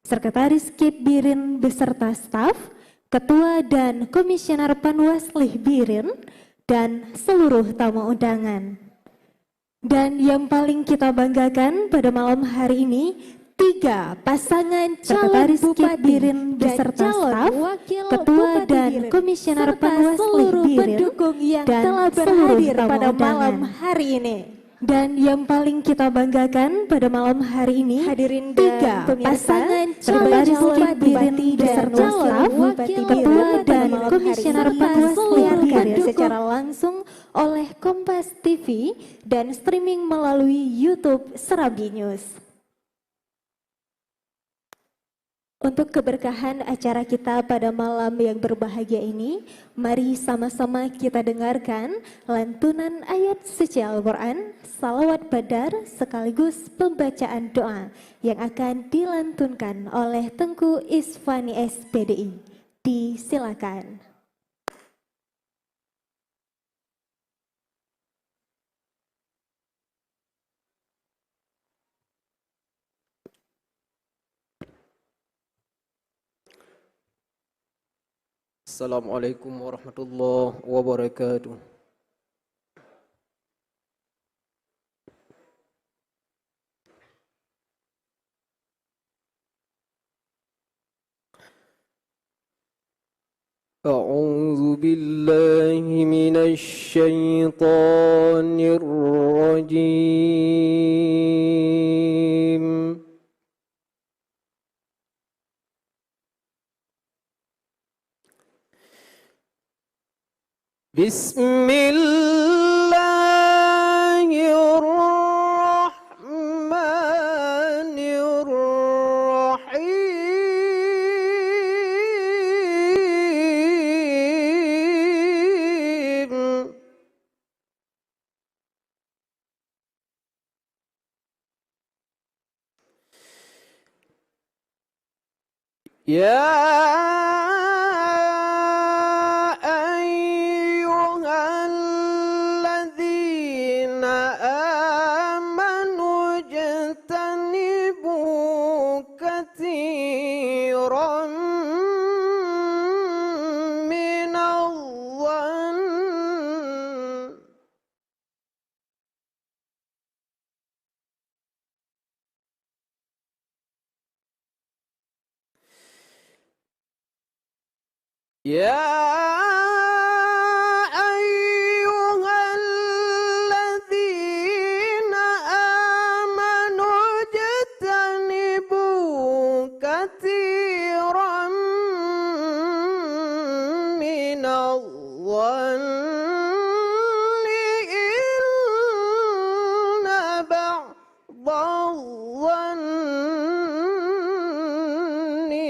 Sekretaris KIP BIRIN beserta staf, Ketua dan Komisioner Panwaslih BIRIN, dan seluruh tamu undangan. Dan yang paling kita banggakan pada malam hari ini, 3 pasangan calon bupati BIRIN beserta staf, Ketua dan Komisioner Panwaslih BIRIN, dan telah berhadir pada malam hari ini. Dan yang paling kita banggakan pada malam hari ini, hadirin 3 pasangan calon bupati beserta staf, Ketua dan Komisioner Panwaslih BIRIN secara langsung oleh Kompas TV dan streaming melalui YouTube Serabi News. Untuk keberkahan acara kita pada malam yang berbahagia ini, mari sama-sama kita dengarkan lantunan ayat suci Al-Quran, salawat badar sekaligus pembacaan doa yang akan dilantunkan oleh Tengku Isfani SPDI. Disilakan. Assalamualaikum warahmatullahi wabarakatuh. A'udzu billahi minasy syaithanir rajim. Bismillahirrahmanirrahim. Ya ayyuhalladzina amanu jtanibu katsiran minadh-dhann ayyuhalladzina amanu jtanibu katsiran minadh-dhanni inna ba'dadh-dhanni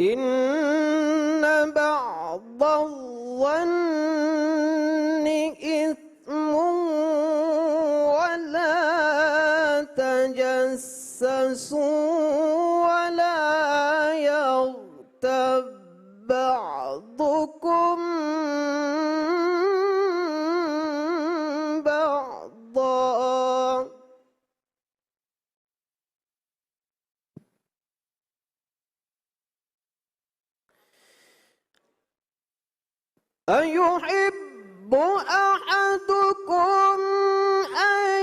Inna ba'dadh-dhanni ithmun wa la tajassasu wa la yaghtab ba'dukum ba'dha ayuhibbu ahadukum an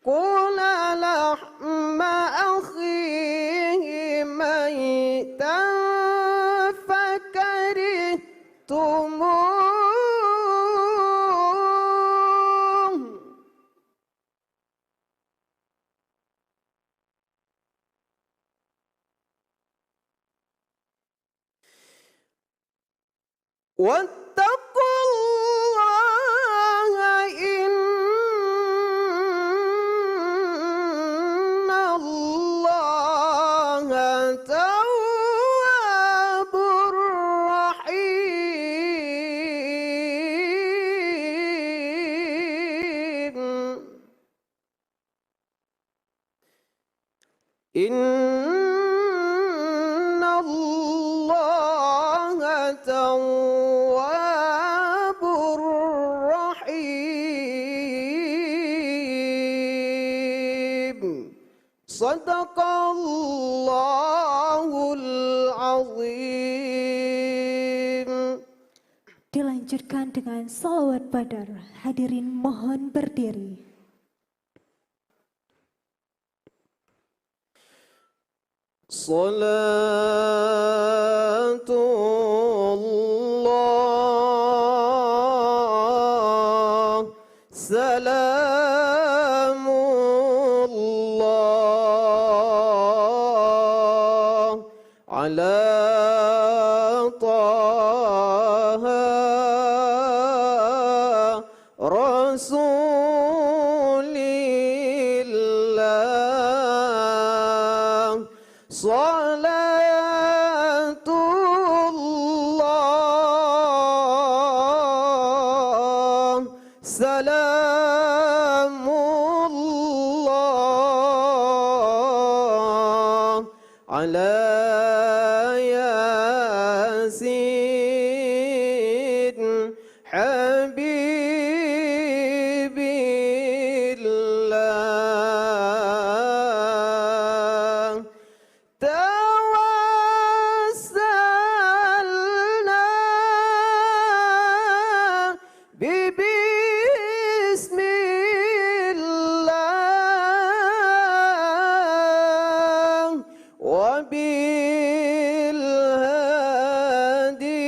yakula lahma akhihi maytan fakarihtumuh wattaqullaha innallaha tawwabur rahim. Innallaha Sadaqallahul azim. Dilanjutkan dengan salawat badar. Hadirin mohon berdiri. Salatullah, salamullah ala taha rasulillah. Salatullah, salamullah ala yasin habibillah. Tawassalna bismillah wa bil hadi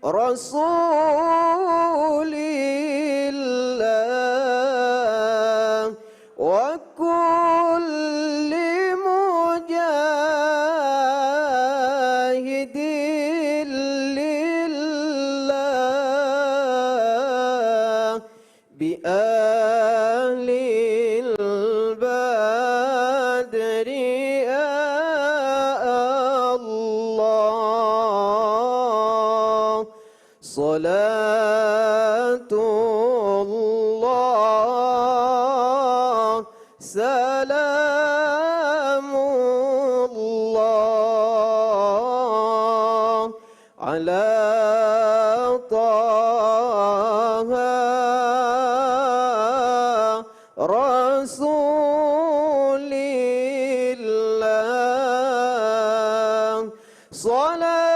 rasulillah wa kulli mujahidin lillah bi ahlil badri ya Allah. Salatullah, salamullah ala taha rasulillah. Salatullah,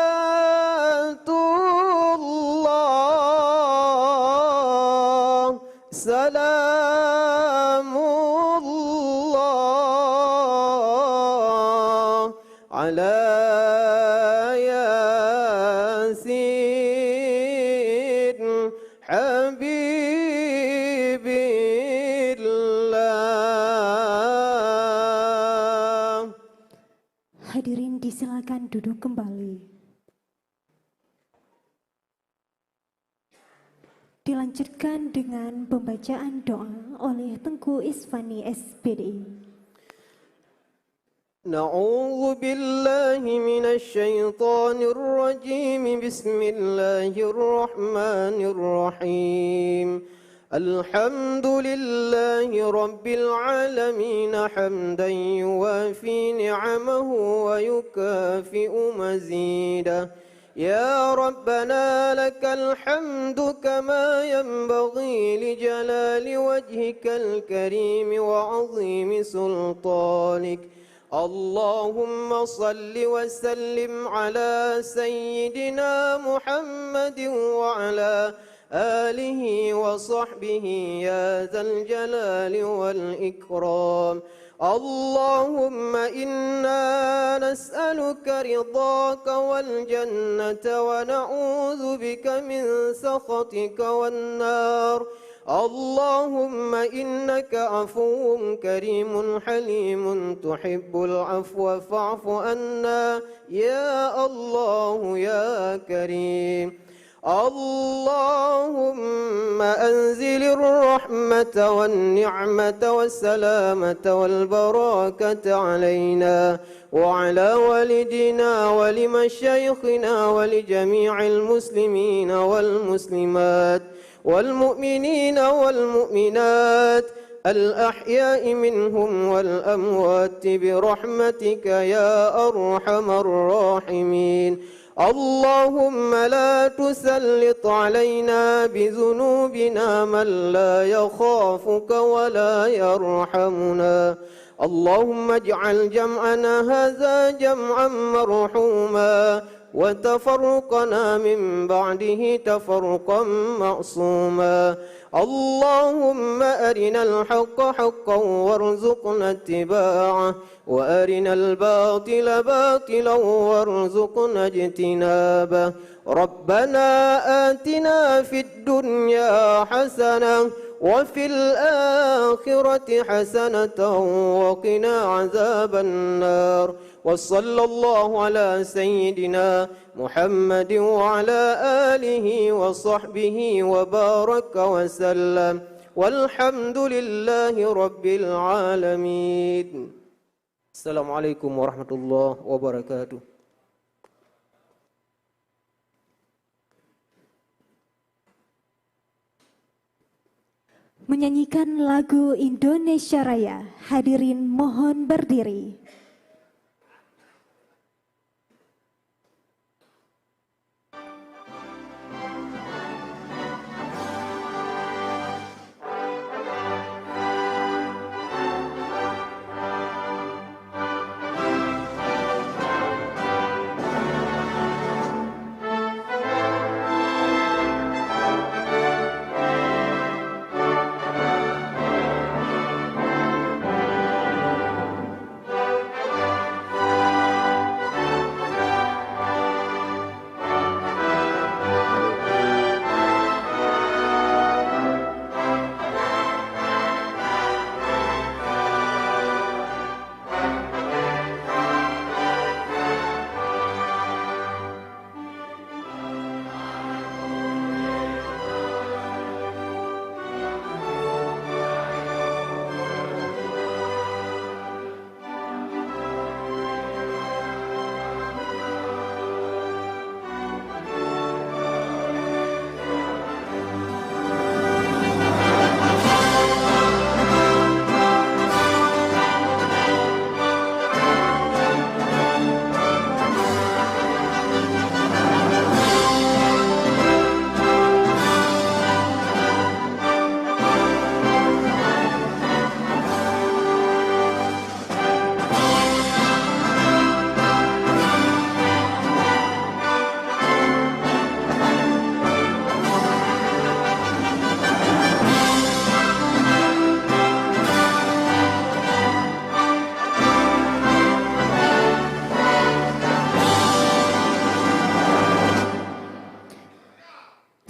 salamullah ala yasin habibillah. Hadirin disilakan duduk kembali. Dilanjutkan dengan pembacaan doa oleh Tengku Isfani SPDI. Na'udzu billahi minasy syaithanir rajim. Bismillahirrahmanirrahim. Alhamdulillahi rabbil alamin hamdan yuwafi ni'amahu wa yukafi'u mazidah. يا ربنا لك الحمد كما ينبغي لجلال وجهك الكريم وعظيم سلطانك. اللهم صل وسلم على سيدنا محمد وعلى آله وصحبه يا ذا الجلال والإكرام. اللهم إنا نسألك رضاك والجنة ونعوذ بك من سخطك والنار. اللهم إنك عفو كريم حليم تحب العفو فاعف عنا يا الله يا كريم. اللهم أنزل الرحمة والنعمة والسلامة والبركة علينا وعلى والدنا ولمشايخنا ولجميع المسلمين والمسلمات والمؤمنين والمؤمنات الأحياء منهم والأموات برحمتك يا أرحم الراحمين. اللهم لا تسلط علينا بذنوبنا من لا يخافك ولا يرحمنا اللهم اجعل جمعنا هذا جمعا مرحوما وتفرقنا من بعده تفرقا معصوما اللهم أرنا الحق حقا وارزقنا اتباعه وأرنا الباطل باطلا وارزقنا اجتنابه ربنا آتنا في الدنيا حسنة وفي الآخرة حسنة وقنا عذاب النار وصلى الله على سيدنا محمد وعلى آله وصحبه وبارك وسلم والحمد لله رب العالمين. Assalamualaikum warahmatullahi wabarakatuh. Menyanyikan lagu Indonesia Raya, hadirin mohon berdiri.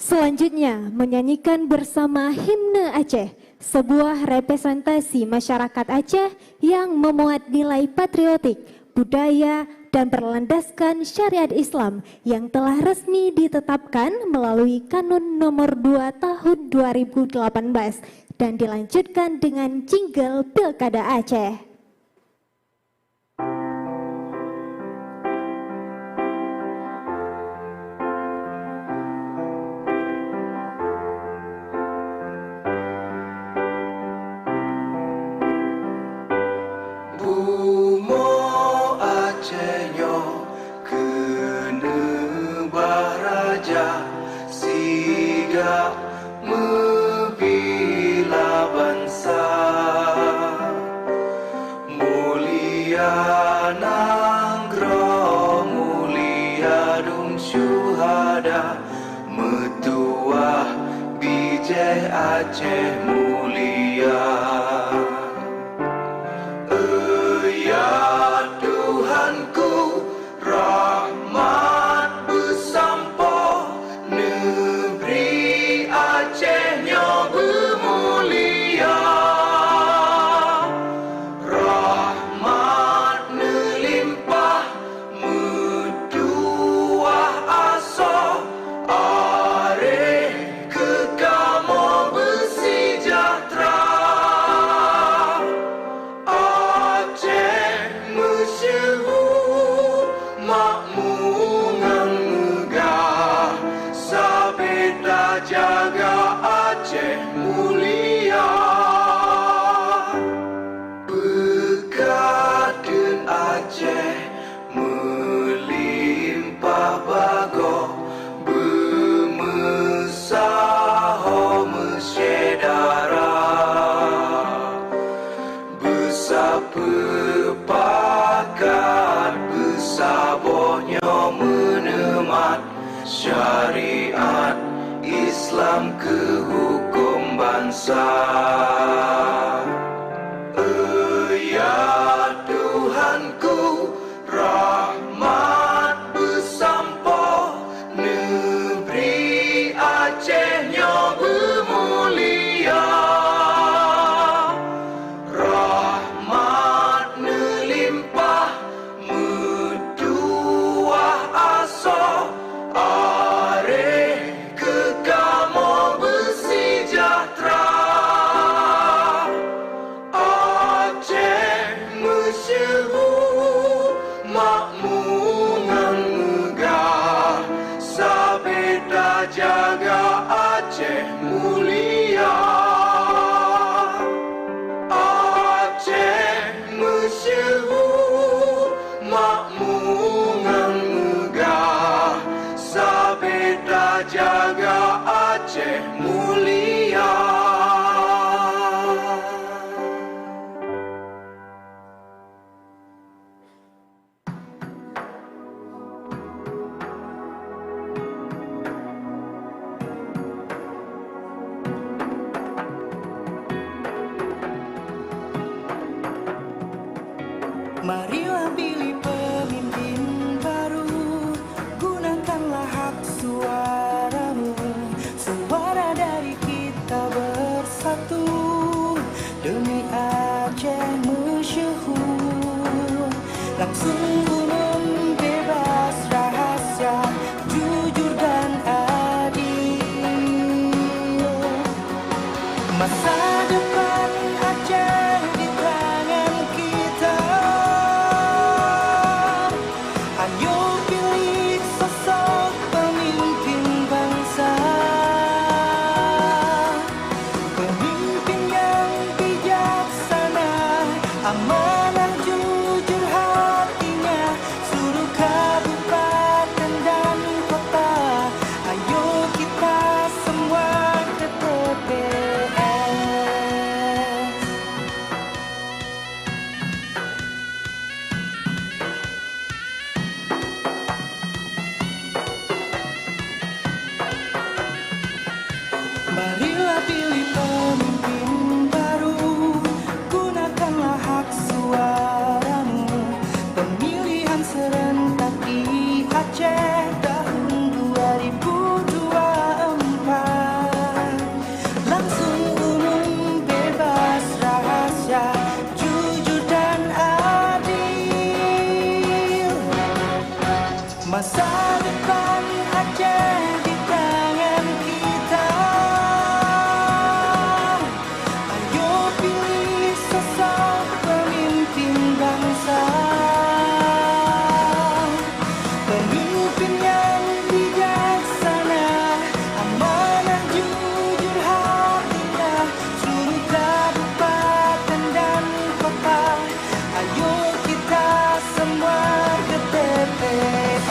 Selanjutnya menyanyikan bersama Himne Aceh, sebuah representasi masyarakat Aceh yang memuat nilai patriotik, budaya, dan berlandaskan syariat Islam yang telah resmi ditetapkan melalui Kanun Nomor 2 Tahun 2018 dan dilanjutkan dengan jingle Pilkada Aceh. Aceh mulia, ya Tuhanku, rahmat bersampo negeri Acehnya bermulia, rahmat melimpah metuah asa areh kekamo bersija. sepakat bersabarnya menemat syariat Islam ke hukum bangsa. Ya Tuhanku, rahmat bersampo, negeri Acehnya bermulia. Rahmat melimpah, metuah asa, areh kekamo bersejahtera. Aceh masyhur, makmungan megah, sabeda jaga Aceh mulia. Aceh masyhur, makmungan megah, sabeda jaga Aceh mulia. Marilah pilih pemimpin baru, gunakanlah hak suaramu. Suara dari kita bersatu, demi Aceh masyhur. Langsung umum, bebas rahasia, jujur dan adil. Masa depan Aceh di tangan kita. Ayo pilih sosok pemimpin bangsa, pemimpin yang bijaksana, amanah jujur hatinya, seluruh kabupaten dan kota. Ayo kita semua ke TPS. Marilah pilih pemimpin baru, gunakanlah hak suaramu. Pemilihan serentak di Aceh tahun 2024. Langsung umum, bebas rahasia, jujur dan adil. Masa depan Aceh di tangan kita. Ayo pilih sosok pemimpin bangsa, pemimpin yang bijaksana, amanah jujur hatinya, seluruh kabupaten dan kota. Ayo kita semua ke TPS.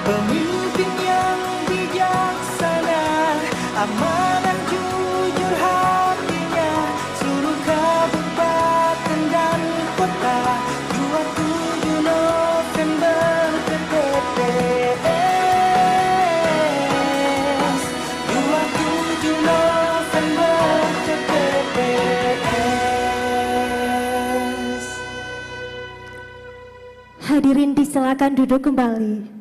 Pemimpin yang bijaksana, amanah jujur hatinya, seluruh kabupaten dan kota. 27 November ke TPS. 27 November ke TPS. Hadirin disilakan duduk kembali.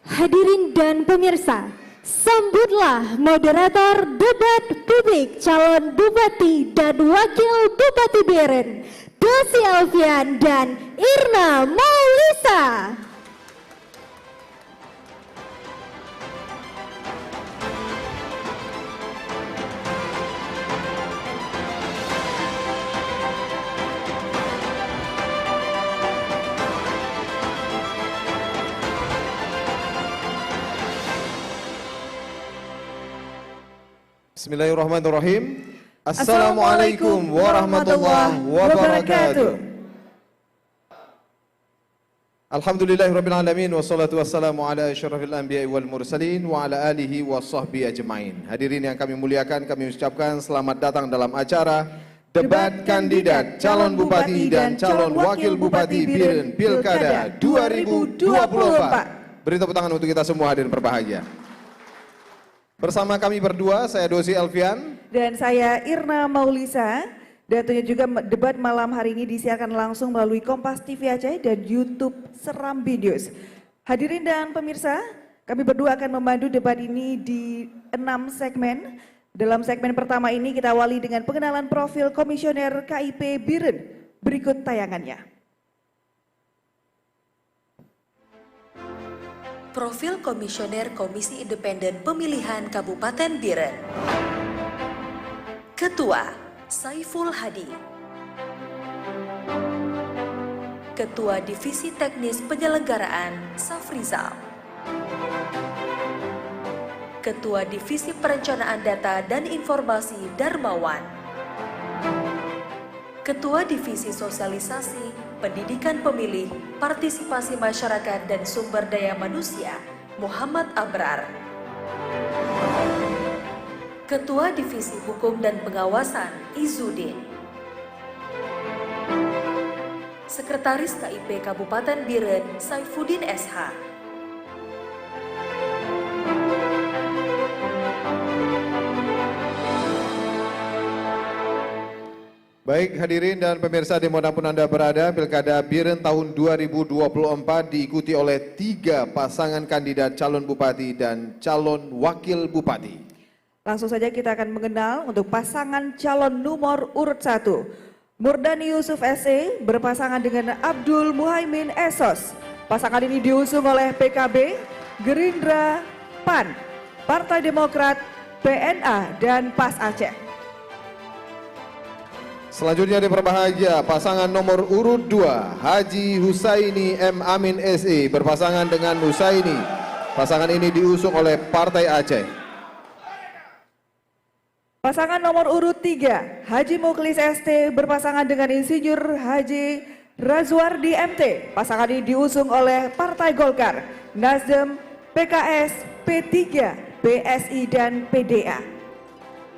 Hadirin dan pemirsa, sambutlah moderator debat publik calon Bupati dan Wakil Bupati Biren, Desi Alfian dan Irna Maulisa. Bismillahirrahmanirrahim. Assalamualaikum warahmatullahi wabarakatuh. Alhamdulillahirrabbilalamin. Wassalatu wassalamu ala asyrafil anbiya'i wal mursalin wa ala alihi wa sahbihi ajma'in. Hadirin yang kami muliakan, kami ucapkan selamat datang dalam acara Debat Kandidat Calon Bupati dan Calon Wakil Bupati Biren Pilkada 2024. Beri tepuk tangan untuk kita semua hadirin berbahagia. Bersama kami berdua, saya Dosi Elvian dan saya Irna Maulisa. Dan tentunya juga debat malam hari ini disiarkan langsung melalui Kompas TV Aceh dan YouTube Seram Videos. Hadirin dan pemirsa, kami berdua akan memandu debat ini di 6 segmen. Dalam segmen pertama ini kita awali dengan pengenalan profil Komisioner KIP Biren. Berikut tayangannya. Profil Komisioner Komisi Independen Pemilihan Kabupaten Biren. Ketua Saiful Hadi. Ketua Divisi Teknis Penyelenggaraan Safrizal. Ketua Divisi Perencanaan Data dan Informasi Darmawan. Ketua Divisi Sosialisasi, Pendidikan Pemilih, Partisipasi Masyarakat dan Sumber Daya Manusia, Muhammad Abrar. Ketua Divisi Hukum dan Pengawasan, Izudin. Sekretaris KIP Kabupaten Biren, Saifuddin SH. Baik hadirin dan pemirsa dimanapun Anda berada, Pilkada Biren tahun 2024 diikuti oleh 3 pasangan kandidat calon bupati dan calon wakil bupati. Langsung saja kita akan mengenal untuk pasangan calon nomor urut 1. Murdani Yusuf SE berpasangan dengan Abdul Muhaimin Esos. Pasangan ini diusung oleh PKB, Gerindra, PAN, Partai Demokrat, PNA, dan PAS Aceh. Selanjutnya diperbahagia pasangan nomor urut 2 Haji Husaini M. Amin SE berpasangan dengan Husaini. Pasangan ini diusung oleh Partai Aceh. Pasangan nomor urut 3 Haji Muklis ST berpasangan dengan Insinyur Haji Razwardi MT. Pasangan ini diusung oleh Partai Golkar, Nasdem, PKS, P3, PSI, dan PDA.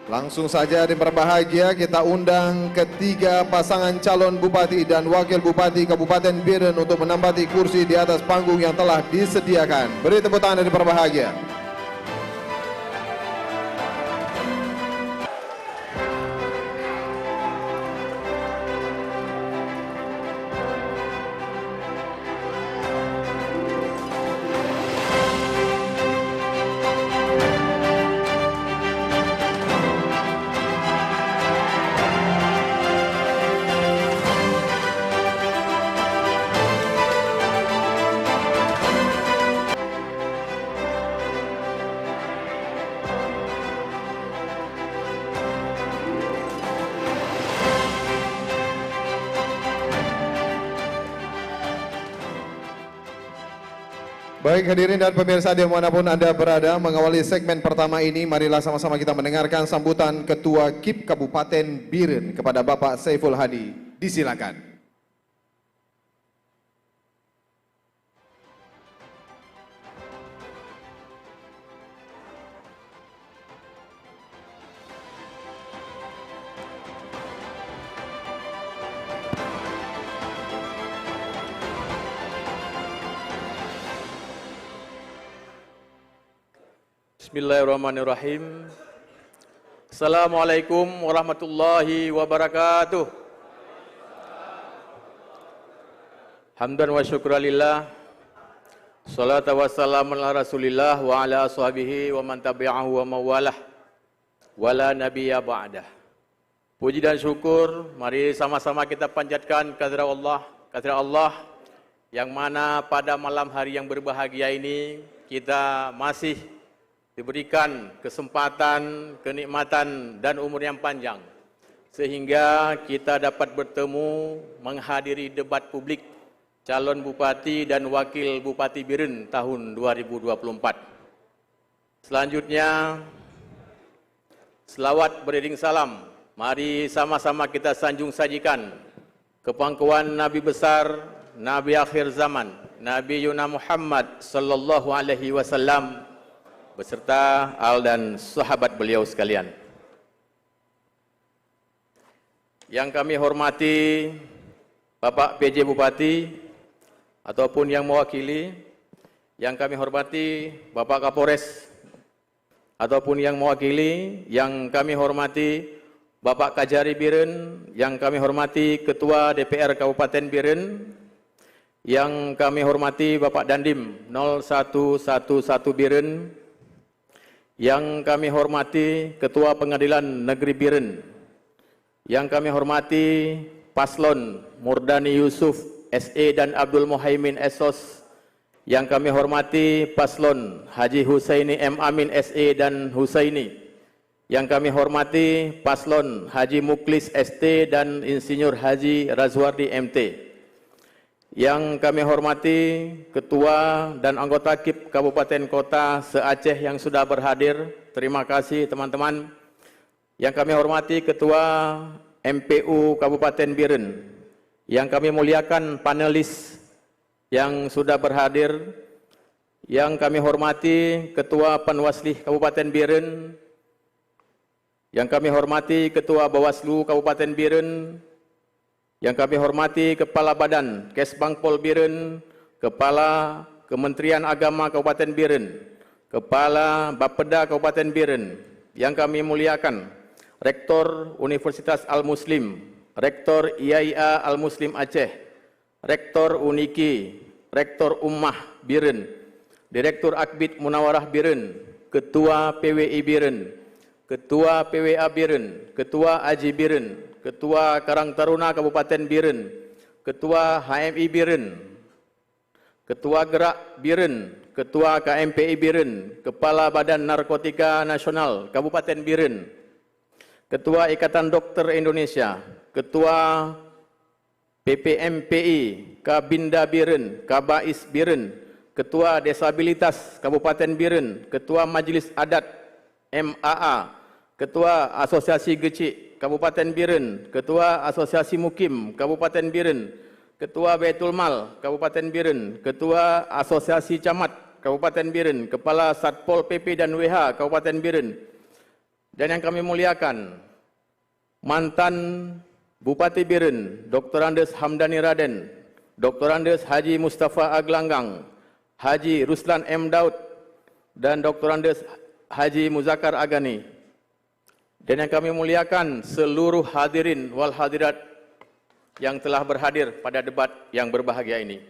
Langsung saja diperbahagia kita undang ketiga pasangan calon bupati dan wakil bupati Kabupaten Biren untuk menempati kursi di atas panggung yang telah disediakan. Beri tepuk tangan dan diperbahagia. Baik hadirin dan pemirsa dimanapun Anda berada, mengawali segmen pertama ini, marilah sama-sama kita mendengarkan sambutan Ketua KIP Kabupaten Biren kepada Bapak Saiful Hadi. Disilakan. Bismillahirrahmanirrahim. Assalamualaikum warahmatullahi wabarakatuh. Hamdan wa syukralillah. Salatu wassalamu ala rasulillah wa ala ashabihi wa man tabi'ahu wa mawalah. Wala nabiyya ba'dah. Puji dan syukur, mari sama-sama kita panjatkan kehadirat Allah yang mana pada malam hari yang berbahagia ini kita masih diberikan kesempatan, kenikmatan dan umur yang panjang sehingga kita dapat bertemu menghadiri debat publik calon bupati dan wakil bupati Biren tahun 2024. Selanjutnya selawat beriring salam Mari sama-sama kita sanjung sajikan kepangkuan Nabi besar, Nabi akhir zaman, Nabi Yuna Muhammad sallallahu alaihi wasallam beserta al dan sahabat beliau sekalian. Yang kami hormati Bapak PJ Bupati ataupun yang mewakili, yang kami hormati Bapak Kapolres ataupun yang mewakili, yang kami hormati Bapak Kajari Biren, yang kami hormati Ketua DPR Kabupaten Biren, yang kami hormati Bapak Dandim 0111 Biren, yang kami hormati Ketua Pengadilan Negeri Biren, yang kami hormati Paslon Murdani Yusuf SE dan Abdul Muhaimin SOS, yang kami hormati Paslon Haji Husaini M. Amin SE dan Husaini, yang kami hormati Paslon Haji Muklis ST dan Insinyur Haji Razwardi MT, yang kami hormati Ketua dan anggota KIP Kabupaten Kota se-Aceh yang sudah berhadir, terima kasih teman-teman. Yang kami hormati Ketua MPU Kabupaten Biren, yang kami muliakan panelis yang sudah berhadir, yang kami hormati Ketua Panwaslih Kabupaten Biren, yang kami hormati Ketua Bawaslu Kabupaten Biren, yang kami hormati Kepala Badan Kesbangpol Biren, Kepala Kementerian Agama Kabupaten Biren, Kepala Bapeda Kabupaten Biren, yang kami muliakan Rektor Universitas Al-Muslim, Rektor IAIA Al-Muslim Aceh, Rektor Uniki, Rektor Ummah Biren, Direktur Akbid Munawarah Biren, Ketua PWI Biren, Ketua PWA Biren, Ketua Aji Biren, Ketua Karang Taruna Kabupaten Biren, Ketua HMI Biren, Ketua Gerak Biren, Ketua KMPI Biren, Kepala Badan Narkotika Nasional Kabupaten Biren, Ketua Ikatan Dokter Indonesia, Ketua PPMPI Kabinda Biren, Kabais Biren, Ketua Disabilitas Kabupaten Biren, Ketua Majelis Adat MAA, Ketua Asosiasi Gecik Kabupaten Biren, Ketua Asosiasi Mukim Kabupaten Biren, Ketua Baitul Mal Kabupaten Biren, Ketua Asosiasi Camat Kabupaten Biren, Kepala Satpol PP dan WH Kabupaten Biren, dan yang kami muliakan mantan Bupati Biren, Dr. Andes Hamdani Raden, Dr. Andes Haji Mustafa Aglanggang, Haji Ruslan M. Daud, dan Dr. Andes Haji Muzakkar Agani, dan yang kami muliakan seluruh hadirin wal hadirat yang telah berhadir pada debat yang berbahagia ini.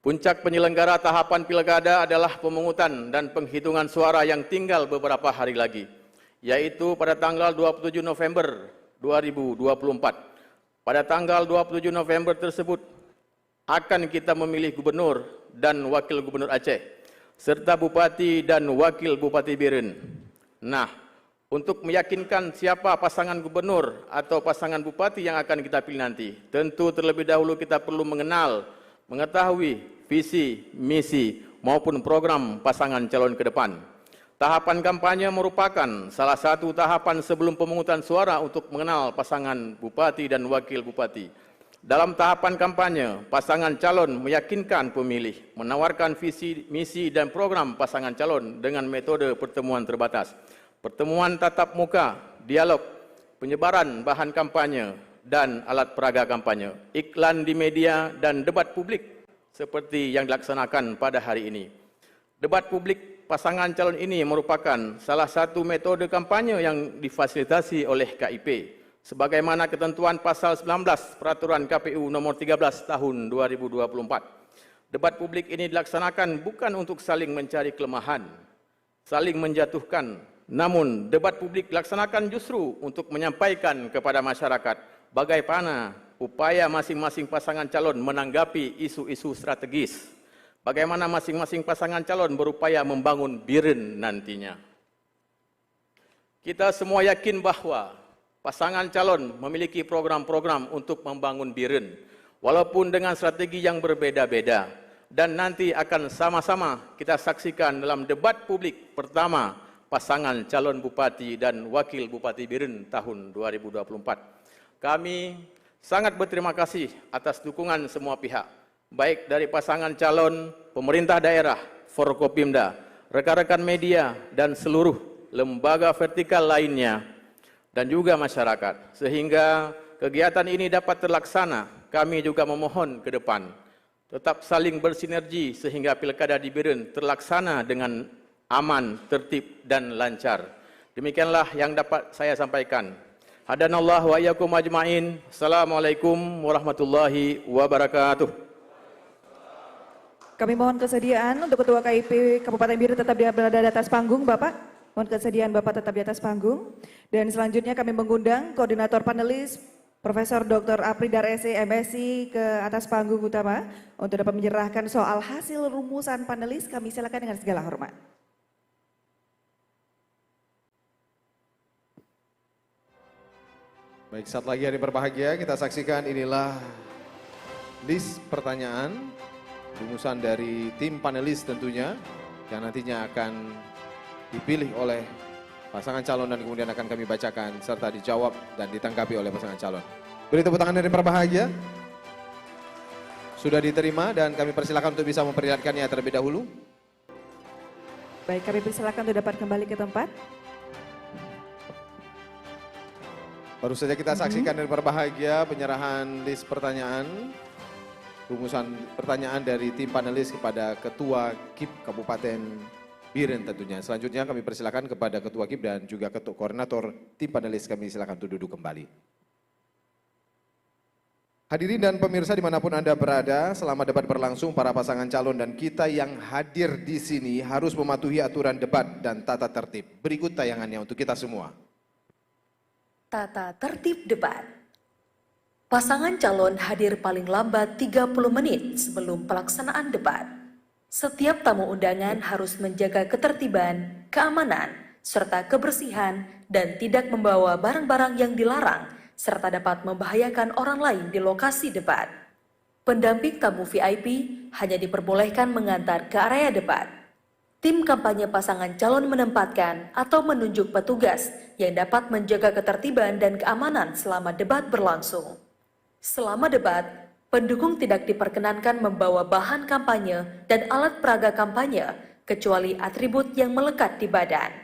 Puncak penyelenggara tahapan pilkada adalah pemungutan dan penghitungan suara yang tinggal beberapa hari lagi, yaitu pada tanggal 27 November 2024. Pada tanggal 27 November tersebut akan kita memilih gubernur dan wakil gubernur Aceh, serta bupati dan wakil bupati Biren. Nah, untuk meyakinkan siapa pasangan gubernur atau pasangan bupati yang akan kita pilih nanti, tentu terlebih dahulu kita perlu mengenal, mengetahui visi, misi, maupun program pasangan calon ke depan. Tahapan kampanye merupakan salah satu tahapan sebelum pemungutan suara untuk mengenal pasangan bupati dan wakil bupati. Dalam tahapan kampanye, pasangan calon meyakinkan pemilih, menawarkan visi, misi, dan program pasangan calon dengan metode pertemuan terbatas, pertemuan tatap muka, dialog, penyebaran bahan kampanye, dan alat peraga kampanye, iklan di media, dan debat publik seperti yang dilaksanakan pada hari ini. Debat publik pasangan calon ini merupakan salah satu metode kampanye yang difasilitasi oleh KIP, sebagaimana ketentuan pasal 19 Peraturan KPU nomor 13 tahun 2024. Debat publik ini dilaksanakan bukan untuk saling mencari kelemahan, saling menjatuhkan, namun debat publik dilaksanakan justru untuk menyampaikan kepada masyarakat bagaimana upaya masing-masing pasangan calon menanggapi isu-isu strategis, bagaimana masing-masing pasangan calon berupaya membangun Biren nantinya. Kita semua yakin bahwa pasangan calon memiliki program-program untuk membangun Biren, walaupun dengan strategi yang berbeda-beda, dan nanti akan sama-sama kita saksikan dalam debat publik pertama pasangan calon bupati dan wakil Bupati Biren tahun 2024. Kami sangat berterima kasih atas dukungan semua pihak, baik dari pasangan calon, pemerintah daerah, Forkopimda, rekan-rekan media, dan seluruh lembaga vertikal lainnya, dan juga masyarakat. Sehingga kegiatan ini dapat terlaksana, kami juga memohon ke depan tetap saling bersinergi sehingga pilkada di Biren terlaksana dengan aman, tertib, dan lancar. Demikianlah yang dapat saya sampaikan. Hadanallah wa iyyakum ajmain. Assalamualaikum warahmatullahi wabarakatuh. Kami mohon kesediaan untuk Ketua KIP Kabupaten Biren tetap berada di atas panggung, Bapak. Mohon kesediaan Bapak tetap di atas panggung. Dan selanjutnya kami mengundang koordinator panelis Profesor Dr. Apridar SE MSI ke atas panggung utama untuk dapat menyerahkan soal hasil rumusan panelis. Kami silakan dengan segala hormat. Baik, saat lagi hari berbahagia kita saksikan inilah list pertanyaan rumusan dari tim panelis tentunya yang nantinya akan dipilih oleh pasangan calon dan kemudian akan kami bacakan serta dijawab dan ditanggapi oleh pasangan calon. Beri tepuk tangan dari berbahagia. Sudah diterima dan kami persilakan untuk bisa memperlihatkannya terlebih dahulu. Baik, kami persilakan untuk dapat kembali ke tempat. Baru saja kita saksikan dari berbahagia penyerahan list pertanyaan, rumusan pertanyaan dari tim panelis kepada Ketua KIP Kabupaten Biren tentunya. Selanjutnya kami persilakan kepada Ketua KIP dan juga Ketua Koordinator tim panelis, kami silakan untuk duduk kembali. Hadirin dan pemirsa dimanapun Anda berada, selama debat berlangsung para pasangan calon dan kita yang hadir di sini harus mematuhi aturan debat dan tata tertib. Berikut tayangannya untuk kita semua. Tata tertib debat. Pasangan calon hadir paling lambat 30 menit sebelum pelaksanaan debat. Setiap tamu undangan harus menjaga ketertiban, keamanan, serta kebersihan dan tidak membawa barang-barang yang dilarang serta dapat membahayakan orang lain di lokasi debat. Pendamping tamu VIP hanya diperbolehkan mengantar ke area debat. Tim kampanye pasangan calon menempatkan atau menunjuk petugas yang dapat menjaga ketertiban dan keamanan selama debat berlangsung. Selama debat, pendukung tidak diperkenankan membawa bahan kampanye dan alat peraga kampanye, kecuali atribut yang melekat di badan.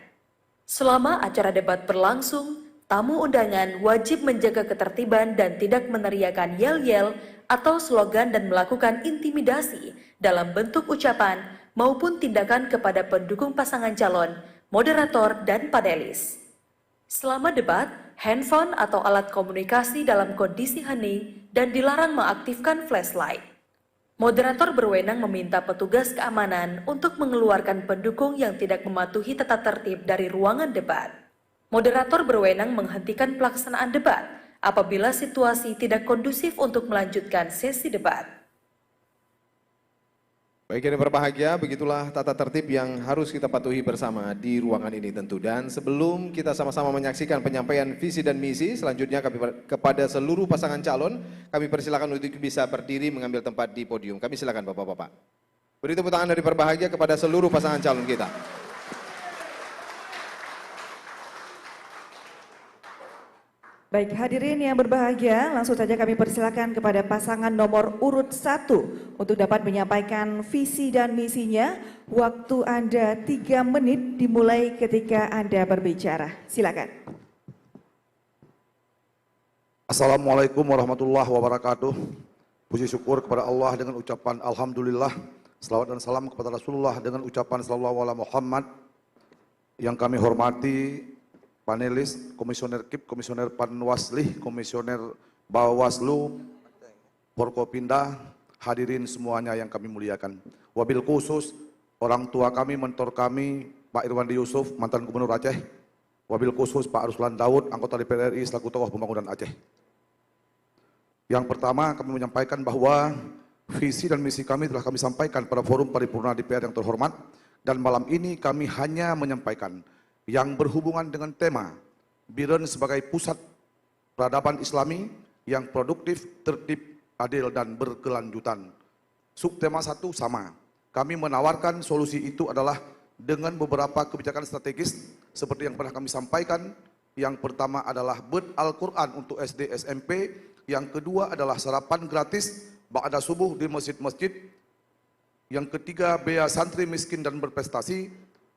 Selama acara debat berlangsung, tamu undangan wajib menjaga ketertiban dan tidak meneriakan yel-yel atau slogan dan melakukan intimidasi dalam bentuk ucapan maupun tindakan kepada pendukung pasangan calon, moderator, dan panelis. Selama debat, handphone atau alat komunikasi dalam kondisi hening dan dilarang mengaktifkan flashlight. Moderator berwenang meminta petugas keamanan untuk mengeluarkan pendukung yang tidak mematuhi tata tertib dari ruangan debat. Moderator berwenang menghentikan pelaksanaan debat apabila situasi tidak kondusif untuk melanjutkan sesi debat. Baik, yang berbahagia, begitulah tata tertib yang harus kita patuhi bersama di ruangan ini tentu. Dan sebelum kita sama-sama menyaksikan penyampaian visi dan misi, selanjutnya kepada seluruh pasangan calon, kami persilakan untuk bisa berdiri mengambil tempat di podium. Kami silakan Bapak-Bapak. Beri tepuk tangan dari berbahagia kepada seluruh pasangan calon kita. Baik, hadirin yang berbahagia, langsung saja kami persilakan kepada pasangan nomor urut 1 untuk dapat menyampaikan visi dan misinya. Waktu Anda 3 menit dimulai ketika Anda berbicara. Silakan. Assalamualaikum warahmatullahi wabarakatuh. Puji syukur kepada Allah dengan ucapan Alhamdulillah. Salawat dan salam kepada Rasulullah dengan ucapan Sallallahu Alaihi Muhammad. Yang kami hormati panelis, Komisioner KIP, Komisioner Panwaslih, Komisioner Bawaslu, Forkopimda, hadirin semuanya yang kami muliakan. Wabil khusus orang tua kami, mentor kami, Pak Irwandi Yusuf, mantan Gubernur Aceh. Wabil khusus Pak Ruslan Daud, anggota DPR RI selaku tokoh pembangunan Aceh. Yang pertama kami menyampaikan bahwa visi dan misi kami telah kami sampaikan pada forum paripurna DPR yang terhormat, dan malam ini kami hanya menyampaikan yang berhubungan dengan tema Biren sebagai pusat peradaban Islami yang produktif, tertib, adil, dan berkelanjutan. Subtema 1 sama. Kami menawarkan solusi itu adalah dengan beberapa kebijakan strategis seperti yang pernah kami sampaikan. Yang pertama adalah bed Al-Quran untuk SD SMP, yang kedua adalah sarapan gratis ba'da subuh di masjid-masjid, yang ketiga bea santri miskin dan berprestasi,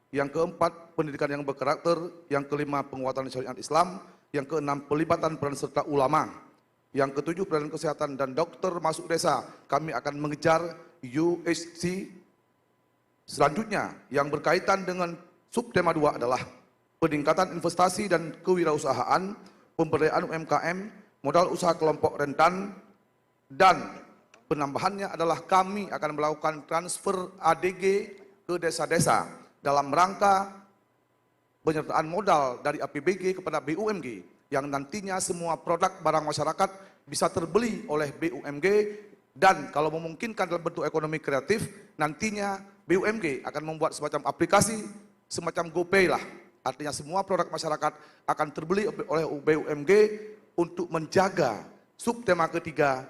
yang keempat pendidikan yang berkarakter, yang kelima penguatan syariat Islam, yang keenam pelibatan peran serta ulama, yang ketujuh pelayanan kesehatan dan dokter masuk desa. Kami akan mengejar UHC. Selanjutnya yang berkaitan dengan subtema 2 adalah peningkatan investasi dan kewirausahaan, pemberdayaan UMKM, modal usaha kelompok rentan, dan penambahannya adalah kami akan melakukan transfer ADG ke desa-desa dalam rangka penyertaan modal dari APBG kepada BUMG, yang nantinya semua produk barang masyarakat bisa terbeli oleh BUMG, dan kalau memungkinkan dalam bentuk ekonomi kreatif, nantinya BUMG akan membuat semacam aplikasi, semacam GoPay lah. Artinya semua produk masyarakat akan terbeli oleh BUMG. Untuk menjaga subtema ketiga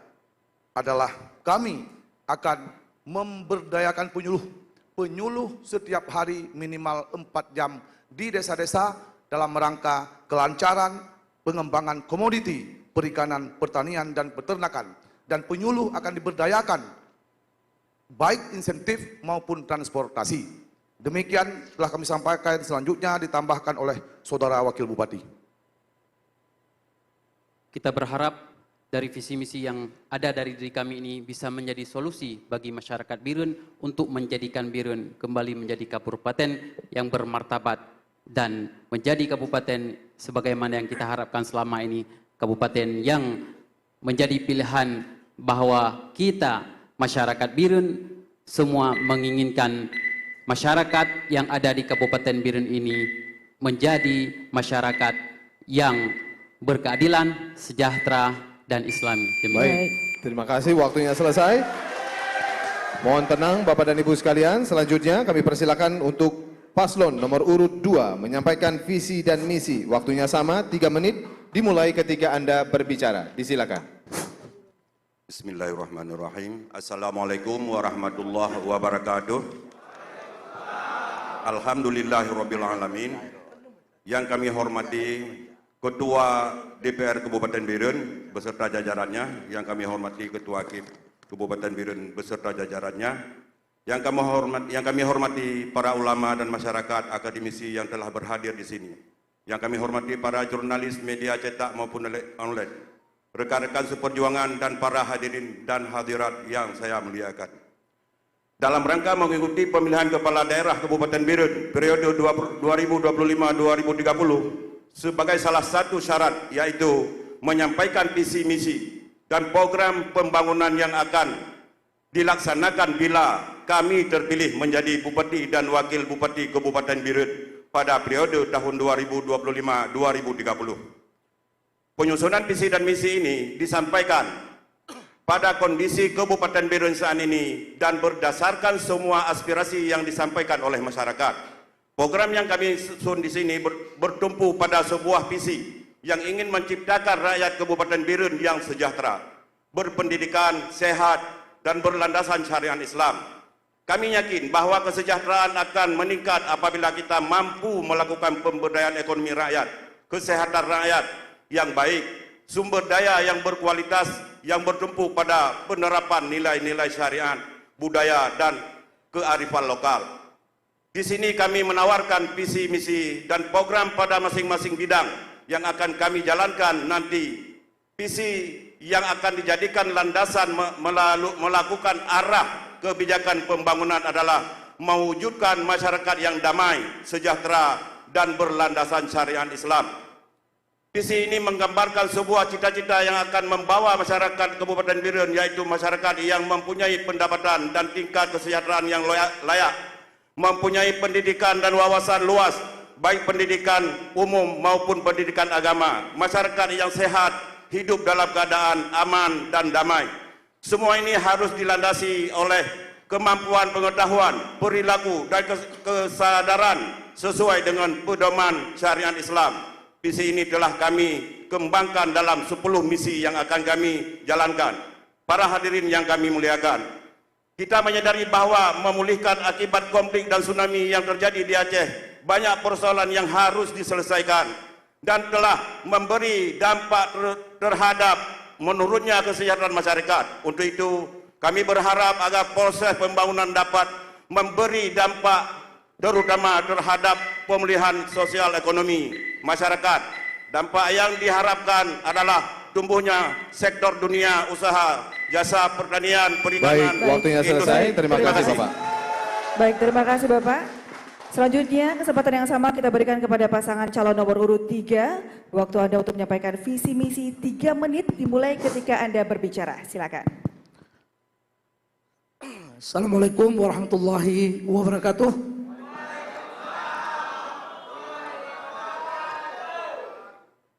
adalah kami akan memberdayakan penyuluh setiap hari minimal 4 jam di desa-desa dalam rangka kelancaran pengembangan komoditi, perikanan, pertanian, dan peternakan. Dan penyuluh akan diberdayakan, baik insentif maupun transportasi. Demikian telah kami sampaikan, selanjutnya ditambahkan oleh Saudara Wakil Bupati. Kita berharap dari visi misi yang ada dari diri kami ini bisa menjadi solusi bagi masyarakat Birun untuk menjadikan Birun kembali menjadi kabupaten yang bermartabat dan menjadi kabupaten sebagaimana yang kita harapkan selama ini, kabupaten yang menjadi pilihan bahwa kita masyarakat Birun semua menginginkan masyarakat yang ada di Kabupaten Birun ini menjadi masyarakat yang berkeadilan, sejahtera, dan Islami. Baik, terima kasih, waktunya selesai. Mohon tenang Bapak dan Ibu sekalian. Selanjutnya kami persilakan untuk paslon nomor urut 2 menyampaikan visi dan misi. Waktunya sama, 3 menit, dimulai ketika Anda berbicara. Disilakan. Bismillahirrahmanirrahim. Assalamualaikum warahmatullahi wabarakatuh. Alhamdulillahirrabbilalamin. Yang kami hormati Ketua DPR Kabupaten Birun beserta jajarannya, yang kami hormati Ketua KIP Kabupaten Birun beserta jajarannya, yang kami hormati para ulama dan masyarakat akademisi yang telah berhadir di sini, yang kami hormati para jurnalis media cetak maupun online, rekan-rekan seperjuangan dan para hadirin dan hadirat yang saya muliakan. Dalam rangka mengikuti pemilihan kepala daerah Kabupaten Birun periode 2025-2030, sebagai salah satu syarat yaitu menyampaikan visi misi dan program pembangunan yang akan dilaksanakan bila kami terpilih menjadi Bupati dan Wakil Bupati Kabupaten Birun pada periode tahun 2025-2030. Penyusunan visi dan misi ini disampaikan pada kondisi Kabupaten Birun saat ini dan berdasarkan semua aspirasi yang disampaikan oleh masyarakat. Program yang kami susun di sini bertumpu pada sebuah visi yang ingin menciptakan rakyat Kabupaten Birun yang sejahtera, berpendidikan, sehat, dan berlandasan syariat Islam. Kami yakin bahwa kesejahteraan akan meningkat apabila kita mampu melakukan pemberdayaan ekonomi rakyat, kesehatan rakyat yang baik, sumber daya yang berkualitas yang bertumpu pada penerapan nilai-nilai syariat, budaya, dan kearifan lokal. Di sini kami menawarkan visi misi dan program pada masing-masing bidang yang akan kami jalankan nanti. Visi yang akan dijadikan landasan melakukan arah kebijakan pembangunan adalah mewujudkan masyarakat yang damai, sejahtera, dan berlandasan syariat Islam. Visi ini menggambarkan sebuah cita-cita yang akan membawa masyarakat Kabupaten Birun, yaitu masyarakat yang mempunyai pendapatan dan tingkat kesejahteraan yang layak, mempunyai pendidikan dan wawasan luas, baik pendidikan umum maupun pendidikan agama, masyarakat yang sehat, hidup dalam keadaan aman dan damai. Semua ini harus dilandasi oleh kemampuan pengetahuan, perilaku, dan kesadaran sesuai dengan pedoman syariat Islam. Visi ini telah kami kembangkan dalam 10 misi yang akan kami jalankan. Para hadirin yang kami muliakan, Kita menyadari bahwa memulihkan akibat konflik dan tsunami yang terjadi di Aceh, banyak persoalan yang harus diselesaikan dan telah memberi dampak terhadap menurunnya kesejahteraan masyarakat. Untuk itu, kami berharap agar proses pembangunan dapat memberi dampak terutama terhadap pemulihan sosial ekonomi masyarakat. Dampak yang diharapkan adalah tumbuhnya sektor dunia usaha, jasa pertanian, perikanan. Baik, waktunya selesai. Terima kasih Bapak. Baik, terima kasih Bapak. Selanjutnya kesempatan yang sama kita berikan kepada pasangan calon nomor urut 3. Waktu Anda untuk menyampaikan visi misi 3 menit dimulai ketika Anda berbicara. Silakan. Assalamualaikum warahmatullahi wabarakatuh.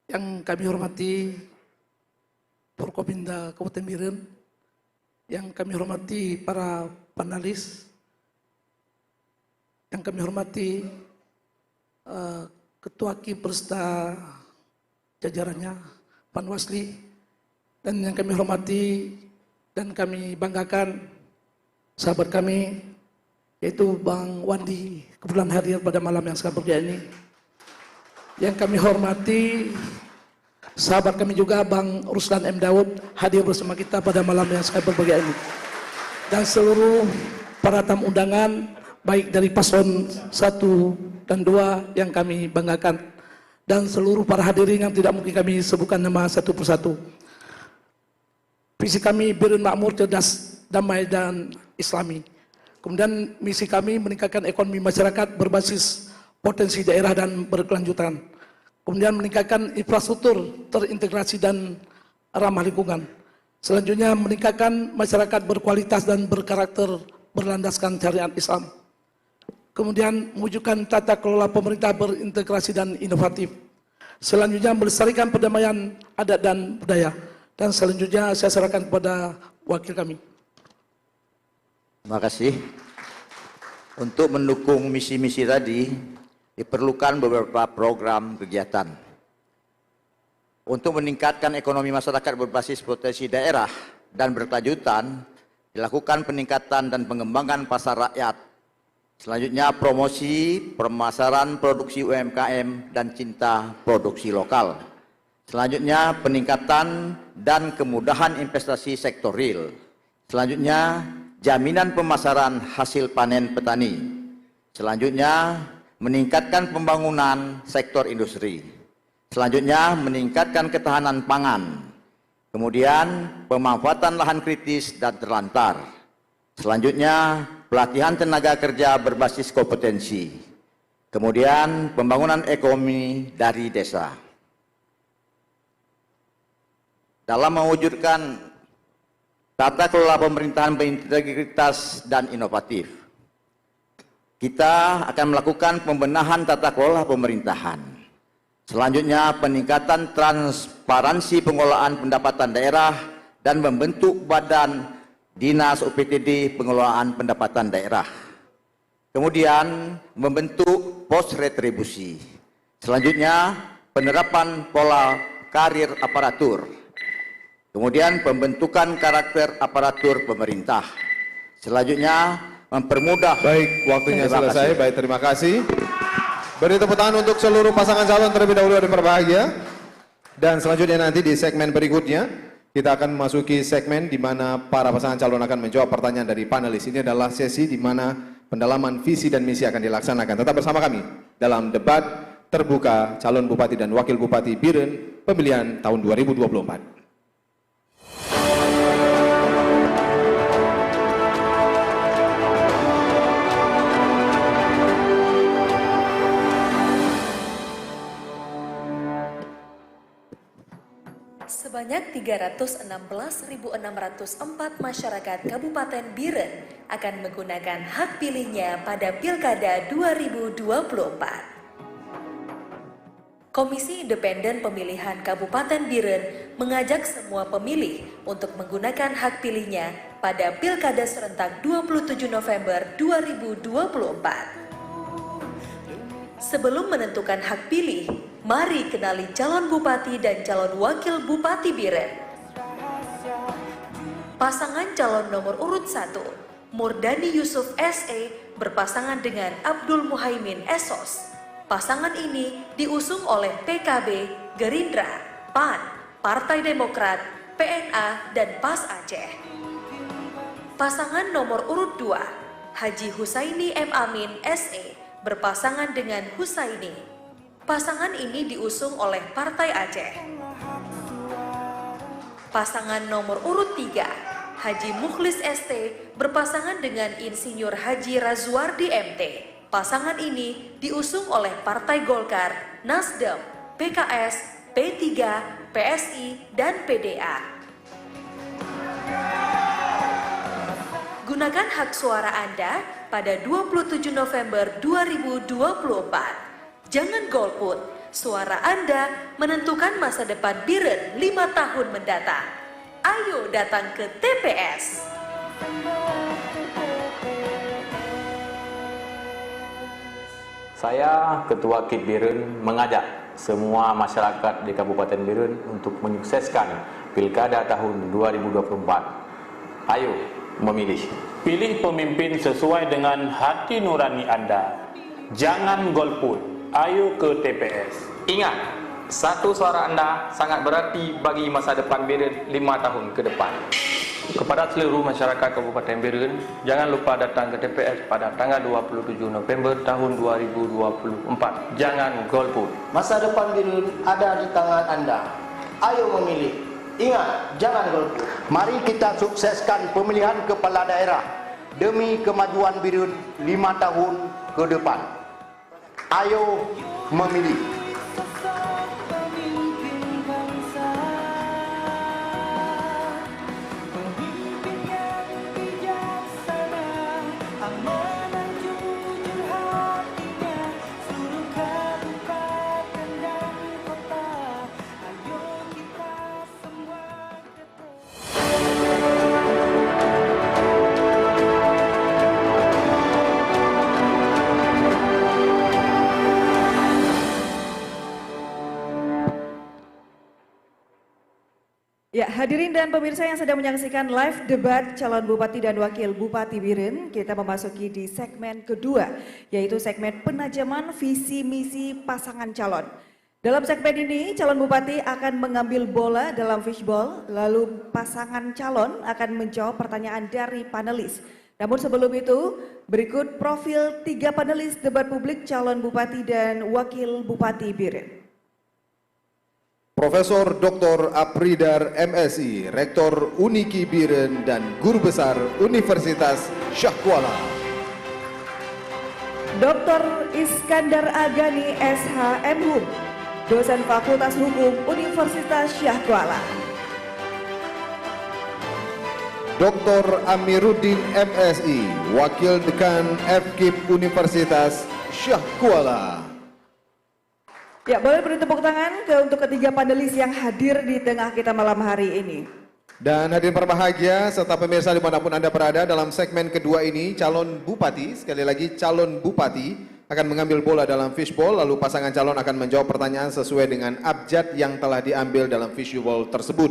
Yang kami hormati Forkopimda Kabupaten Biren, yang kami hormati para panelis, yang kami hormati Ketua Kipersta jajarannya, Panwasli, dan yang kami hormati dan kami banggakan sahabat kami yaitu Bang Wandi kebetulan hadir pada malam yang sangat berbahagia ini. Yang kami hormati sahabat kami juga Bang Ruslan M. Daud hadir bersama kita pada malam yang sangat berbahagia ini. Dan seluruh para tamu undangan baik dari paslon 1 dan 2 yang kami banggakan dan seluruh para hadirin yang tidak mungkin kami sebutkan nama satu persatu. Visi kami Biren makmur, cerdas, damai dan Islami. Kemudian misi kami meningkatkan ekonomi masyarakat berbasis potensi daerah dan berkelanjutan. Kemudian meningkatkan infrastruktur terintegrasi dan ramah lingkungan. Selanjutnya meningkatkan masyarakat berkualitas dan berkarakter berlandaskan syariat Islam. Kemudian mewujudkan tata kelola pemerintah berintegrasi dan inovatif. Selanjutnya melestarikan perdamaian adat dan budaya. Dan selanjutnya saya serahkan kepada wakil kami. Terima kasih. Untuk mendukung misi-misi tadi, diperlukan beberapa program kegiatan. Untuk meningkatkan ekonomi masyarakat berbasis potensi daerah dan berkelanjutan, dilakukan peningkatan dan pengembangan pasar rakyat. Selanjutnya promosi, pemasaran produksi UMKM dan cinta produksi lokal. Selanjutnya peningkatan dan kemudahan investasi sektor real. Selanjutnya jaminan pemasaran hasil panen petani. Selanjutnya meningkatkan pembangunan sektor industri. Selanjutnya meningkatkan ketahanan pangan. Kemudian pemanfaatan lahan kritis dan terlantar. Selanjutnya pelatihan tenaga kerja berbasis kompetensi. Kemudian pembangunan ekonomi dari desa. Dalam mewujudkan tata kelola pemerintahan berintegritas dan inovatif, kita akan melakukan pembenahan tata kelola pemerintahan. Selanjutnya peningkatan transparansi pengelolaan pendapatan daerah dan membentuk badan Dinas UPTD pengelolaan pendapatan daerah. Kemudian membentuk pos retribusi. Selanjutnya penerapan pola karir aparatur. Kemudian pembentukan karakter aparatur pemerintah. Selanjutnya mempermudah. Baik, waktunya selesai. Baik, terima kasih. Beri tepuk tangan untuk seluruh pasangan calon terlebih dahulu yang berbahagia. Dan selanjutnya nanti di segmen berikutnya kita akan memasuki segmen di mana para pasangan calon akan menjawab pertanyaan dari panelis. Ini adalah sesi di mana pendalaman visi dan misi akan dilaksanakan. Tetap bersama kami dalam debat terbuka calon bupati dan wakil bupati Biren pemilihan tahun 2024. Sebanyak 316.604 masyarakat Kabupaten Biren akan menggunakan hak pilihnya pada Pilkada 2024. Komisi Independen Pemilihan Kabupaten Biren mengajak semua pemilih untuk menggunakan hak pilihnya pada Pilkada serentak 27 November 2024. Sebelum menentukan hak pilih, mari kenali calon bupati dan calon wakil bupati Biren. Pasangan calon nomor urut 1, Murdani Yusuf SE berpasangan dengan Abdul Muhaimin Esos. Pasangan ini diusung oleh PKB, Gerindra, PAN, Partai Demokrat, PNA, dan PAS Aceh. Pasangan nomor urut 2, Haji Husaini M. Amin SE berpasangan dengan Husaini. Pasangan ini diusung oleh Partai Aceh. Pasangan nomor urut 3, Haji Mukhlis ST berpasangan dengan Insinyur Haji Razwardi MT. Pasangan ini diusung oleh Partai Golkar, Nasdem, PKS, P3, PSI, dan PDA. Gunakan hak suara Anda pada 27 November 2024. Jangan golput, suara Anda menentukan masa depan Biren 5 tahun mendatang. Ayo datang ke TPS. Saya, Ketua KIT Biren, mengajak semua masyarakat di Kabupaten Biren untuk menyukseskan Pilkada tahun 2024. Ayo memilih. Pilih pemimpin sesuai dengan hati nurani Anda. Jangan golput. Ayo ke TPS. Ingat, satu suara Anda sangat berarti bagi masa depan Biren 5 tahun ke depan. Kepada seluruh masyarakat Kabupaten Biren, jangan lupa datang ke TPS pada tanggal 27 November tahun 2024. Jangan golput. Masa depan Biren ada di tangan Anda. Ayo memilih. Ingat, jangan golput. Mari kita sukseskan pemilihan kepala daerah demi kemajuan Biren 5 tahun ke depan. Ayo memilih. Ya, hadirin dan pemirsa yang sedang menyaksikan live debat calon Bupati dan Wakil Bupati Biren, kita memasuki di segmen kedua, yaitu segmen penajaman visi misi pasangan calon. Dalam segmen ini, calon Bupati akan mengambil bola dalam fishball, lalu pasangan calon akan menjawab pertanyaan dari panelis. Namun sebelum itu, berikut profil 3 panelis debat publik calon Bupati dan Wakil Bupati Biren. Profesor Dr. Apridar MSI, Rektor Uniki Biren dan Guru Besar Universitas Syah Kuala. Dr. Iskandar Agani SH MHum, Dosen Fakultas Hukum Universitas Syah Kuala. Dr. Amiruddin MSI, Wakil Dekan FKIP Universitas Syah Kuala. Ya, boleh beri tepuk tangan untuk ketiga panelis yang hadir di tengah kita malam hari ini. Dan hadirin berbahagia serta pemirsa dimanapun Anda berada, dalam segmen kedua ini calon bupati, sekali lagi calon bupati akan mengambil bola dalam fishball, lalu pasangan calon akan menjawab pertanyaan sesuai dengan abjad yang telah diambil dalam fishball tersebut.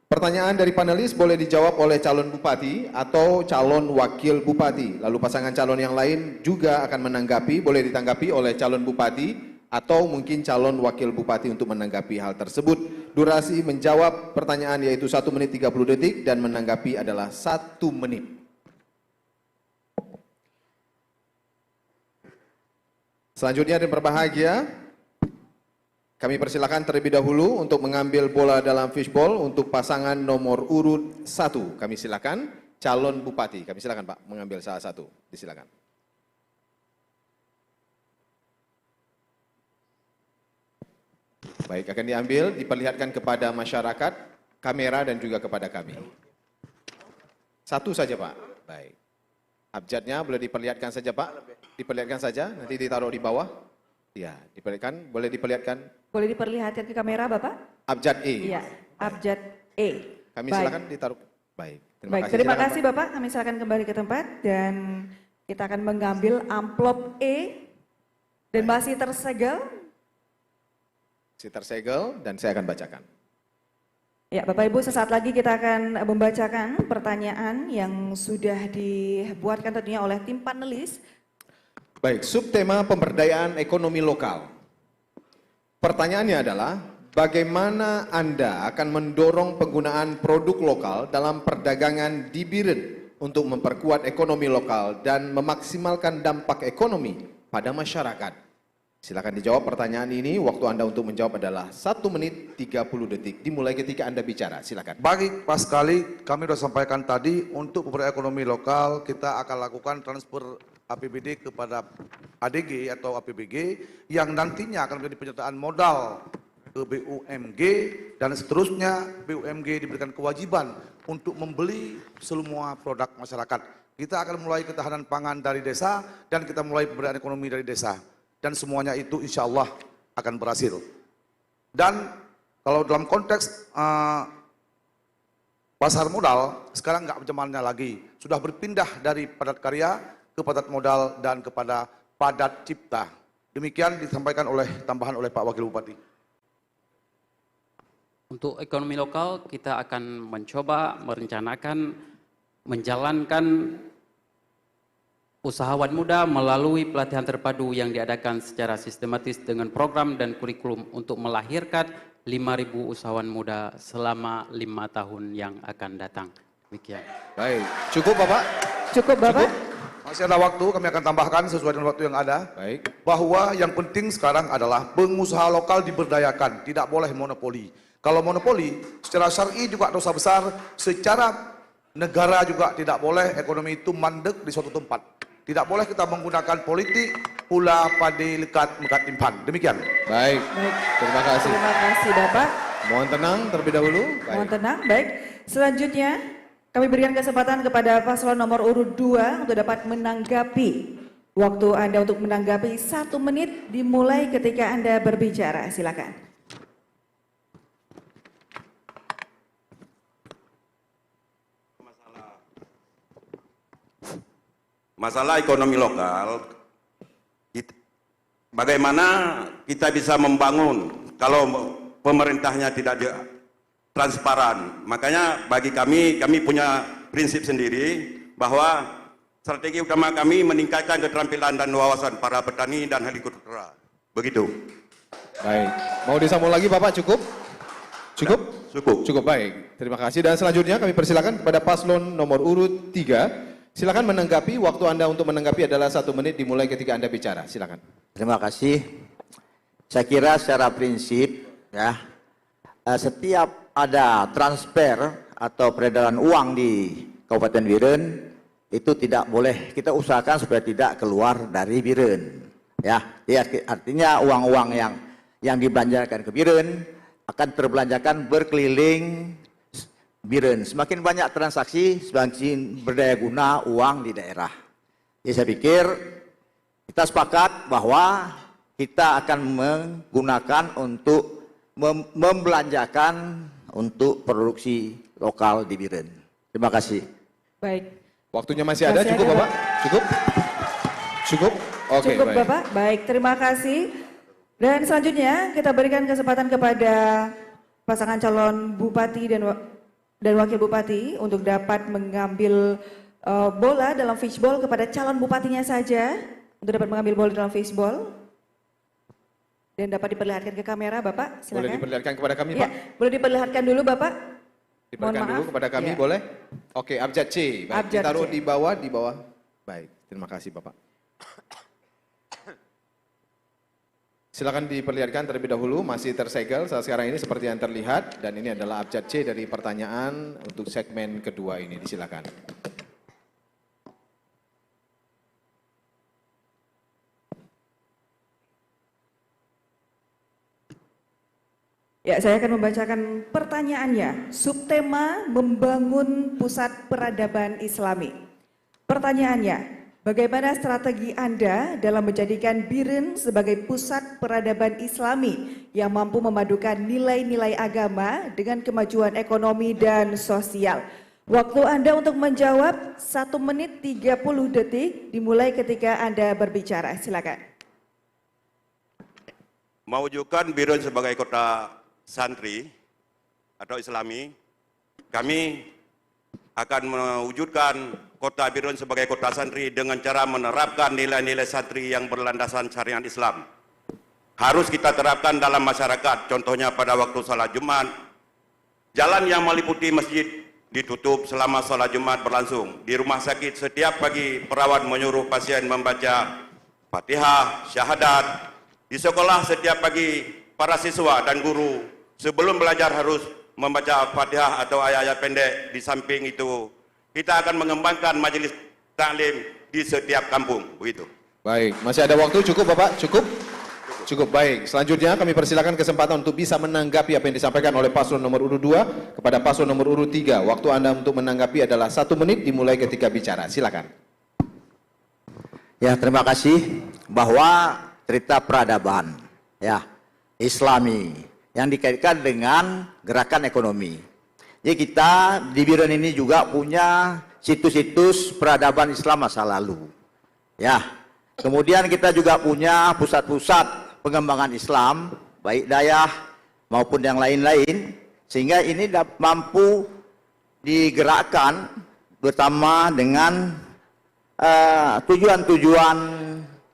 Pertanyaan dari panelis boleh dijawab oleh calon bupati atau calon wakil bupati, lalu pasangan calon yang lain juga akan menanggapi, boleh ditanggapi oleh calon bupati atau mungkin calon wakil bupati untuk menanggapi hal tersebut. Durasi menjawab pertanyaan yaitu 1 menit 30 detik dan menanggapi adalah 1 menit. Selanjutnya dan berbahagia, kami persilakan terlebih dahulu untuk mengambil bola dalam fishball untuk pasangan nomor urut 1. Kami silakan calon bupati. Kami silakan Pak mengambil salah satu. Disilakan. Baik, akan diambil, diperlihatkan kepada masyarakat, kamera dan juga kepada kami. Satu saja Pak. Baik. Abjadnya boleh diperlihatkan saja Pak. Diperlihatkan saja, nanti ditaruh di bawah. Ya, diperlihatkan, boleh diperlihatkan. Boleh diperlihatkan ke kamera Bapak? Abjad E. Iya, abjad E. Kami Baik. silakan ditaruh. Baik. Terima kasih Bapak. Kami silakan kembali ke tempat dan kita akan mengambil amplop E dan masih tersegel. Si tersegel dan saya akan bacakan. Ya, Bapak Ibu, sesaat lagi kita akan membacakan pertanyaan yang sudah dibuatkan tentunya oleh tim panelis. Baik, subtema pemberdayaan ekonomi lokal. Pertanyaannya adalah, bagaimana Anda akan mendorong penggunaan produk lokal dalam perdagangan di Biren untuk memperkuat ekonomi lokal dan memaksimalkan dampak ekonomi pada masyarakat? Silakan dijawab pertanyaan ini. Waktu Anda untuk menjawab adalah 1 menit 30 detik. Dimulai ketika Anda bicara. Silakan. Baik, pas sekali kami sudah sampaikan tadi, untuk pemberdayaan ekonomi lokal kita akan lakukan transfer APBD kepada ADG atau APBG yang nantinya akan menjadi penyertaan modal ke BUMG dan seterusnya BUMG diberikan kewajiban untuk membeli semua produk masyarakat. Kita akan mulai ketahanan pangan dari desa dan kita mulai pemberdayaan ekonomi dari desa. Dan semuanya itu insya Allah akan berhasil. Dan kalau dalam konteks pasar modal, sekarang nggak zamannya lagi. Sudah berpindah dari padat karya ke padat modal dan kepada padat cipta. Demikian disampaikan tambahan oleh Pak Wakil Bupati. Untuk ekonomi lokal, kita akan mencoba merencanakan, menjalankan usahawan muda melalui pelatihan terpadu yang diadakan secara sistematis dengan program dan kurikulum untuk melahirkan 5.000 usahawan muda selama 5 tahun yang akan datang. Demikian. Baik, cukup Bapak? Cukup Bapak? Masih ada waktu, kami akan tambahkan sesuai dengan waktu yang ada. Baik. Bahwa yang penting sekarang adalah pengusaha lokal diberdayakan, tidak boleh monopoli. Kalau monopoli, secara syar'i juga dosa besar, secara negara juga tidak boleh ekonomi itu mandek di suatu tempat. Tidak boleh kita menggunakan politik, pula padi lekat mekat timpan. Demikian. Baik. Terima kasih. Terima kasih Bapak. Mohon tenang terlebih dahulu. Mohon tenang, baik. Selanjutnya, kami berikan kesempatan kepada paslon nomor urut 2 untuk dapat menanggapi. Waktu Anda untuk menanggapi 1 menit dimulai ketika Anda berbicara. Silakan. Masalah ekonomi lokal, bagaimana kita bisa membangun kalau pemerintahnya tidak transparan. Makanya bagi kami punya prinsip sendiri bahwa strategi utama kami meningkatkan keterampilan dan wawasan para petani dan hortikultura. Begitu. Baik. Mau disambung lagi Bapak, cukup? Cukup? Cukup. Cukup, baik. Terima kasih. Dan selanjutnya kami persilakan kepada paslon nomor urut 3. Silakan menanggapi, waktu Anda untuk menanggapi adalah 1 menit dimulai ketika Anda bicara. Silakan. Terima kasih. Saya kira secara prinsip ya, setiap ada transfer atau peredaran uang di Kabupaten Biren itu tidak boleh, kita usahakan supaya tidak keluar dari Biren. Ya, artinya uang-uang yang dibelanjakan ke Biren akan terbelanjakan berkeliling Biren. Semakin banyak transaksi, semakin berdaya guna uang di daerah. Jadi saya pikir kita sepakat bahwa kita akan menggunakan untuk membelanjakan untuk produksi lokal di Biren. Terima kasih. Baik. Waktunya masih ada, cukup Bapak? Cukup? Cukup? Oke, cukup baik. Bapak, baik. Terima kasih. Dan selanjutnya kita berikan kesempatan kepada pasangan calon Bupati dan Wakil Bupati untuk dapat mengambil bola dalam fishball kepada calon bupatinya saja untuk dapat mengambil bola dalam fishball dan dapat diperlihatkan ke kamera Bapak. Silakan. Boleh diperlihatkan kepada kami Ya, Pak? boleh diperlihatkan dulu Bapak. Diperlihatkan dulu kepada kami, Ya. boleh? Oke, abjad C. Baik, Abjad ditaruh C. di bawah. Baik, terima kasih Bapak. Silakan diperlihatkan terlebih dahulu, masih tersegel saat sekarang ini seperti yang terlihat, dan ini adalah abjad C dari pertanyaan untuk segmen kedua ini, disilakan. Ya, saya akan membacakan pertanyaannya. Subtema membangun pusat peradaban Islami. Pertanyaannya, bagaimana strategi Anda dalam menjadikan Biren sebagai pusat peradaban Islami yang mampu memadukan nilai-nilai agama dengan kemajuan ekonomi dan sosial? Waktu Anda untuk menjawab 1 menit 30 detik dimulai ketika Anda berbicara. Silakan. Mewujudkan Biren sebagai kota santri atau Islami, kami akan mewujudkan Kota Birun sebagai kota santri dengan cara menerapkan nilai-nilai santri yang berlandasan syariat Islam. Harus kita terapkan dalam masyarakat, contohnya pada waktu salat Jumat, jalan yang meliputi masjid ditutup selama salat Jumat berlangsung. Di rumah sakit setiap pagi perawat menyuruh pasien membaca Fatihah, syahadat. Di sekolah setiap pagi para siswa dan guru sebelum belajar harus membaca Fatihah atau ayat-ayat pendek. Di samping itu, kita akan mengembangkan majelis taklim di setiap kampung. Begitu. Baik, masih ada waktu, cukup Bapak? Cukup? Cukup, baik. Selanjutnya kami persilakan kesempatan untuk bisa menanggapi apa yang disampaikan oleh paslon nomor urut 2 kepada paslon nomor urut 3. Waktu Anda untuk menanggapi adalah 1 menit dimulai ketika bicara. Silakan. Ya, terima kasih. Bahwa cerita peradaban ya Islami yang dikaitkan dengan gerakan ekonomi. Jadi kita di Birun ini juga punya situs-situs peradaban Islam masa lalu. Ya. Kemudian kita juga punya pusat-pusat pengembangan Islam, baik Dayah maupun yang lain-lain, sehingga ini mampu digerakkan bersama dengan tujuan-tujuan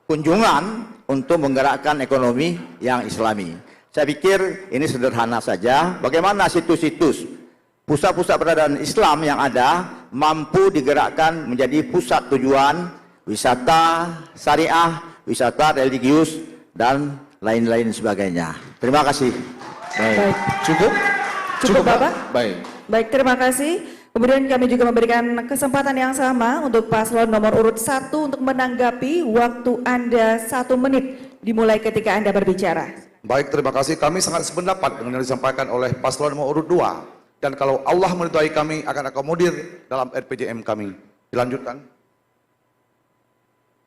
kunjungan untuk menggerakkan ekonomi yang Islami. Saya pikir ini sederhana saja, bagaimana situs-situs pusat-pusat peradaban Islam yang ada mampu digerakkan menjadi pusat tujuan wisata syariah, wisata religius, dan lain-lain sebagainya. Terima kasih. Baik. Cukup? Cukup Bapak? Baik. Baik, terima kasih. Kemudian kami juga memberikan kesempatan yang sama untuk paslon nomor urut 1 untuk menanggapi. Waktu Anda 1 menit dimulai ketika Anda berbicara. Baik, terima kasih. Kami sangat sependapat dengan yang disampaikan oleh paslon nomor urut 2. Dan kalau Allah meridhai kami akan akomodir dalam RPJM kami. Dilanjutkan.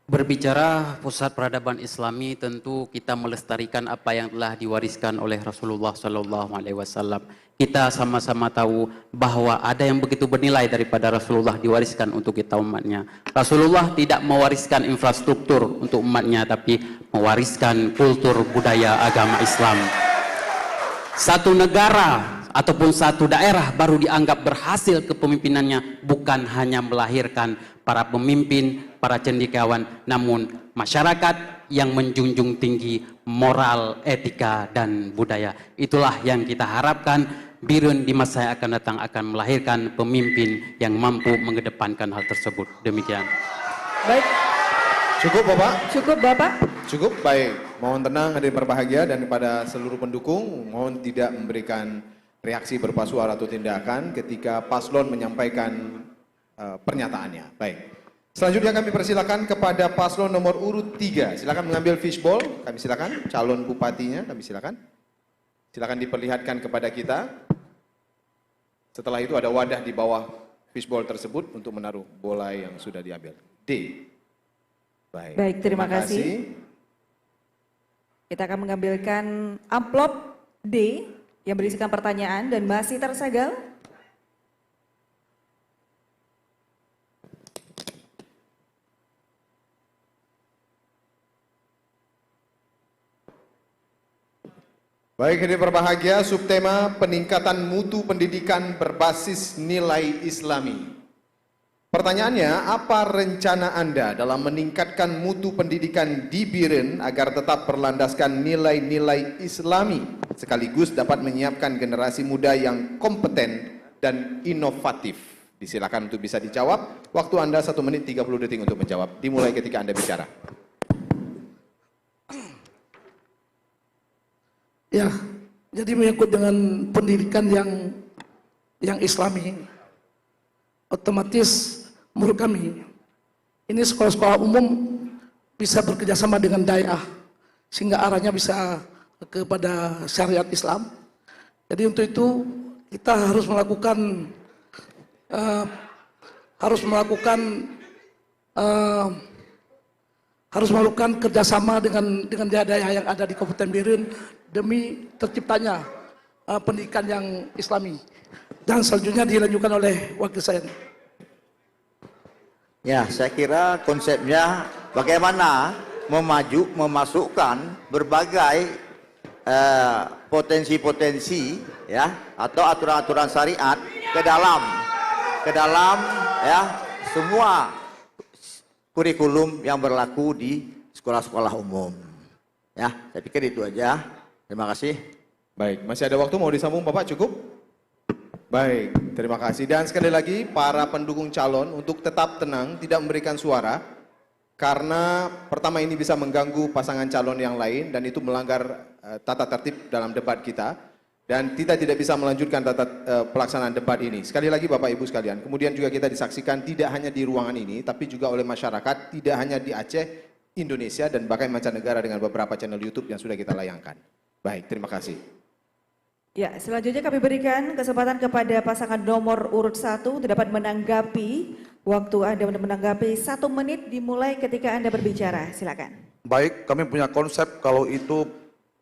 Berbicara pusat peradaban Islami, tentu kita melestarikan apa yang telah diwariskan oleh Rasulullah SAW. Kita sama-sama tahu bahwa ada yang begitu bernilai daripada Rasulullah diwariskan untuk kita umatnya. Rasulullah tidak mewariskan infrastruktur untuk umatnya, tapi mewariskan kultur budaya agama Islam. Satu negara ataupun satu daerah baru dianggap berhasil kepemimpinannya bukan hanya melahirkan para pemimpin, para cendekiawan, namun masyarakat yang menjunjung tinggi moral, etika, dan budaya. Itulah yang kita harapkan Birun di masa yang akan datang akan melahirkan pemimpin yang mampu mengedepankan hal tersebut. Demikian. Baik. Cukup Bapak? Cukup Bapak? Cukup, baik. Mohon tenang hadirin berbahagia dan kepada seluruh pendukung, mohon tidak memberikan reaksi berupa suara atau tindakan ketika paslon menyampaikan pernyataannya. Baik. Selanjutnya kami persilakan kepada paslon nomor urut 3. Silakan mengambil fishbowl. Kami silakan calon bupatinya. Kami silakan. Silakan diperlihatkan kepada kita. Setelah itu ada wadah di bawah fishbowl tersebut untuk menaruh bola yang sudah diambil. D. Baik. Baik, terima kasih. Kita akan mengambilkan amplop D yang berisikan pertanyaan dan masih tersegel. Baik, ini berbahagia, subtema peningkatan mutu pendidikan berbasis nilai Islami. Pertanyaannya, apa rencana Anda dalam meningkatkan mutu pendidikan di Birun agar tetap berlandaskan nilai-nilai Islami, sekaligus dapat menyiapkan generasi muda yang kompeten dan inovatif? Disilakan untuk bisa dijawab. Waktu Anda 1 menit 30 detik untuk menjawab. Dimulai ketika Anda bicara. Ya, jadi mengikut dengan pendidikan yang Islami, otomatis menurut kami ini sekolah-sekolah umum bisa bekerjasama dengan daerah sehingga arahnya bisa kepada syariat Islam. Jadi untuk itu kita harus melakukan kerjasama dengan daerah yang ada di Kabupaten Birun demi terciptanya pendidikan yang Islami. Dan selanjutnya dilanjutkan oleh wakil saya. Ya, saya kira konsepnya bagaimana memasukkan berbagai potensi-potensi ya atau aturan-aturan syariat ke dalam ya semua kurikulum yang berlaku di sekolah-sekolah umum. Ya, saya pikir itu aja. Terima kasih. Baik, masih ada waktu mau disambung Bapak, cukup? Baik, terima kasih. Dan sekali lagi para pendukung calon untuk tetap tenang, tidak memberikan suara, karena pertama ini bisa mengganggu pasangan calon yang lain dan itu melanggar tata tertib dalam debat kita. Dan kita tidak bisa melanjutkan pelaksanaan debat ini. Sekali lagi Bapak Ibu sekalian, kemudian juga kita disaksikan tidak hanya di ruangan ini, tapi juga oleh masyarakat, tidak hanya di Aceh, Indonesia, dan bahkan mancanegara dengan beberapa channel YouTube yang sudah kita layangkan. Baik, terima kasih. Ya, selanjutnya kami berikan kesempatan kepada pasangan nomor urut 1 dapat menanggapi. Waktu Anda menanggapi 1 menit dimulai ketika Anda berbicara. Silakan. Baik, kami punya konsep kalau itu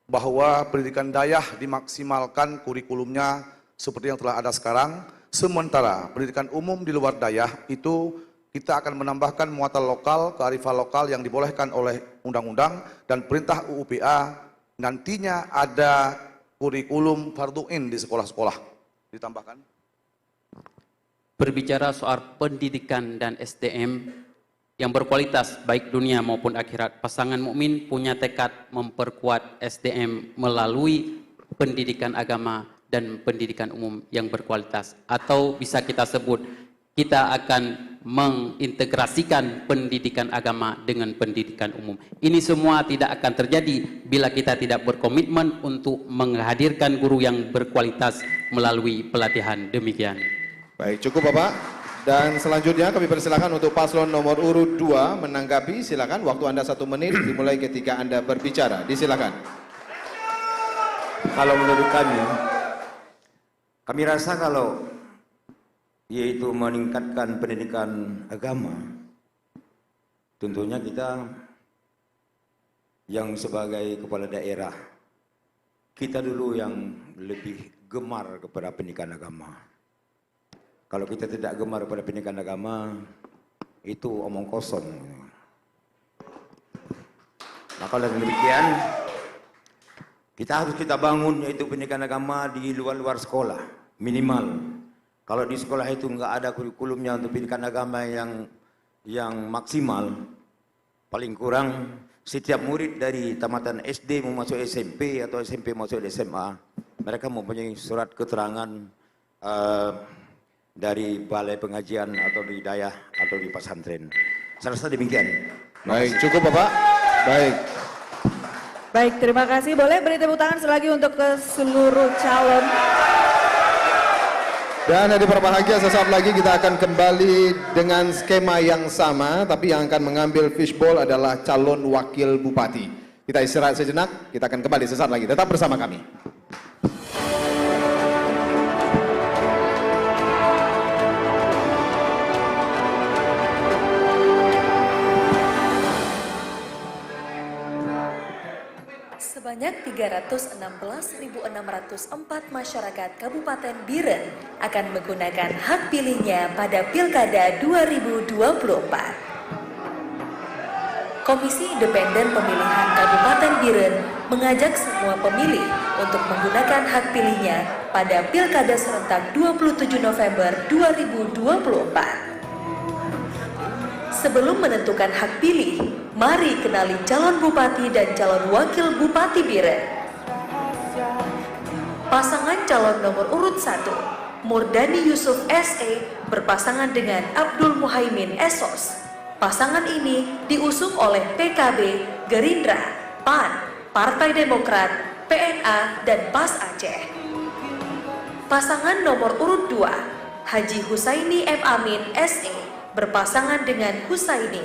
bahwa pendidikan dayah dimaksimalkan kurikulumnya seperti yang telah ada sekarang. Sementara pendidikan umum di luar dayah itu kita akan menambahkan muatan lokal, kearifan lokal yang dibolehkan oleh undang-undang dan perintah UUPA. Nantinya ada kurikulum fardhu-in di sekolah-sekolah. Ditambahkan. Berbicara soal pendidikan dan SDM yang berkualitas baik dunia maupun akhirat, pasangan mukmin punya tekad memperkuat SDM melalui pendidikan agama dan pendidikan umum yang berkualitas, atau bisa kita sebut kita akan mengintegrasikan pendidikan agama dengan pendidikan umum. Ini semua tidak akan terjadi bila kita tidak berkomitmen untuk menghadirkan guru yang berkualitas melalui pelatihan. Demikian. Baik, cukup Bapak. Dan selanjutnya kami persilakan untuk paslon nomor urut 2 menanggapi. Silakan, waktu Anda 1 menit dimulai ketika Anda berbicara. Disilakan. Kalau menurut kami rasa kalau yaitu meningkatkan pendidikan agama, tentunya kita yang sebagai kepala daerah, kita dulu yang lebih gemar kepada pendidikan agama. Kalau kita tidak gemar pada pendidikan agama, itu omong kosong. Maka oleh demikian, kita bangun yaitu pendidikan agama di luar sekolah, minimal. Kalau di sekolah itu enggak ada kurikulumnya untuk pendidikan agama yang maksimal, paling kurang setiap murid dari tamatan SD mau masuk SMP atau SMP masuk SMA, mereka mempunyai surat keterangan dari balai pengajian atau di dayah atau di pesantren. Saya rasa demikian. Baik, cukup Bapak. Baik. Baik, terima kasih. Boleh beri tepuk tangan selagi untuk ke seluruh calon. Dan hadirin berbahagia, sesaat lagi kita akan kembali dengan skema yang sama, tapi yang akan mengambil fishbowl adalah calon wakil bupati. Kita istirahat sejenak, kita akan kembali sesaat lagi. Tetap bersama kami. Sebanyak 316.604 masyarakat Kabupaten Biren akan menggunakan hak pilihnya pada Pilkada 2024. Komisi Independen Pemilihan Kabupaten Biren mengajak semua pemilih untuk menggunakan hak pilihnya pada Pilkada serentak 27 November 2024. Sebelum menentukan hak pilih, mari kenali calon bupati dan calon wakil bupati Biren. Pasangan calon nomor urut 1, Murdani Yusuf SE berpasangan dengan Abdul Muhaimin Esos. Pasangan ini diusung oleh PKB, Gerindra, PAN, Partai Demokrat, PNA, dan PAS Aceh. Pasangan nomor urut 2, Haji Husaini M. Amin SE berpasangan dengan Husaini.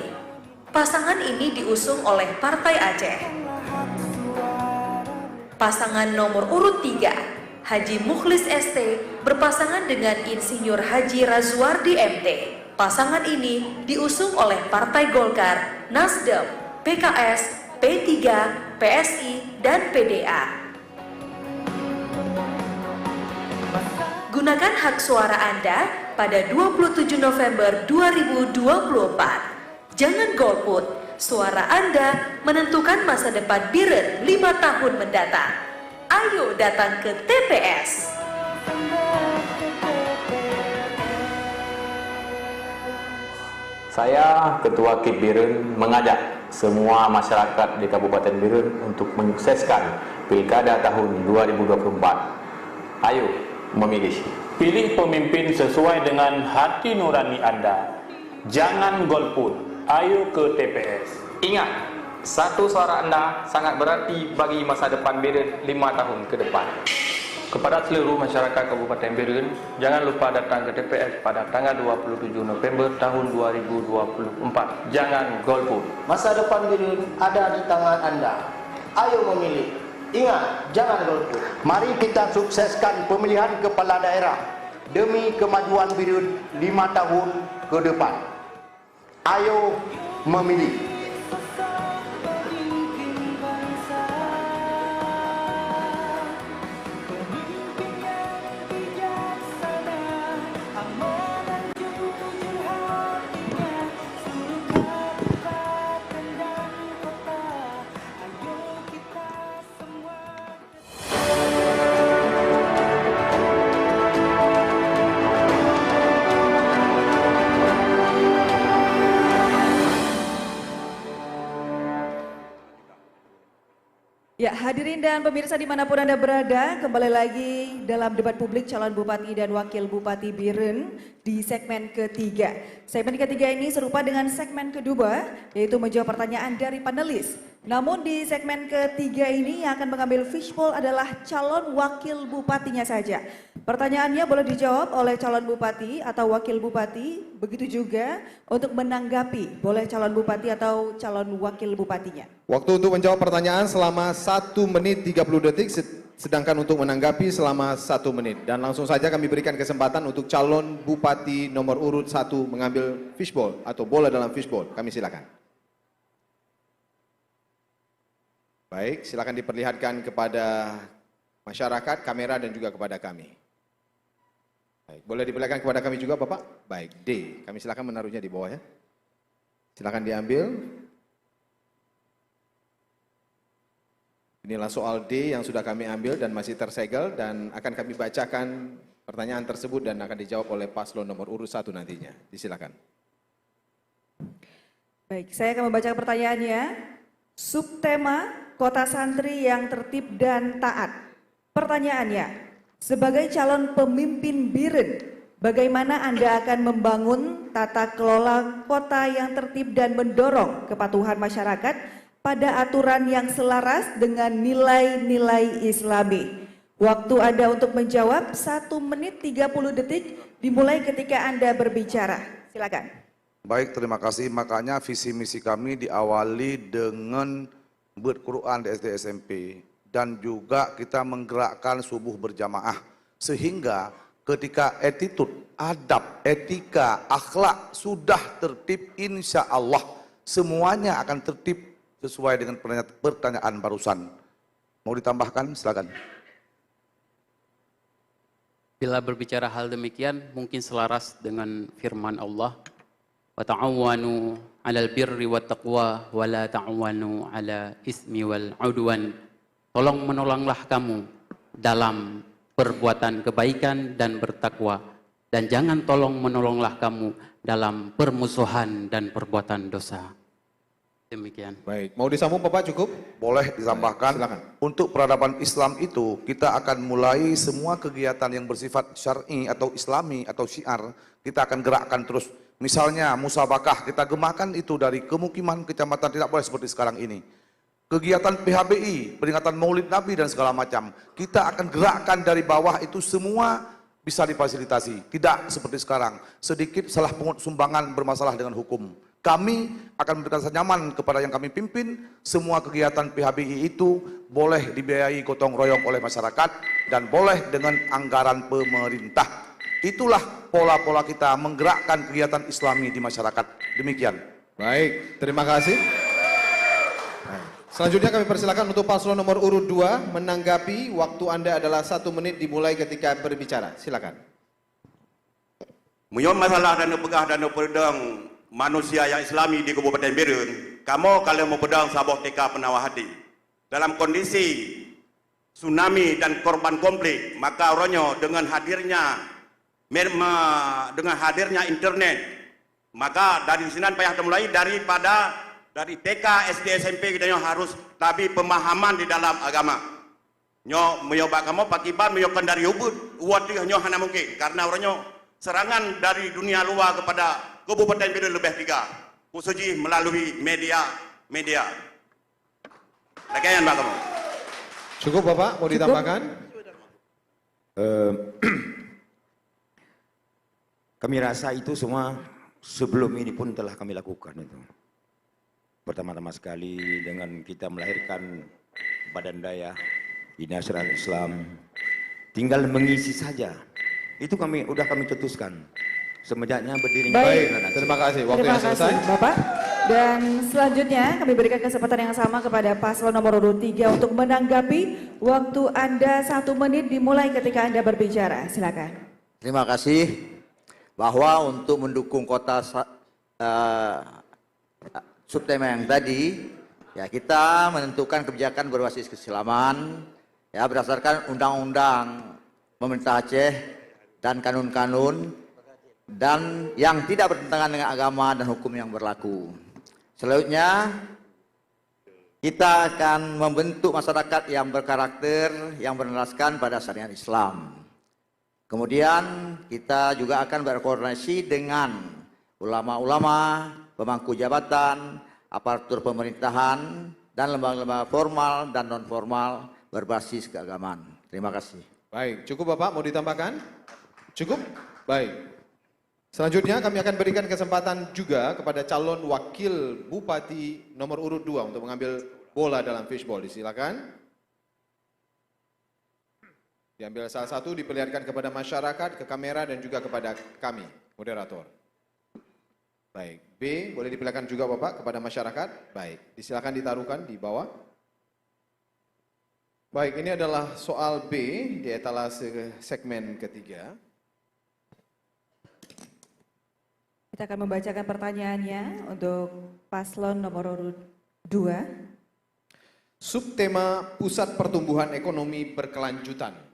Pasangan ini diusung oleh Partai Aceh. Pasangan nomor urut 3, Haji Mukhlis ST berpasangan dengan Insinyur Haji Razwardi MT. Pasangan ini diusung oleh Partai Golkar, Nasdem, PKS, P3, PSI, dan PDA. Gunakan hak suara Anda pada 27 November 2024. Jangan golput, suara Anda menentukan masa depan Biren 5 tahun mendatang. Ayo datang ke TPS. Saya, Ketua KIP Biren, mengajak semua masyarakat di Kabupaten Biren untuk menyukseskan Pilkada tahun 2024. Ayo memilih. Pilih pemimpin sesuai dengan hati nurani Anda. Jangan golput. Ayo ke TPS. Ingat, satu suara Anda sangat berarti bagi masa depan Biren 5 tahun ke depan. Kepada seluruh masyarakat Kabupaten Biren, jangan lupa datang ke TPS pada tanggal 27 November tahun 2024. Jangan golput. Masa depan Biren ada di tangan Anda. Ayo memilih. Ingat, jangan golput. Mari kita sukseskan pemilihan kepala daerah demi kemajuan Biren 5 tahun ke depan. Ayo memilih. Ya, hadirin dan pemirsa dimanapun Anda berada, kembali lagi dalam debat publik calon Bupati dan Wakil Bupati Biren di segmen ketiga. Segmen ketiga ini serupa dengan segmen kedua, yaitu menjawab pertanyaan dari panelis. Namun di segmen ketiga ini yang akan mengambil fishbowl adalah calon Wakil Bupatinya saja. Pertanyaannya boleh dijawab oleh calon Bupati atau Wakil Bupati, begitu juga untuk menanggapi boleh calon Bupati atau calon Wakil Bupatinya. Waktu untuk menjawab pertanyaan selama 1 menit 30 detik, sedangkan untuk menanggapi selama 1 menit. Dan langsung saja kami berikan kesempatan untuk calon Bupati nomor urut 1 mengambil fishbowl atau bola dalam fishbowl. Kami silakan. Baik, silakan diperlihatkan kepada masyarakat, kamera dan juga kepada kami. Baik, boleh diperlihatkan kepada kami juga Bapak? Baik, D. Kami silakan menaruhnya di bawah ya. Silakan diambil. Inilah soal D yang sudah kami ambil dan masih tersegel dan akan kami bacakan pertanyaan tersebut dan akan dijawab oleh paslon nomor urut 1 nantinya. Disilakan. Baik, saya akan membaca pertanyaannya. Subtema Kota Santri yang tertib dan taat. Pertanyaannya, sebagai calon pemimpin Biren, bagaimana Anda akan membangun tata kelola kota yang tertib dan mendorong kepatuhan masyarakat pada aturan yang selaras dengan nilai-nilai Islami? Waktu Anda untuk menjawab 1 menit 30 detik dimulai ketika Anda berbicara. Silakan. Baik, terima kasih. Makanya visi misi kami diawali dengan berquran di SD SMP dan juga kita menggerakkan subuh berjamaah sehingga ketika attitude, adab, etika, akhlak sudah tertib, insya Allah semuanya akan tertib sesuai dengan pertanyaan barusan. Mau ditambahkan? Silakan. Bila berbicara hal demikian mungkin selaras dengan firman Allah, wa ta'awwanu 'alal birri wat taqwa wa la ta'awwanu 'ala ismi wal 'udwan. Tolong menolonglah kamu dalam perbuatan kebaikan dan bertakwa, dan jangan tolong menolonglah kamu dalam permusuhan dan perbuatan dosa. Demikian. Baik, mau disambung Bapak cukup? Boleh ditambahkan. Silakan. Untuk peradaban Islam itu kita akan mulai semua kegiatan yang bersifat syar'i atau islami atau syiar, kita akan gerakkan terus. Misalnya musabakah, kita gemakan itu dari kemukiman kecamatan, tidak boleh seperti sekarang ini. Kegiatan PHBI, peringatan Maulid Nabi dan segala macam, kita akan gerakkan dari bawah, itu semua bisa difasilitasi. Tidak seperti sekarang, sedikit salah pungut sumbangan bermasalah dengan hukum. Kami akan memberikan rasa nyaman kepada yang kami pimpin, semua kegiatan PHBI itu boleh dibiayai gotong royong oleh masyarakat dan boleh dengan anggaran pemerintah. Itulah pola-pola kita menggerakkan kegiatan Islami di masyarakat. Demikian. Baik, terima kasih. Selanjutnya kami persilakan untuk paslon nomor urut 2 menanggapi. Waktu Anda adalah 1 menit dimulai ketika berbicara. Silakan. Menyon masalah dan pegah dan pedang manusia yang Islami di Kabupaten Biren, kamu kalau mau pedang saboh teka penawah hati. Dalam kondisi tsunami dan korban konflik, maka Ronyo dengan hadirnya internet, maka dari sini payah mulai dari TK, SD, SMP kita harus tapi pemahaman di dalam agama. Nyo meyoba kamu pakiban meyokan dari ubud, uwati nyo hana mungkin karena Ronyo serangan dari dunia luar kepada Kabupaten Biren lebih 3, khususnya melalui media. Lagian Pak kamu. Cukup Bapak, mau ditambahkan? Kami rasa itu semua sebelum ini pun telah kami lakukan itu. Pertama-tama sekali dengan kita melahirkan Badan Daya Nasional Islam, tinggal mengisi saja. Itu kami cetuskan. Semenjaknya berdirinya. Baik, terima kasih. Waktunya selesai. Bapak. Dan selanjutnya kami berikan kesempatan yang sama kepada paslon nomor urut 3 untuk menanggapi. Waktu Anda 1 menit dimulai ketika Anda berbicara. Silakan. Terima kasih. Bahwa untuk mendukung kota subtema yang tadi, ya kita menentukan kebijakan berbasis keislaman, ya berdasarkan undang-undang pemerintah Aceh dan kanun-kanun dan yang tidak bertentangan dengan agama dan hukum yang berlaku. Selanjutnya kita akan membentuk masyarakat yang berkarakter, yang berlandaskan pada syariat Islam. Kemudian kita juga akan berkoordinasi dengan ulama-ulama, pemangku jabatan, aparatur pemerintahan, dan lembaga-lembaga formal dan non-formal berbasis keagamaan. Terima kasih. Baik, cukup Bapak, mau ditambahkan? Cukup? Baik. Selanjutnya kami akan berikan kesempatan juga kepada calon wakil bupati nomor urut 2 untuk mengambil bola dalam fishball. Disilakan. Diambil salah satu, diperlihatkan kepada masyarakat, ke kamera dan juga kepada kami, moderator. Baik, B boleh diperlihatkan juga Bapak kepada masyarakat. Baik, disilakan ditaruhkan di bawah. Baik, ini adalah soal B di etalase segmen ketiga. Kita akan membacakan pertanyaannya untuk paslon nomor urut 2. Subtema Pusat Pertumbuhan Ekonomi Berkelanjutan.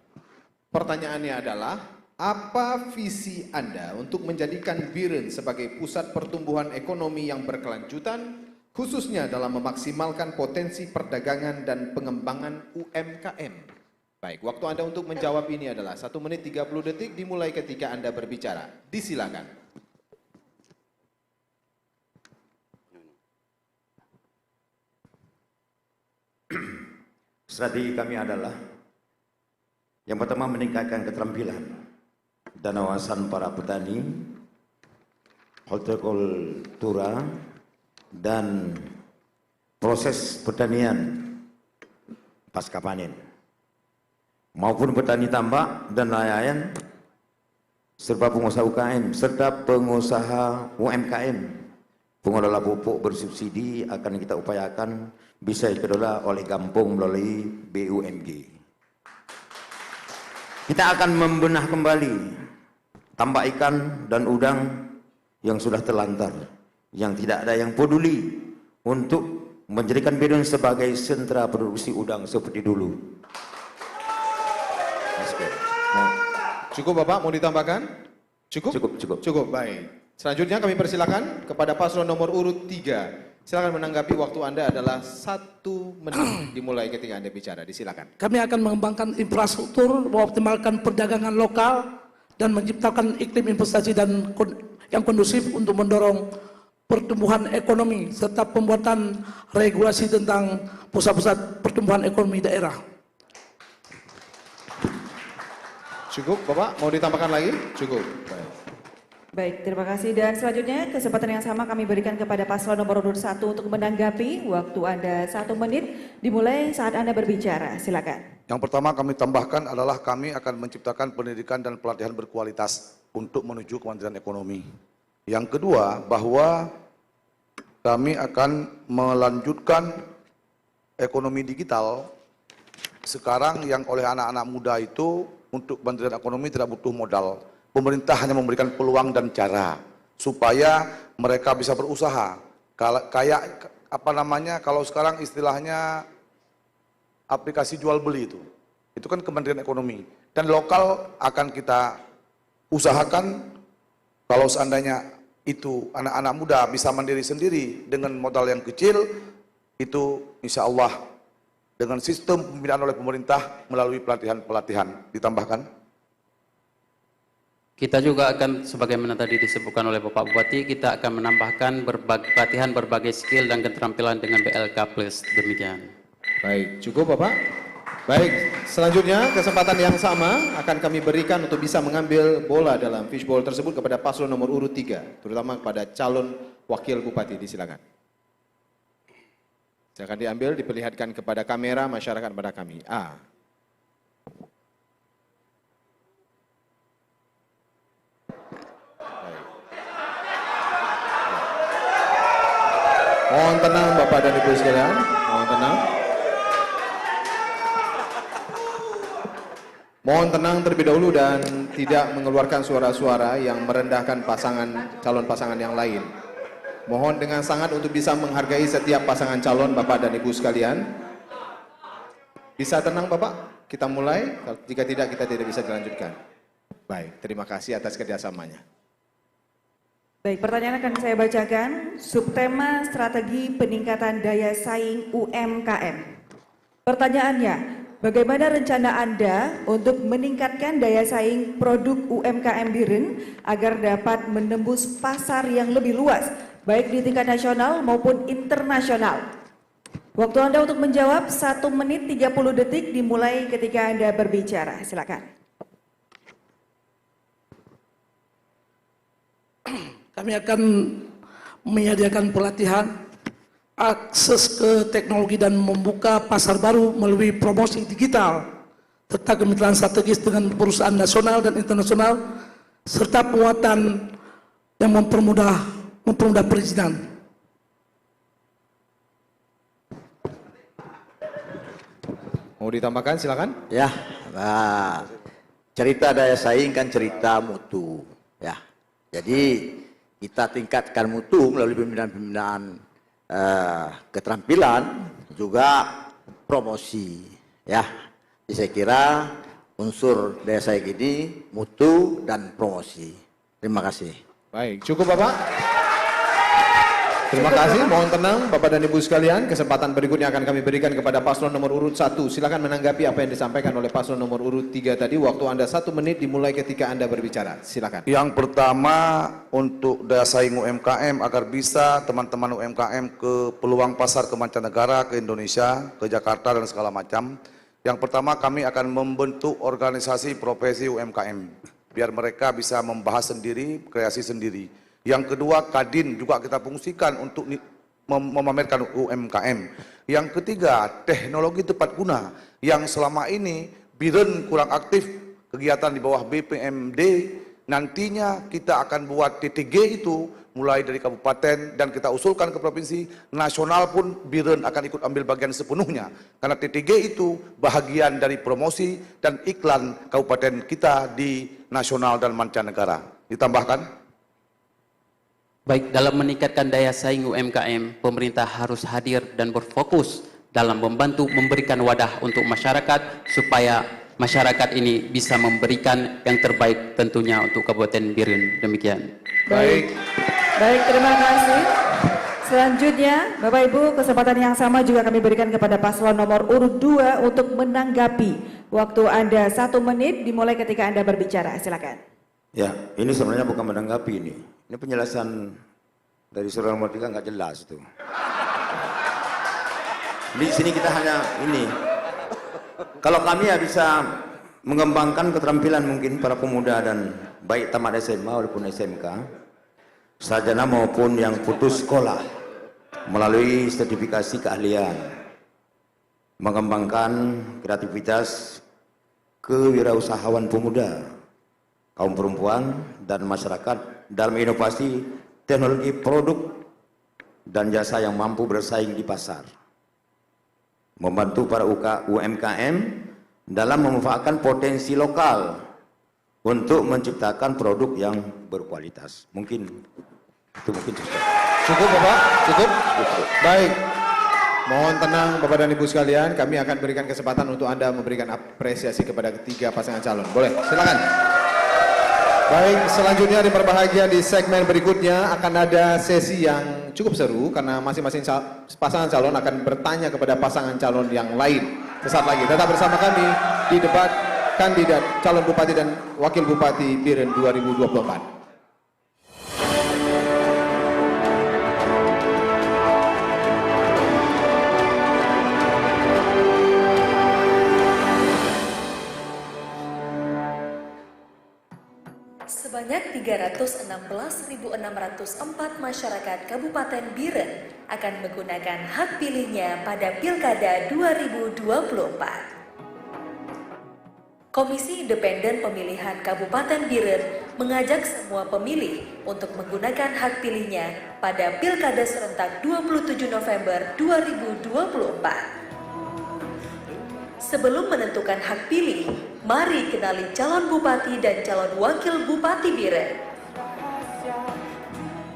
Pertanyaannya adalah, apa visi Anda untuk menjadikan Biren sebagai pusat pertumbuhan ekonomi yang berkelanjutan, khususnya dalam memaksimalkan potensi perdagangan dan pengembangan UMKM? Baik, waktu Anda untuk menjawab ini adalah 1 menit 30 detik dimulai ketika Anda berbicara. Disilakan. Strategi kami adalah yang pertama meningkatkan keterampilan dan wawasan para petani, hortikultura, dan proses pertanian pasca panen, maupun petani tambak dan nelayan, serta pengusaha UKM, serta pengusaha UMKM. Pengelola pupuk bersubsidi akan kita upayakan bisa dikelola oleh kampung melalui BUMG. Kita akan membenah kembali tambak ikan dan udang yang sudah terlantar, yang tidak ada yang peduli untuk menjadikan Biren sebagai sentra produksi udang seperti dulu. Cukup Bapak, mau ditambahkan? Cukup? Cukup, baik. Selanjutnya kami persilakan kepada paslon nomor urut 3. Silakan menanggapi, waktu Anda adalah 1 menit dimulai ketika Anda bicara. Disilakan. Kami akan mengembangkan infrastruktur, mengoptimalkan perdagangan lokal, dan menciptakan iklim investasi dan yang kondusif untuk mendorong pertumbuhan ekonomi, serta pembuatan regulasi tentang pusat-pusat pertumbuhan ekonomi daerah. Cukup Bapak, mau ditambahkan lagi? Cukup. Baik, terima kasih. Dan selanjutnya kesempatan yang sama kami berikan kepada paslon nomor urut 1 untuk menanggapi. Waktu Anda 1 menit dimulai saat Anda berbicara. Silakan. Yang pertama kami tambahkan adalah kami akan menciptakan pendidikan dan pelatihan berkualitas untuk menuju kemandirian ekonomi. Yang kedua, bahwa kami akan melanjutkan ekonomi digital. Sekarang yang oleh anak-anak muda itu untuk kemandirian ekonomi tidak butuh modal. Pemerintah hanya memberikan peluang dan cara supaya mereka bisa berusaha. Kayak kalau sekarang istilahnya aplikasi jual beli itu. Itu kan Kementerian Ekonomi. Dan lokal akan kita usahakan kalau seandainya itu anak-anak muda bisa mandiri sendiri dengan modal yang kecil, itu insya Allah dengan sistem pembinaan oleh pemerintah melalui pelatihan-pelatihan. Ditambahkan? Kita juga akan, sebagaimana tadi disebutkan oleh Bapak Bupati, kita akan menambahkan pelatihan berbagai skill dan keterampilan dengan BLK Plus. Demikian. Baik, cukup Bapak. Baik, selanjutnya kesempatan yang sama akan kami berikan untuk bisa mengambil bola dalam fishbowl tersebut kepada paslon nomor urut 3, terutama kepada calon wakil bupati. Disilakan. Silakan diambil, diperlihatkan kepada kamera masyarakat kepada kami. A. Mohon tenang Bapak dan Ibu sekalian, mohon tenang. Mohon tenang terlebih dahulu dan tidak mengeluarkan suara-suara yang merendahkan calon pasangan yang lain. Mohon dengan sangat untuk bisa menghargai setiap pasangan calon Bapak dan Ibu sekalian. Bisa tenang Bapak? Kita mulai, jika tidak kita tidak bisa dilanjutkan. Baik, terima kasih atas kerjasamanya. Baik, pertanyaan akan saya bacakan. Subtema strategi peningkatan daya saing UMKM. Pertanyaannya, bagaimana rencana Anda untuk meningkatkan daya saing produk UMKM Biren agar dapat menembus pasar yang lebih luas, baik di tingkat nasional maupun internasional? Waktu Anda untuk menjawab 1 menit 30 detik dimulai ketika Anda berbicara. Silakan. Kami akan menyediakan pelatihan, akses ke teknologi dan membuka pasar baru melalui promosi digital, serta kemitraan strategis dengan perusahaan nasional dan internasional, serta penguatan yang mempermudah perizinan. Mau ditambahkan silakan. Ya, nah, cerita daya saing kan cerita mutu, ya. Jadi kita tingkatkan mutu melalui pembinaan keterampilan, juga promosi, ya. Jadi saya kira unsur daya saing ini mutu dan promosi. Terima kasih. Baik, cukup Bapak. Terima kasih, mohon tenang Bapak dan Ibu sekalian. Kesempatan berikutnya akan kami berikan kepada paslon nomor urut 1. Silakan menanggapi apa yang disampaikan oleh paslon nomor urut 3 tadi. Waktu Anda 1 menit dimulai ketika Anda berbicara. Silakan. Yang pertama untuk daya saing UMKM agar bisa teman-teman UMKM ke peluang pasar ke mancanegara, ke Indonesia, ke Jakarta dan segala macam. Yang pertama kami akan membentuk organisasi profesi UMKM biar mereka bisa membahas sendiri, kreasi sendiri. Yang kedua, Kadin juga kita fungsikan untuk memamerkan UMKM. Yang ketiga, teknologi tepat guna yang selama ini Biren kurang aktif kegiatan di bawah BPMD. Nantinya kita akan buat TTG itu mulai dari kabupaten dan kita usulkan ke provinsi, nasional pun Biren akan ikut ambil bagian sepenuhnya. Karena TTG itu bahagian dari promosi dan iklan kabupaten kita di nasional dan mancanegara. Ditambahkan? Baik, dalam meningkatkan daya saing UMKM, pemerintah harus hadir dan berfokus dalam membantu memberikan wadah untuk masyarakat supaya masyarakat ini bisa memberikan yang terbaik tentunya untuk Kabupaten Biren. Demikian. Baik, terima kasih. Selanjutnya, Bapak Ibu, kesempatan yang sama juga kami berikan kepada paslon nomor urut 2 untuk menanggapi. Waktu Anda 1 menit dimulai ketika Anda berbicara. Silakan. Ya, ini sebenarnya bukan menanggapi ini. Ini penjelasan dari saudara nomor 3 nggak jelas itu. Di sini kita hanya ini. Kalau kami ya bisa mengembangkan keterampilan mungkin para pemuda dan baik tamat SMA walaupun SMK, sarjana maupun yang putus sekolah melalui sertifikasi keahlian, mengembangkan kreativitas kewirausahaan pemuda, kaum perempuan dan masyarakat dalam inovasi teknologi produk dan jasa yang mampu bersaing di pasar. Membantu para UMKM dalam memanfaatkan potensi lokal untuk menciptakan produk yang berkualitas. Mungkin itu cukup. Cukup Bapak, cukup. Baik. Mohon tenang Bapak dan Ibu sekalian, kami akan berikan kesempatan untuk Anda memberikan apresiasi kepada ketiga pasangan calon. Boleh, silakan. Baik, selanjutnya di berbahagia di segmen berikutnya akan ada sesi yang cukup seru karena masing-masing pasangan calon akan bertanya kepada pasangan calon yang lain. Sesaat lagi, tetap bersama kami di debat kandidat calon Bupati dan Wakil Bupati Biren 2024. Sebanyak 316.604 masyarakat Kabupaten Biren akan menggunakan hak pilihnya pada Pilkada 2024. Komisi Independen Pemilihan Kabupaten Biren mengajak semua pemilih untuk menggunakan hak pilihnya pada Pilkada serentak 27 November 2024. Sebelum menentukan hak pilih, mari kenali calon bupati dan calon wakil bupati Biren.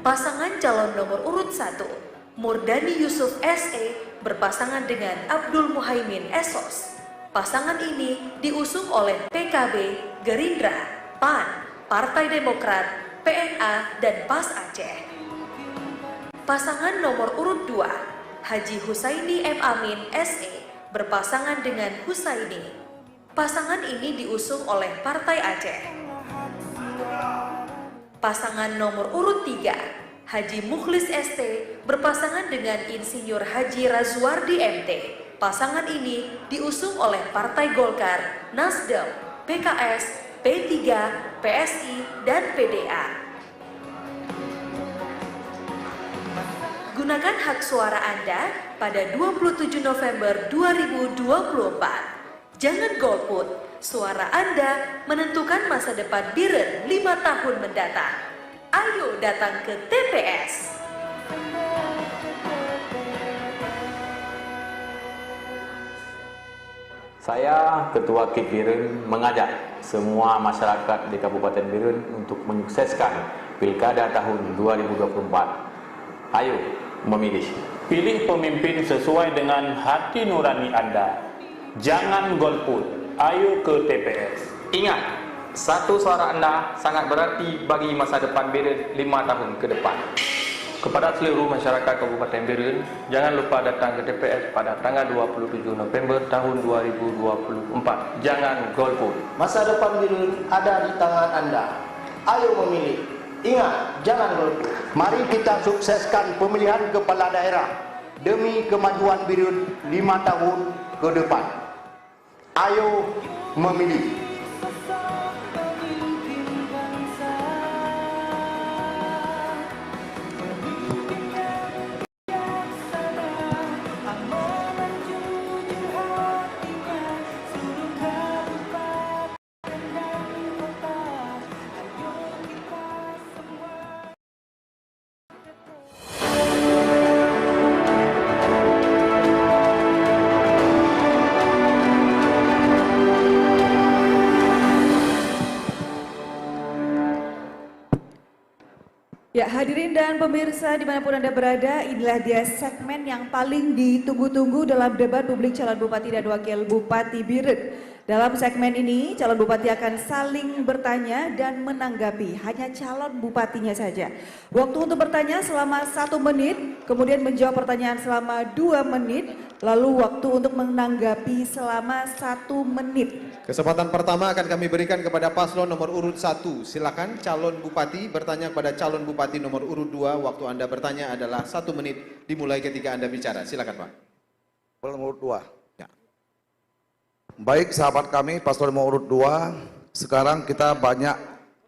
Pasangan calon nomor urut 1, Murdani Yusuf SE berpasangan dengan Abdul Muhaimin Esos. Pasangan ini diusung oleh PKB, Gerindra, PAN, Partai Demokrat, PNA, dan PAS Aceh. Pasangan nomor urut 2, Haji Husaini M. Amin SE berpasangan dengan Husaini. Pasangan ini diusung oleh Partai Aceh. Pasangan nomor urut 3, Haji Mukhlis ST berpasangan dengan Insinyur Haji Razwardi MT. Pasangan ini diusung oleh Partai Golkar, Nasdem, PKS, P3, PSI, dan PDA. Gunakan hak suara Anda pada 27 November 2024. Jangan golput, suara Anda menentukan masa depan Biren 5 tahun mendatang. Ayo datang ke TPS. Saya, Ketua KIP Biren, mengajak semua masyarakat di Kabupaten Biren untuk menyukseskan Pilkada tahun 2024. Ayo memilih. Pilih pemimpin sesuai dengan hati nurani Anda. Jangan golput. Ayo ke TPS. Ingat, satu suara Anda sangat berarti bagi masa depan Biren 5 tahun ke depan. Kepada seluruh masyarakat Kabupaten Biren, jangan lupa datang ke TPS pada tanggal 27 November tahun 2024. Jangan golput. Masa depan Biren ada di tangan Anda. Ayo memilih. Ingat, jangan golput. Mari kita sukseskan pemilihan kepala daerah demi kemajuan Biren 5 tahun ke depan. Ayo memilih. Ya, hadirin dan pemirsa dimanapun Anda berada, inilah dia segmen yang paling ditunggu-tunggu dalam debat publik calon Bupati dan Wakil Bupati Biren. Dalam segmen ini, calon bupati akan saling bertanya dan menanggapi, hanya calon bupatinya saja. Waktu untuk bertanya selama 1 menit, kemudian menjawab pertanyaan selama 2 menit, lalu waktu untuk menanggapi selama 1 menit. Kesempatan pertama akan kami berikan kepada paslon nomor urut 1. Silakan calon bupati bertanya kepada calon bupati nomor urut 2. Waktu Anda bertanya adalah 1 menit dimulai ketika Anda bicara. Silakan Pak. Paslon nomor urut 2. Ya. Baik sahabat kami paslon nomor urut 2, sekarang kita banyak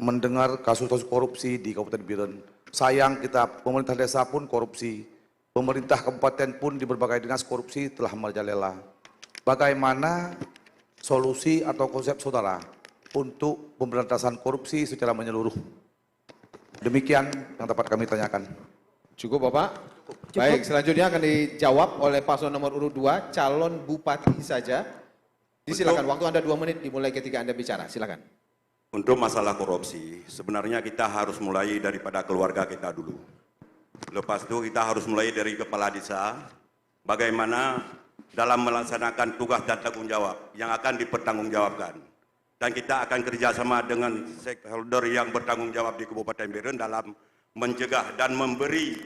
mendengar kasus-kasus korupsi di Kabupaten Biren. Sayang kita pemerintah desa pun korupsi, pemerintah kabupaten pun di berbagai dinas korupsi telah merajalela. Bagaimana solusi atau konsep saudara untuk pemberantasan korupsi secara menyeluruh? Demikian yang dapat kami tanyakan. Cukup Bapak? Cukup. Baik, selanjutnya akan dijawab oleh paslon nomor urut 2, calon bupati saja. Silakan, waktu Anda 2 menit dimulai ketika Anda bicara, silakan. Untuk masalah korupsi, sebenarnya kita harus mulai daripada keluarga kita dulu. Lepas itu kita harus mulai dari kepala desa, bagaimana dalam melaksanakan tugas dan tanggung jawab yang akan dipertanggungjawabkan. Dan kita akan kerjasama dengan stakeholder yang bertanggung jawab di Kabupaten Biren dalam mencegah dan memberi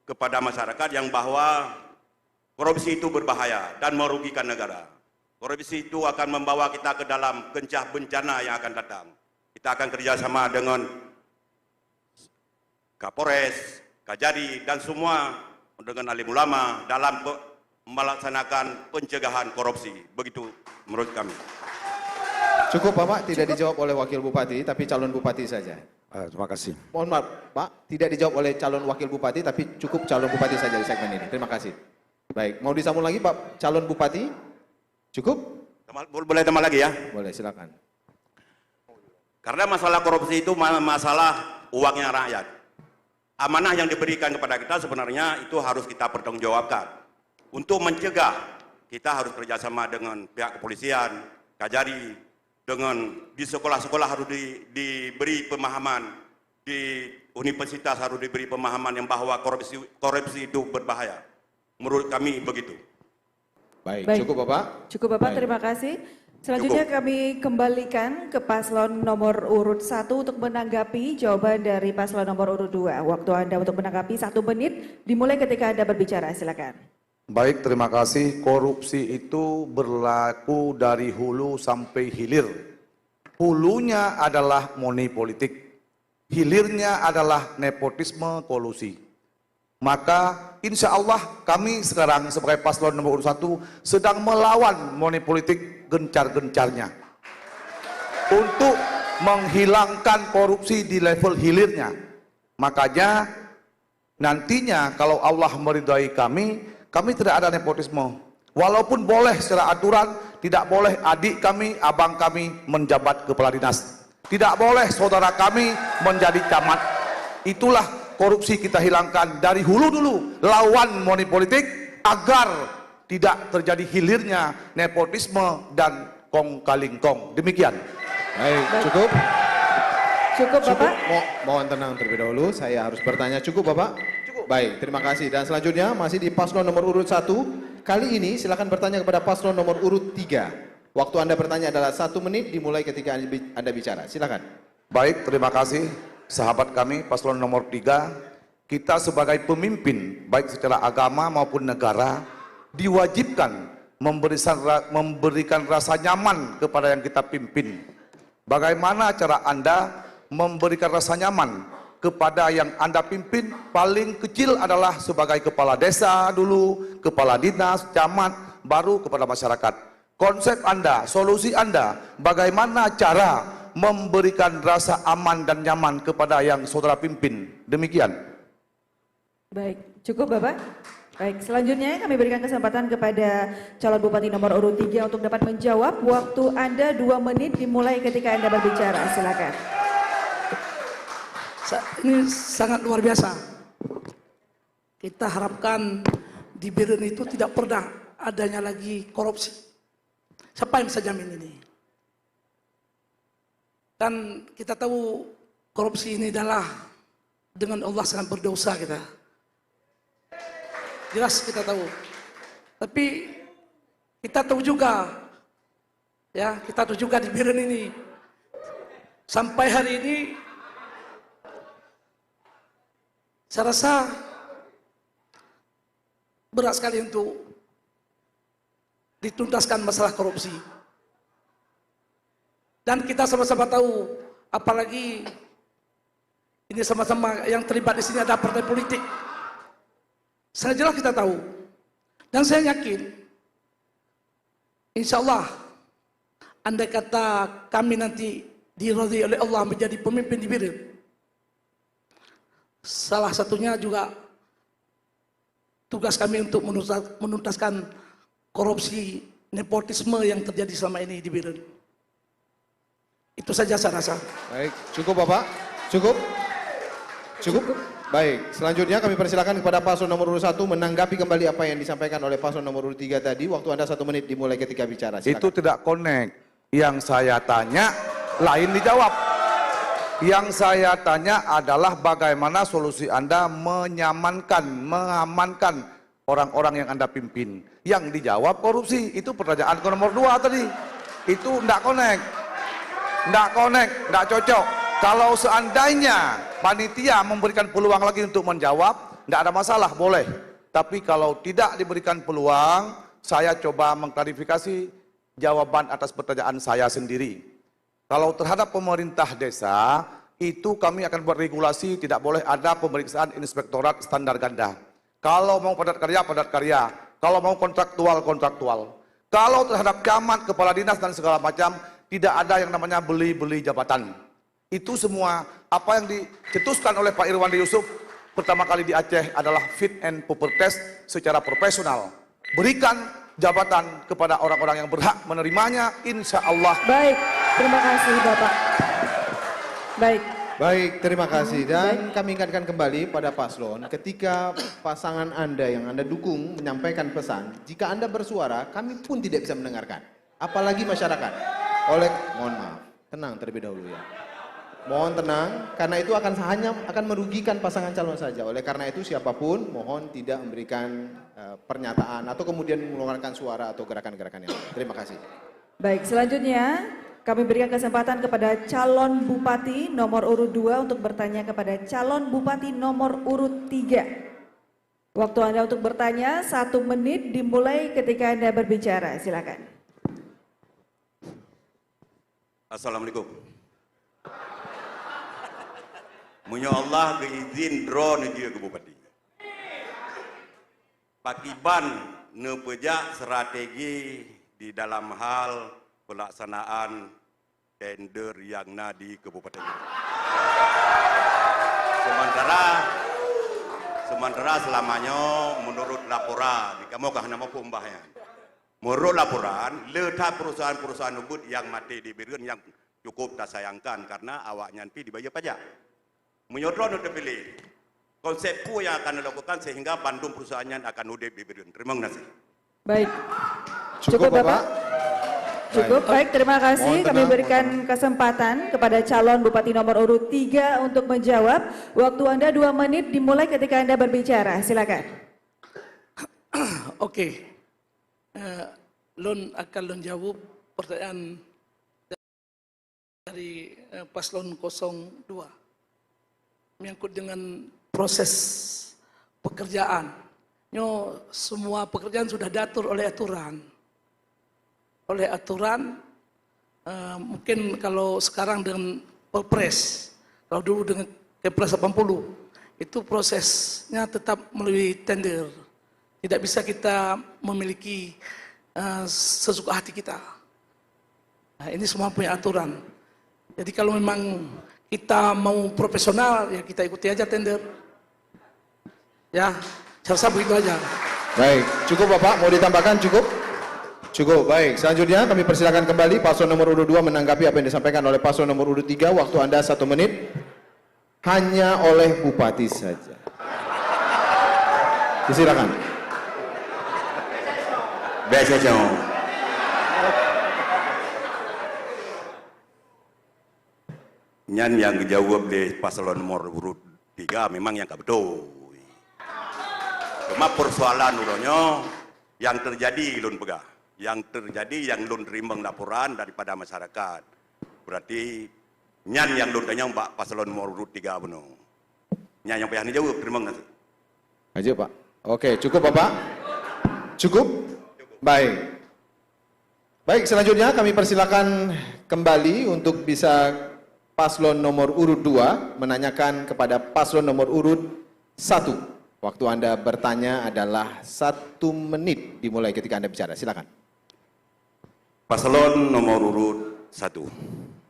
kepada masyarakat yang bahwa korupsi itu berbahaya dan merugikan negara. Korupsi itu akan membawa kita ke dalam kencah bencana yang akan datang. Kita akan kerjasama dengan Kapolres, Kajari, dan semua dengan alim ulama dalam melaksanakan pencegahan korupsi. Begitu menurut kami. Cukup Bapak, tidak dijawab oleh Wakil Bupati, tapi calon Bupati saja. Terima kasih. Mohon maaf Pak, tidak dijawab oleh calon Wakil Bupati, tapi cukup calon Bupati saja di segmen ini. Terima kasih. Baik, mau disambung lagi Pak calon Bupati? Cukup? Boleh tambah lagi ya? Boleh, silakan. Karena masalah korupsi itu masalah uangnya rakyat. Amanah yang diberikan kepada kita sebenarnya itu harus kita pertanggungjawabkan. Untuk mencegah, kita harus kerjasama dengan pihak kepolisian, Kajari, dengan di sekolah-sekolah harus diberi pemahaman, di universitas harus diberi pemahaman yang bahwa korupsi itu berbahaya. Menurut kami begitu. Baik, cukup Bapak. Cukup Bapak, terima kasih. Selanjutnya kami kembalikan ke paslon nomor urut 1 untuk menanggapi jawaban dari paslon nomor urut 2. Waktu Anda untuk menanggapi 1 menit dimulai ketika Anda berbicara, silakan. Baik, terima kasih. Korupsi itu berlaku dari hulu sampai hilir. Hulunya adalah money politik, hilirnya adalah nepotisme kolusi. Maka insya Allah kami sekarang sebagai paslon nomor urut 1 sedang melawan money politik gencar-gencarnya untuk menghilangkan korupsi di level hilirnya. Makanya nantinya kalau Allah meridai kami tidak ada nepotisme. Walaupun boleh secara aturan, tidak boleh adik kami, abang kami menjabat kepala dinas. Tidak boleh saudara kami menjadi camat. Itulah korupsi kita hilangkan dari hulu dulu. Lawan money politik agar tidak terjadi hilirnya nepotisme dan kong kaling kong. Demikian. Baik, cukup. Cukup Bapak. Mohon tenang terlebih dahulu, saya harus bertanya. Cukup Bapak? Baik, terima kasih. Dan selanjutnya masih di paslon nomor urut 1. Kali ini silakan bertanya kepada paslon nomor urut 3. Waktu Anda bertanya adalah 1 menit dimulai ketika Anda bicara. Silakan. Baik, terima kasih sahabat kami paslon nomor 3. Kita sebagai pemimpin baik secara agama maupun negara diwajibkan memberikan rasa nyaman kepada yang kita pimpin. Bagaimana cara Anda memberikan rasa nyaman kepada yang Anda pimpin? Paling kecil adalah sebagai kepala desa dulu, kepala dinas, camat, baru kepada masyarakat. Konsep Anda, solusi Anda, bagaimana cara memberikan rasa aman dan nyaman kepada yang saudara pimpin? Demikian. Baik, cukup Bapak. Baik, selanjutnya kami berikan kesempatan kepada calon Bupati nomor urut 3 untuk dapat menjawab. Waktu Anda 2 menit dimulai ketika Anda berbicara, silakan. Ini sangat luar biasa. Kita harapkan di Biren itu tidak pernah adanya lagi korupsi. Siapa yang bisa jamin ini? Dan kita tahu korupsi ini adalah dengan Allah sangat berdosa kita. Jelas kita tahu. Tapi kita tahu juga, ya kita tahu juga di Biren ini sampai hari ini saya rasa berat sekali untuk dituntaskan masalah korupsi. Dan kita sama-sama tahu, apalagi ini sama-sama yang terlibat di sini ada partai politik. Sangat jelas kita tahu. Dan saya yakin, insya Allah, andai kata kami nanti diridhai oleh Allah menjadi pemimpin di Biren, salah satunya juga tugas kami untuk menuntaskan korupsi nepotisme yang terjadi selama ini di Biren. Itu saja saya rasa. Baik, cukup Bapak? Cukup? Cukup? Baik, selanjutnya kami persilakan kepada paslon nomor urut 1 menanggapi kembali apa yang disampaikan oleh paslon nomor urut 3 tadi. Waktu Anda 1 menit dimulai ketika bicara. Silakan. Itu tidak connect. Yang saya tanya lain dijawab. Yang saya tanya adalah bagaimana solusi Anda mengamankan orang-orang yang Anda pimpin. Yang dijawab korupsi. Itu pertanyaan ke nomor 2 tadi. Itu enggak connect. Enggak connect, enggak cocok. Kalau seandainya panitia memberikan peluang lagi untuk menjawab, enggak ada masalah, boleh. Tapi kalau tidak diberikan peluang, saya coba mengklarifikasi jawaban atas pertanyaan saya sendiri. Kalau terhadap pemerintah desa, itu kami akan buat regulasi, tidak boleh ada pemeriksaan inspektorat standar ganda. Kalau mau padat karya, padat karya. Kalau mau kontraktual, kontraktual. Kalau terhadap camat, kepala dinas dan segala macam, tidak ada yang namanya beli-beli jabatan. Itu semua apa yang dicetuskan oleh Pak Irwandi Yusuf pertama kali di Aceh adalah fit and proper test secara profesional. Berikan jabatan kepada orang-orang yang berhak menerimanya, insya Allah. Baik, terima kasih Bapak. Baik, terima kasih. Dan kami ingatkan kembali pada paslon, ketika pasangan Anda yang Anda dukung menyampaikan pesan, jika Anda bersuara, kami pun tidak bisa mendengarkan. Apalagi masyarakat. Mohon maaf, tenang terlebih dahulu ya. Mohon tenang, karena itu akan merugikan pasangan calon saja. Oleh karena itu siapapun mohon tidak memberikan pernyataan atau kemudian mengeluarkan suara atau gerakan-gerakan yang lain. Terima kasih. Baik, selanjutnya kami berikan kesempatan kepada calon bupati nomor urut 2 untuk bertanya kepada calon bupati nomor urut 3. Waktu Anda untuk bertanya 1 menit dimulai ketika Anda berbicara. Silakan. Assalamualaikum. Munyo Allah keizin drone dia ke bupati. Pakiban nepejak strategi di dalam hal pelaksanaan tender yang nadi Kabupaten. Sementara selamanya menurut laporan, kamu kah nama pembahaya. Menurut laporan, letak perusahaan-perusahaan ubud yang mati di Birun yang cukup tak sayangkan karena awaknya nanti dibayar pajak. Menyodron untuk pilih konsepku yang akan dilakukan sehingga Bandung perusahaannya akan udip di Birun. Terima kasih. Baik. Cukup Bapak? Cukup, baik, terima kasih. Kami berikan kesempatan kepada calon bupati nomor urut 3 untuk menjawab. Waktu Anda 2 menit dimulai ketika Anda berbicara. Silakan. Oke. Lon akan jawab pertanyaan dari paslon 02. Menyangkut dengan proses pekerjaan. Semua pekerjaan sudah diatur oleh aturan. Mungkin kalau sekarang dengan Perpres, kalau dulu dengan Kepres 80, itu prosesnya tetap melalui tender. Tidak bisa kita memiliki sesuka hati kita. Nah, ini semua punya aturan. Jadi kalau memang kita mau profesional, ya kita ikuti aja tender. Ya, saya rasa begitu aja. Baik, cukup Bapak, mau ditambahkan cukup? Cukup, baik. Selanjutnya kami persilakan kembali paslon nomor urut 2 menanggapi apa yang disampaikan oleh paslon nomor urut 3. Waktu Anda 1 menit. Hanya oleh Bupati saja. Silakan. Biasa jauh. Yang dijawab di paslon nomor urut 3 memang yang tak betul. Cuma persoalan ulonya yang terjadi lun pegah. Yang terjadi yang lun terima laporan daripada masyarakat. Berarti yang lun tanya Pak paslon nomor urut 3 benar. Yang payah jawab, terima kasih. Aja Pak. Oke, cukup Bapak? Cukup? Baik. Baik, selanjutnya kami persilakan kembali untuk bisa paslon nomor urut 2 menanyakan kepada paslon nomor urut 1. Waktu Anda bertanya adalah 1 menit dimulai ketika Anda bicara. Silakan. Paslon nomor urut 1.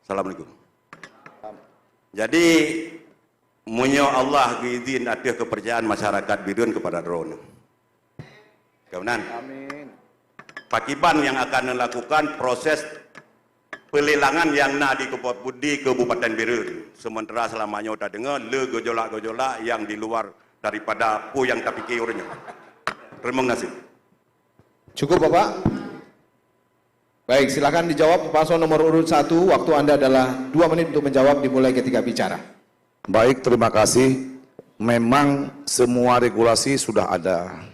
Assalamualaikum. Jadi munyo Allah izin ada kepercayaan masyarakat Birun kepada drone. Kemudian. Amin. Pakiban yang akan melakukan proses pelelangan yang di Kabupaten Birun. Sementara selamanya sudah dengar le gejolak-gejolak yang di luar daripada apa yang tak fikir orangnya. Terima kasih. Cukup Bapak? Baik, silakan dijawab paslon nomor urut 1. Waktu Anda adalah 2 menit untuk menjawab dimulai ketika bicara. Baik, terima kasih. Memang semua regulasi sudah ada.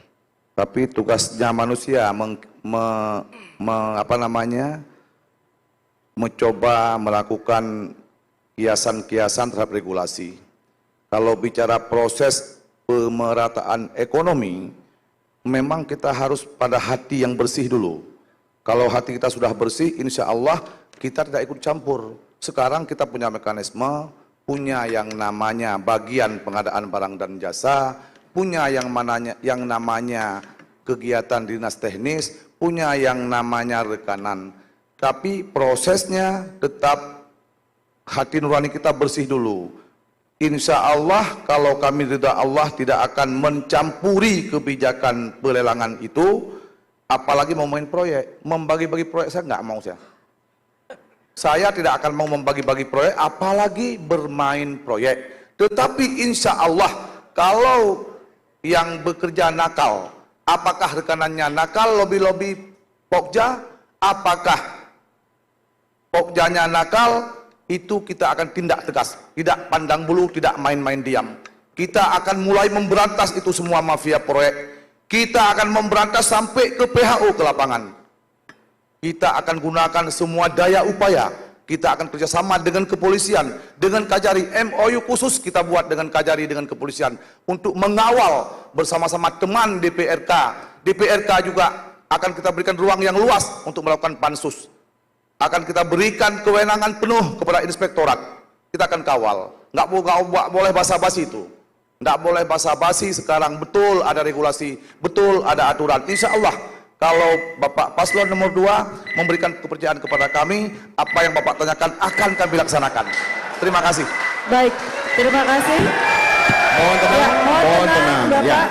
Tapi tugasnya manusia mencoba melakukan kiasan-kiasan terhadap regulasi. Kalau bicara proses pemerataan ekonomi, memang kita harus pada hati yang bersih dulu. Kalau hati kita sudah bersih, insya Allah kita tidak ikut campur. Sekarang kita punya mekanisme, punya yang namanya bagian pengadaan barang dan jasa, punya yang namanya kegiatan dinas teknis, punya yang namanya rekanan. Tapi prosesnya tetap hati nurani kita bersih dulu. Insya Allah kalau kami ridha Allah tidak akan mencampuri kebijakan pelelangan itu, apalagi mau main proyek. Membagi-bagi proyek saya nggak mau saya. Saya tidak akan mau membagi-bagi proyek, apalagi bermain proyek. Tetapi insya Allah kalau yang bekerja nakal, apakah rekanannya nakal, lobi-lobi Pokja, apakah Pokjanya nakal, itu kita akan tindak tegas, tidak pandang bulu, tidak main-main diam. Kita akan mulai memberantas itu semua mafia proyek. Kita akan memberantas sampai ke PHU, ke lapangan. Kita akan gunakan semua daya upaya. Kita akan kerjasama dengan kepolisian, dengan Kajari, MOU khusus kita buat dengan Kajari, dengan kepolisian, untuk mengawal bersama-sama teman DPRK. DPRK juga akan kita berikan ruang yang luas untuk melakukan pansus. Akan kita berikan kewenangan penuh kepada inspektorat. Kita akan kawal. Nggak boleh basa-basi itu. Nggak boleh basa-basi, sekarang betul ada regulasi, betul ada aturan. Insya Allah, kalau Bapak Paslon nomor 2 memberikan kepercayaan kepada kami, apa yang Bapak tanyakan akan kami laksanakan. Terima kasih. Baik, terima kasih. Mohon tenang, Ya, mohon tenang. Bapak. Ya.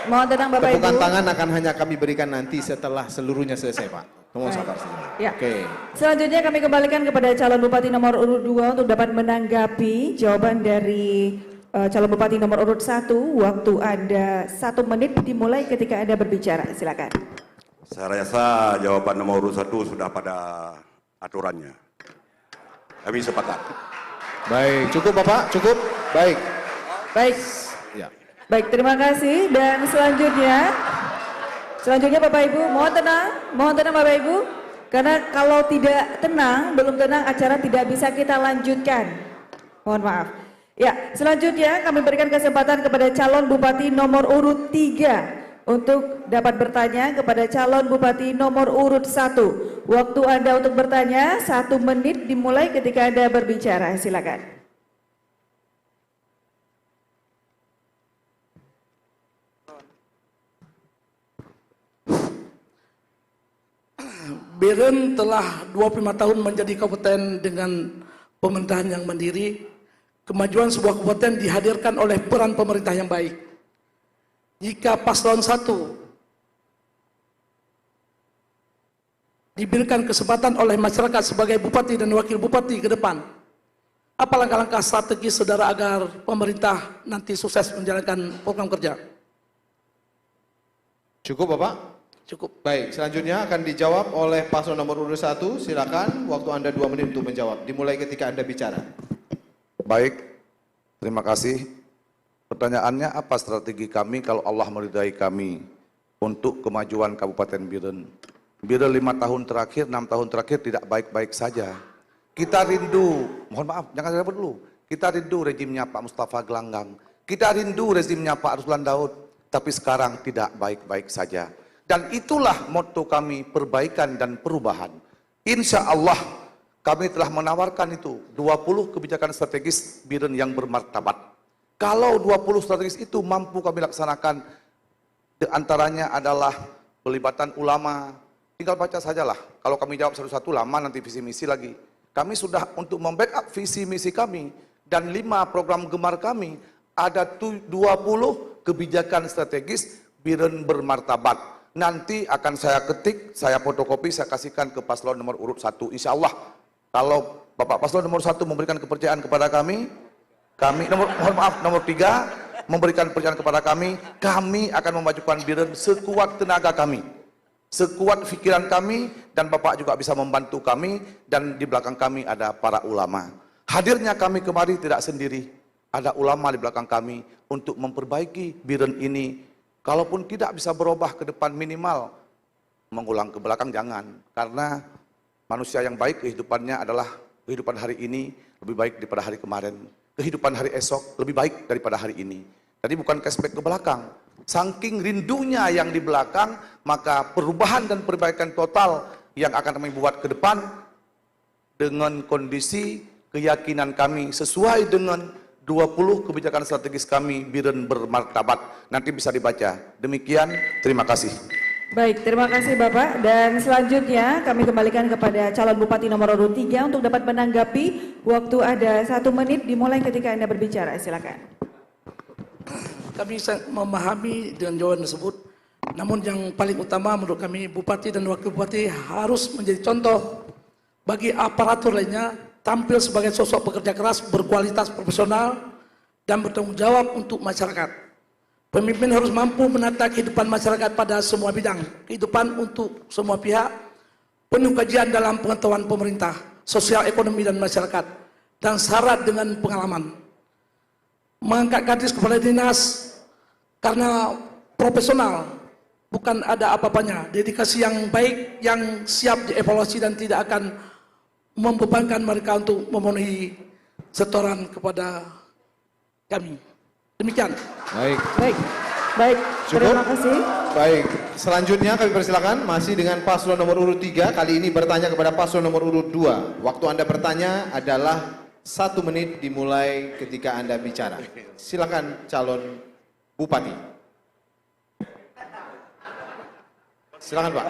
Mohon tenang Bapak Tepukan Ibu. tangan akan hanya kami berikan nanti setelah seluruhnya selesai, Pak. Mohon sabar saja. Ya. Oke. Selanjutnya kami kembalikan kepada calon bupati nomor urut 2 untuk dapat menanggapi jawaban dari calon bupati nomor urut 1. Waktu Anda 1 menit dimulai ketika Anda berbicara. Silakan. Saya rasa jawaban nomor urut 1 sudah pada aturannya. Kami sepakat. Baik, cukup Bapak, cukup. Baik. Baik. Ya. Baik, terima kasih. Dan selanjutnya Bapak Ibu, mohon tenang Bapak Ibu. Karena kalau tidak tenang, belum tenang, acara tidak bisa kita lanjutkan. Mohon maaf. Ya, selanjutnya kami berikan kesempatan kepada calon bupati nomor urut 3 untuk dapat bertanya kepada calon bupati nomor urut 1. Waktu Anda untuk bertanya 1 menit dimulai ketika Anda berbicara. Silakan. Biren telah 25 tahun menjadi kabupaten dengan pemerintahan yang mandiri. Kemajuan sebuah kabupaten dihadirkan oleh peran pemerintah yang baik. Jika paslon 1 diberikan kesempatan oleh masyarakat sebagai bupati dan wakil bupati ke depan, apa langkah-langkah strategis saudara agar pemerintah nanti sukses menjalankan program kerja? Cukup Bapak? Cukup. Baik, selanjutnya akan dijawab oleh paslon nomor urut 1. Silakan, waktu Anda 2 menit untuk menjawab. Dimulai ketika Anda bicara. Baik, terima kasih. Pertanyaannya, apa strategi kami kalau Allah meridai kami untuk kemajuan Kabupaten Biren? Biren 5 tahun terakhir, 6 tahun terakhir tidak baik-baik saja. Kita rindu, mohon maaf, jangan saya dulu. Kita rindu rezimnya Pak Mustafa Gelanggang. Kita rindu rezimnya Pak Ruslan Daud. Tapi sekarang tidak baik-baik saja. Dan itulah motto kami, perbaikan dan perubahan. Insya Allah kami telah menawarkan itu 20 kebijakan strategis Biren yang bermartabat. Kalau 20 strategis itu mampu kami laksanakan, di antaranya adalah pelibatan ulama. Tinggal baca sajalah. Kalau kami jawab satu-satu lama nanti visi misi lagi. Kami sudah untuk membackup visi misi kami dan 5 program gemar kami, ada 20 kebijakan strategis Biren bermartabat. Nanti akan saya ketik, saya fotokopi, saya kasihkan ke paslon nomor urut 1. Insya Allah, kalau Bapak paslon nomor 1 memberikan kepercayaan kepada kami nomor 3 memberikan kepercayaan kepada kami akan memajukan Biren sekuat tenaga kami, sekuat pikiran kami, dan Bapak juga bisa membantu kami, dan di belakang kami ada para ulama. Hadirnya kami kemari tidak sendiri, ada ulama di belakang kami untuk memperbaiki Biren ini Kalaupun tidak bisa berubah ke depan, minimal mengulang ke belakang jangan. Karena manusia yang baik kehidupannya adalah kehidupan hari ini lebih baik daripada hari kemarin. Kehidupan hari esok lebih baik daripada hari ini. Jadi bukan cashback ke belakang. Saking rindunya yang di belakang, maka perubahan dan perbaikan total yang akan kami buat ke depan dengan kondisi keyakinan kami sesuai dengan 20 kebijakan strategis kami Biren bermartabat. Nanti bisa dibaca. Demikian, terima kasih. Baik, terima kasih Bapak. Dan selanjutnya kami kembalikan kepada calon bupati nomor urut 3 untuk dapat menanggapi. Waktu ada 1 menit dimulai ketika Anda berbicara. Silakan. Kami memahami dengan jawaban tersebut. Namun yang paling utama menurut kami, bupati dan wakil bupati harus menjadi contoh bagi aparatur lainnya, tampil sebagai sosok pekerja keras, berkualitas profesional, dan bertanggung jawab untuk masyarakat. Pemimpin harus mampu menata kehidupan masyarakat pada semua bidang, kehidupan untuk semua pihak, penuh kajian dalam pengetahuan pemerintah, sosial, ekonomi, dan masyarakat, dan syarat dengan pengalaman. Mengangkat kadis kepala dinas karena profesional, bukan ada apa-apanya, dedikasi yang baik, yang siap dievaluasi dan tidak akan membebankan mereka untuk memenuhi setoran kepada kami. Demikian. Baik. Cukup? Terima kasih. Baik, selanjutnya kami persilakan masih dengan paslon nomor urut 3, kali ini bertanya kepada paslon nomor urut 2. Waktu Anda bertanya adalah 1 menit dimulai ketika Anda bicara. Silakan calon bupati. Silakan Pak.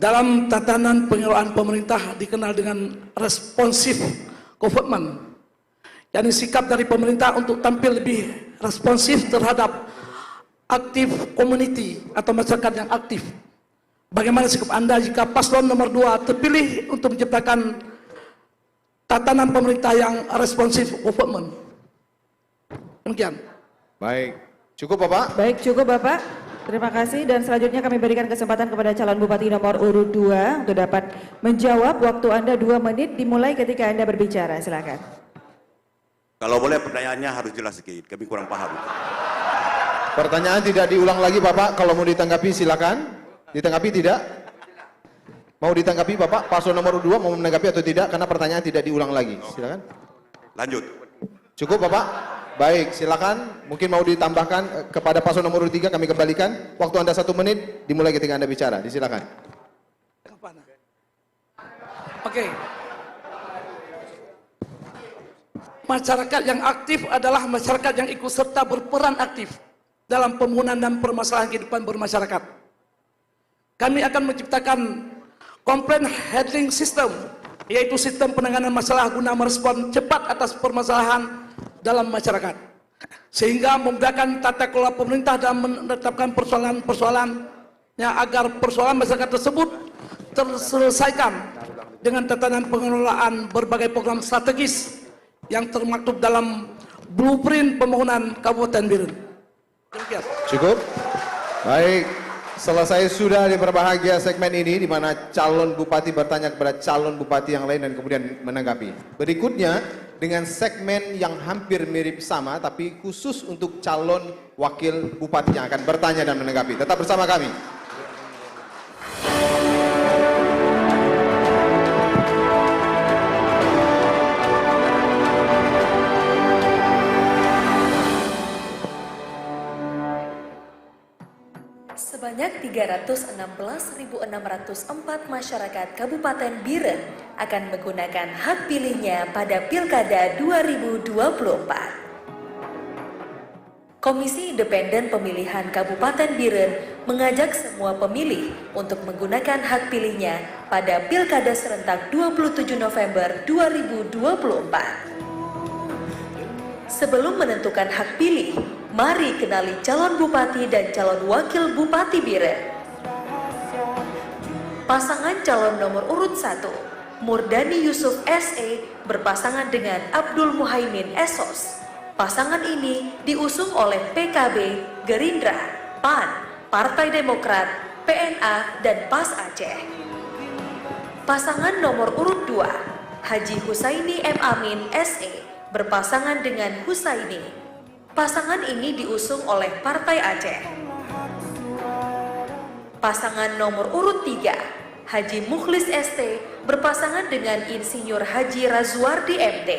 Dalam tatanan pengelolaan pemerintah dikenal dengan responsif government, yakni sikap dari pemerintah untuk tampil lebih responsif terhadap aktif community atau masyarakat yang aktif. Bagaimana sikap Anda jika paslon nomor 2 terpilih untuk menciptakan tatanan pemerintah yang responsif government? Demikian. Baik, cukup Bapak? Baik, cukup Bapak. Terima kasih, dan selanjutnya kami berikan kesempatan kepada calon bupati nomor urut 2 untuk dapat menjawab. Waktu Anda 2 menit dimulai ketika Anda berbicara. Silakan. Kalau boleh pertanyaannya harus jelas sedikit, kami kurang paham. Pertanyaan tidak diulang lagi Bapak, kalau mau ditanggapi silakan. Ditanggapi tidak? Mau ditanggapi Bapak, paslon nomor 2 mau menanggapi atau tidak, karena pertanyaan tidak diulang lagi. Silakan. Lanjut. Cukup Bapak? Baik, silakan. Mungkin mau ditambahkan kepada paslon nomor 3, kami kembalikan. Waktu Anda 1 menit dimulai ketika Anda bicara. Disilakan. Oke. Masyarakat yang aktif adalah masyarakat yang ikut serta berperan aktif dalam pembangunan dan permasalahan kehidupan bermasyarakat. Kami akan menciptakan complaint handling system, yaitu sistem penanganan masalah guna merespon cepat atas permasalahan dalam masyarakat, sehingga memudahkan tata kelola pemerintah dalam menetapkan persoalan-persoalannya agar persoalan masyarakat tersebut terselesaikan dengan tatanan pengelolaan berbagai program strategis yang termaktub dalam blueprint pembangunan Kabupaten Biren. Demikian. Cukup? Baik, selesai sudah di berbahagia segmen ini, di mana calon bupati bertanya kepada calon bupati yang lain dan kemudian menanggapi. Berikutnya, dengan segmen yang hampir mirip sama, tapi khusus untuk calon wakil bupati yang akan bertanya dan menanggapi. Tetap bersama kami. Sebanyak 316.604 masyarakat Kabupaten Biren akan menggunakan hak pilihnya pada Pilkada 2024. Komisi Independen Pemilihan Kabupaten Biren mengajak semua pemilih untuk menggunakan hak pilihnya pada Pilkada serentak 27 November 2024. Sebelum menentukan hak pilih, mari kenali calon bupati dan calon wakil bupati Biren. Pasangan calon nomor urut 1, Murdani Yusuf SE berpasangan dengan Abdul Muhaimin Esos. Pasangan ini diusung oleh PKB, Gerindra, PAN, Partai Demokrat, PNA, dan PAS Aceh. Pasangan nomor urut 2, Haji Husaini M. Amin SE, berpasangan dengan Husaini. Pasangan ini diusung oleh Partai Aceh. Pasangan nomor urut 3, Haji Mukhlis ST, berpasangan dengan Insinyur Haji Razwardi MT.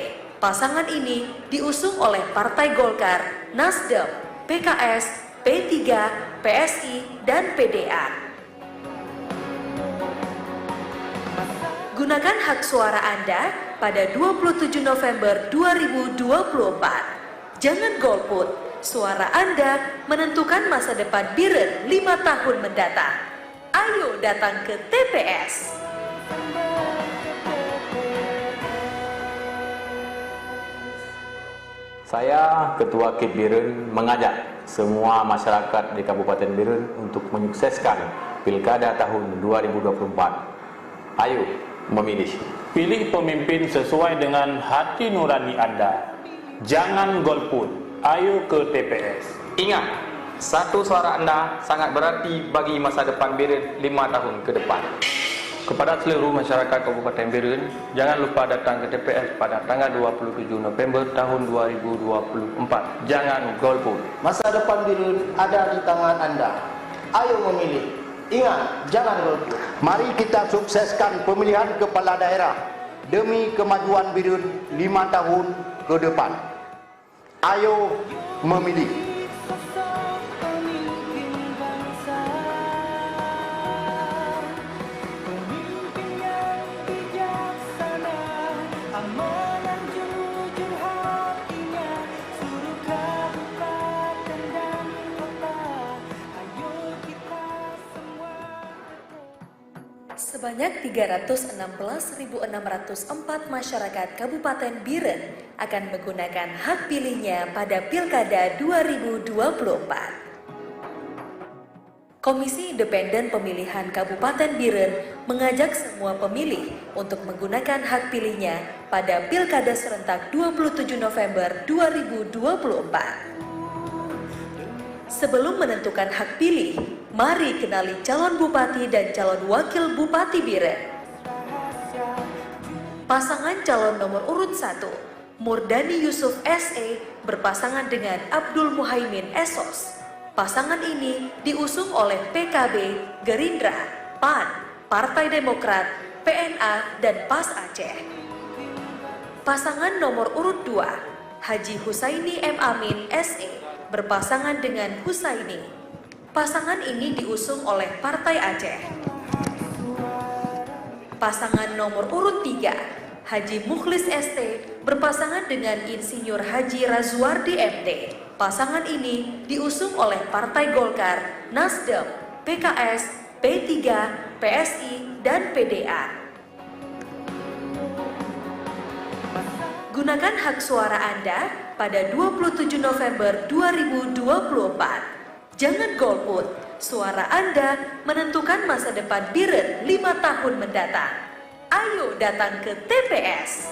Pasangan ini diusung oleh Partai Golkar, Nasdem, PKS, P3, PSI, dan PDA. Gunakan hak suara Anda pada 27 November 2024. Jangan golput, suara Anda menentukan masa depan Biren 5 tahun mendatang. Ayo datang ke TPS. Saya, Ketua KIP Biren, mengajak semua masyarakat di Kabupaten Biren untuk menyukseskan Pilkada tahun 2024. Ayo memilih. Pilih pemimpin sesuai dengan hati nurani Anda. Jangan golput. Ayo ke TPS. Ingat, satu suara Anda sangat berarti bagi masa depan Biren 5 tahun ke depan. Kepada seluruh masyarakat Kabupaten Biren, jangan lupa datang ke TPS pada tanggal 27 November tahun 2024. Jangan golput. Masa depan Biren ada di tangan Anda. Ayo memilih. Ingat, jangan golput. Mari kita sukseskan pemilihan kepala daerah demi kemajuan Biren 5 tahun ke depan. Ayo memilih. Sebanyak 316.604 masyarakat Kabupaten Biren akan menggunakan hak pilihnya pada Pilkada 2024. Komisi Independen Pemilihan Kabupaten Biren mengajak semua pemilih untuk menggunakan hak pilihnya pada Pilkada serentak 27 November 2024. Sebelum menentukan hak pilih, mari kenali calon bupati dan calon wakil bupati Biren. Pasangan calon nomor urut 1, Murdani Yusuf SE, berpasangan dengan Abdul Muhaimin Esos. Pasangan ini diusung oleh PKB, Gerindra, PAN, Partai Demokrat, PNA, dan PAS Aceh. Pasangan nomor urut 2, Haji Husaini M. Amin SE, berpasangan dengan Husaini. Pasangan ini diusung oleh Partai Aceh. Pasangan nomor urut 3, Haji Mukhlis ST, berpasangan dengan Insinyur Haji Razwardi MT. Pasangan ini diusung oleh Partai Golkar, Nasdem, PKS, P3, PSI, dan PDA. Gunakan hak suara Anda pada 27 November 2024. Jangan golput, suara Anda menentukan masa depan Biren 5 tahun mendatang. Ayo datang ke TPS.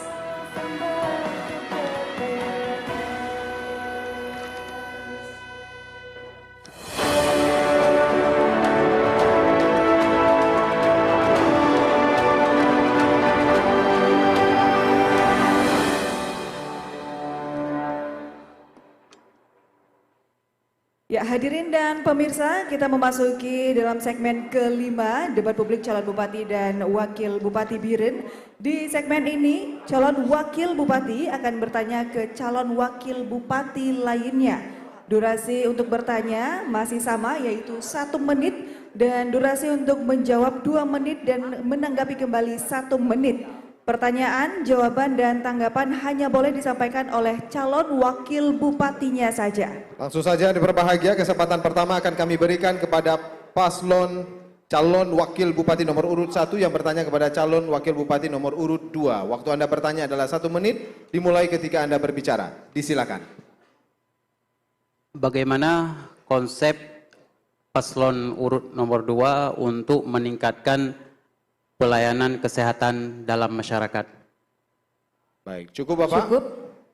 Ya, hadirin dan pemirsa, kita memasuki dalam segmen kelima, debat publik calon bupati dan wakil bupati Biren. Di segmen ini, calon wakil bupati akan bertanya ke calon wakil bupati lainnya. Durasi untuk bertanya masih sama, yaitu 1 menit, dan durasi untuk menjawab 2 menit dan menanggapi kembali 1 menit. Pertanyaan, jawaban, dan tanggapan hanya boleh disampaikan oleh calon wakil bupatinya saja. Langsung saja diberbahagia, kesempatan pertama akan kami berikan kepada paslon calon wakil bupati nomor urut 1 yang bertanya kepada calon wakil bupati nomor urut 2. Waktu Anda bertanya adalah 1 menit, dimulai ketika Anda berbicara. Disilakan. Bagaimana konsep paslon urut nomor 2 untuk meningkatkan pelayanan kesehatan dalam masyarakat? Baik, cukup Bapak? Cukup.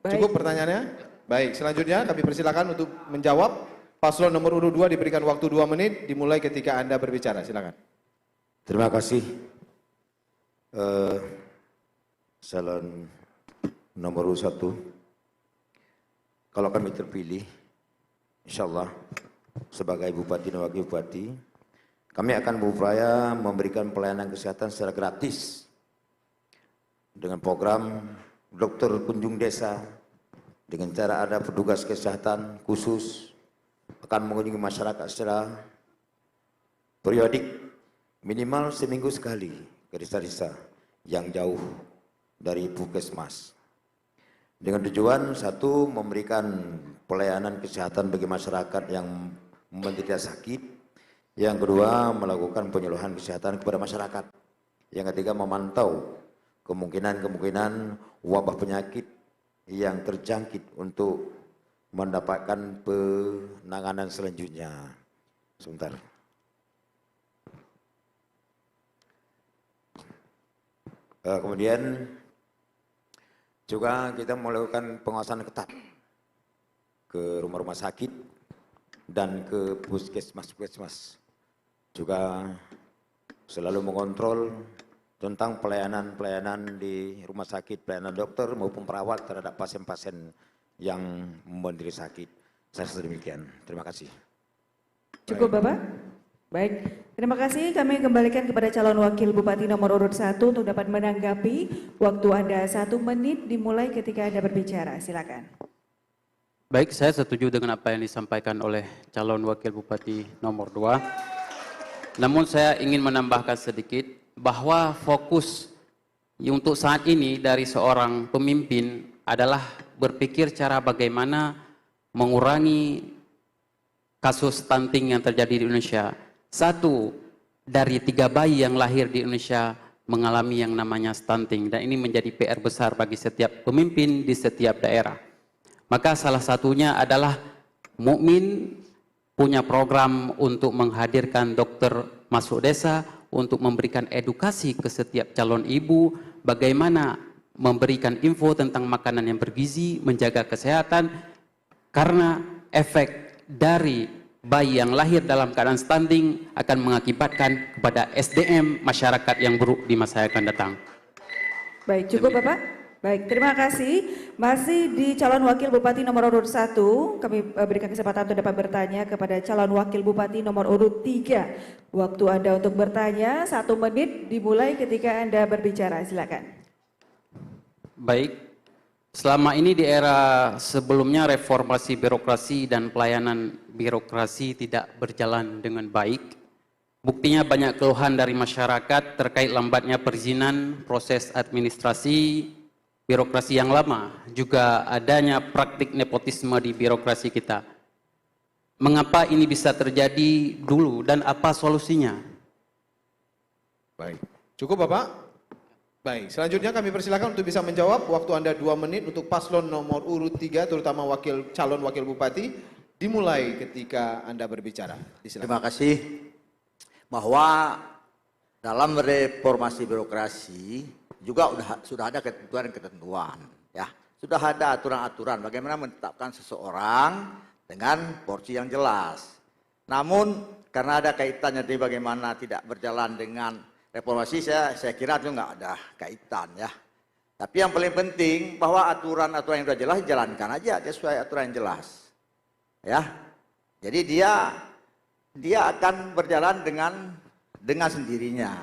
Cukup pertanyaannya? Baik, selanjutnya kami persilakan untuk menjawab Paslon nomor urut 2 diberikan waktu 2 menit, dimulai ketika Anda berbicara. Silakan. Terima kasih. Salon nomor 1. Kalau kami terpilih, insyaallah sebagai Bupati dan Wakil Bupati, kami akan berupaya memberikan pelayanan kesehatan secara gratis dengan program dokter kunjung desa, dengan cara ada petugas kesehatan khusus akan mengunjungi masyarakat secara periodik, minimal seminggu sekali ke desa-desa yang jauh dari puskesmas. Dengan tujuan satu, memberikan pelayanan kesehatan bagi masyarakat yang menderita sakit. Yang kedua, melakukan penyuluhan kesehatan kepada masyarakat. Yang ketiga, memantau kemungkinan-kemungkinan wabah penyakit yang terjangkit untuk mendapatkan penanganan selanjutnya. Sebentar. Kemudian juga kita melakukan pengawasan ketat ke rumah-rumah sakit dan ke puskesmas-puskesmas. Juga selalu mengontrol tentang pelayanan-pelayanan di rumah sakit, pelayanan dokter maupun perawat terhadap pasien-pasien yang menderita sakit. Saya rasa demikian. Terima kasih. Cukup Bapak? Baik, terima kasih. Kami kembalikan kepada calon wakil bupati nomor urut 1 untuk dapat menanggapi. Waktu Anda 1 menit dimulai ketika Anda berbicara. Silakan. Baik, saya setuju dengan apa yang disampaikan oleh calon wakil bupati nomor 2. Namun saya ingin menambahkan sedikit bahwa fokus untuk saat ini dari seorang pemimpin adalah berpikir cara bagaimana mengurangi kasus stunting yang terjadi di Indonesia. 1 dari 3 bayi yang lahir di Indonesia mengalami yang namanya stunting, dan ini menjadi PR besar bagi setiap pemimpin di setiap daerah. Maka salah satunya adalah Mukmin punya program untuk menghadirkan dokter masuk desa untuk memberikan edukasi ke setiap calon ibu bagaimana memberikan info tentang makanan yang bergizi, menjaga kesehatan, karena efek dari bayi yang lahir dalam keadaan stunting akan mengakibatkan kepada SDM masyarakat yang buruk di masa yang akan datang. Baik, cukup Bapak. Baik, terima kasih. Masih di calon wakil bupati nomor urut 1, kami berikan kesempatan untuk dapat bertanya kepada calon wakil bupati nomor urut 3. Waktu Anda untuk bertanya 1 menit dimulai ketika Anda berbicara. Silakan. Baik. Selama ini di era sebelumnya reformasi birokrasi dan pelayanan birokrasi tidak berjalan dengan baik. Buktinya banyak keluhan dari masyarakat terkait lambatnya perizinan, proses administrasi, birokrasi yang lama, juga adanya praktik nepotisme di birokrasi kita. Mengapa ini bisa terjadi dulu dan apa solusinya? Baik, cukup Bapak? Baik, selanjutnya kami persilakan untuk bisa menjawab. Waktu Anda 2 menit untuk paslon nomor urut 3, terutama calon wakil bupati, dimulai ketika Anda berbicara. Disilakan. Terima kasih. Bahwa dalam reformasi birokrasi juga sudah ada ketentuan-ketentuan, ya. Sudah ada aturan-aturan bagaimana menetapkan seseorang dengan porsi yang jelas. Namun karena ada kaitannya di bagaimana tidak berjalan dengan reformasi, saya kira itu nggak ada kaitan, ya. Tapi yang paling penting bahwa aturan-aturan yang sudah jelas jalankan aja sesuai aturan yang jelas, ya. Jadi dia akan berjalan dengan sendirinya.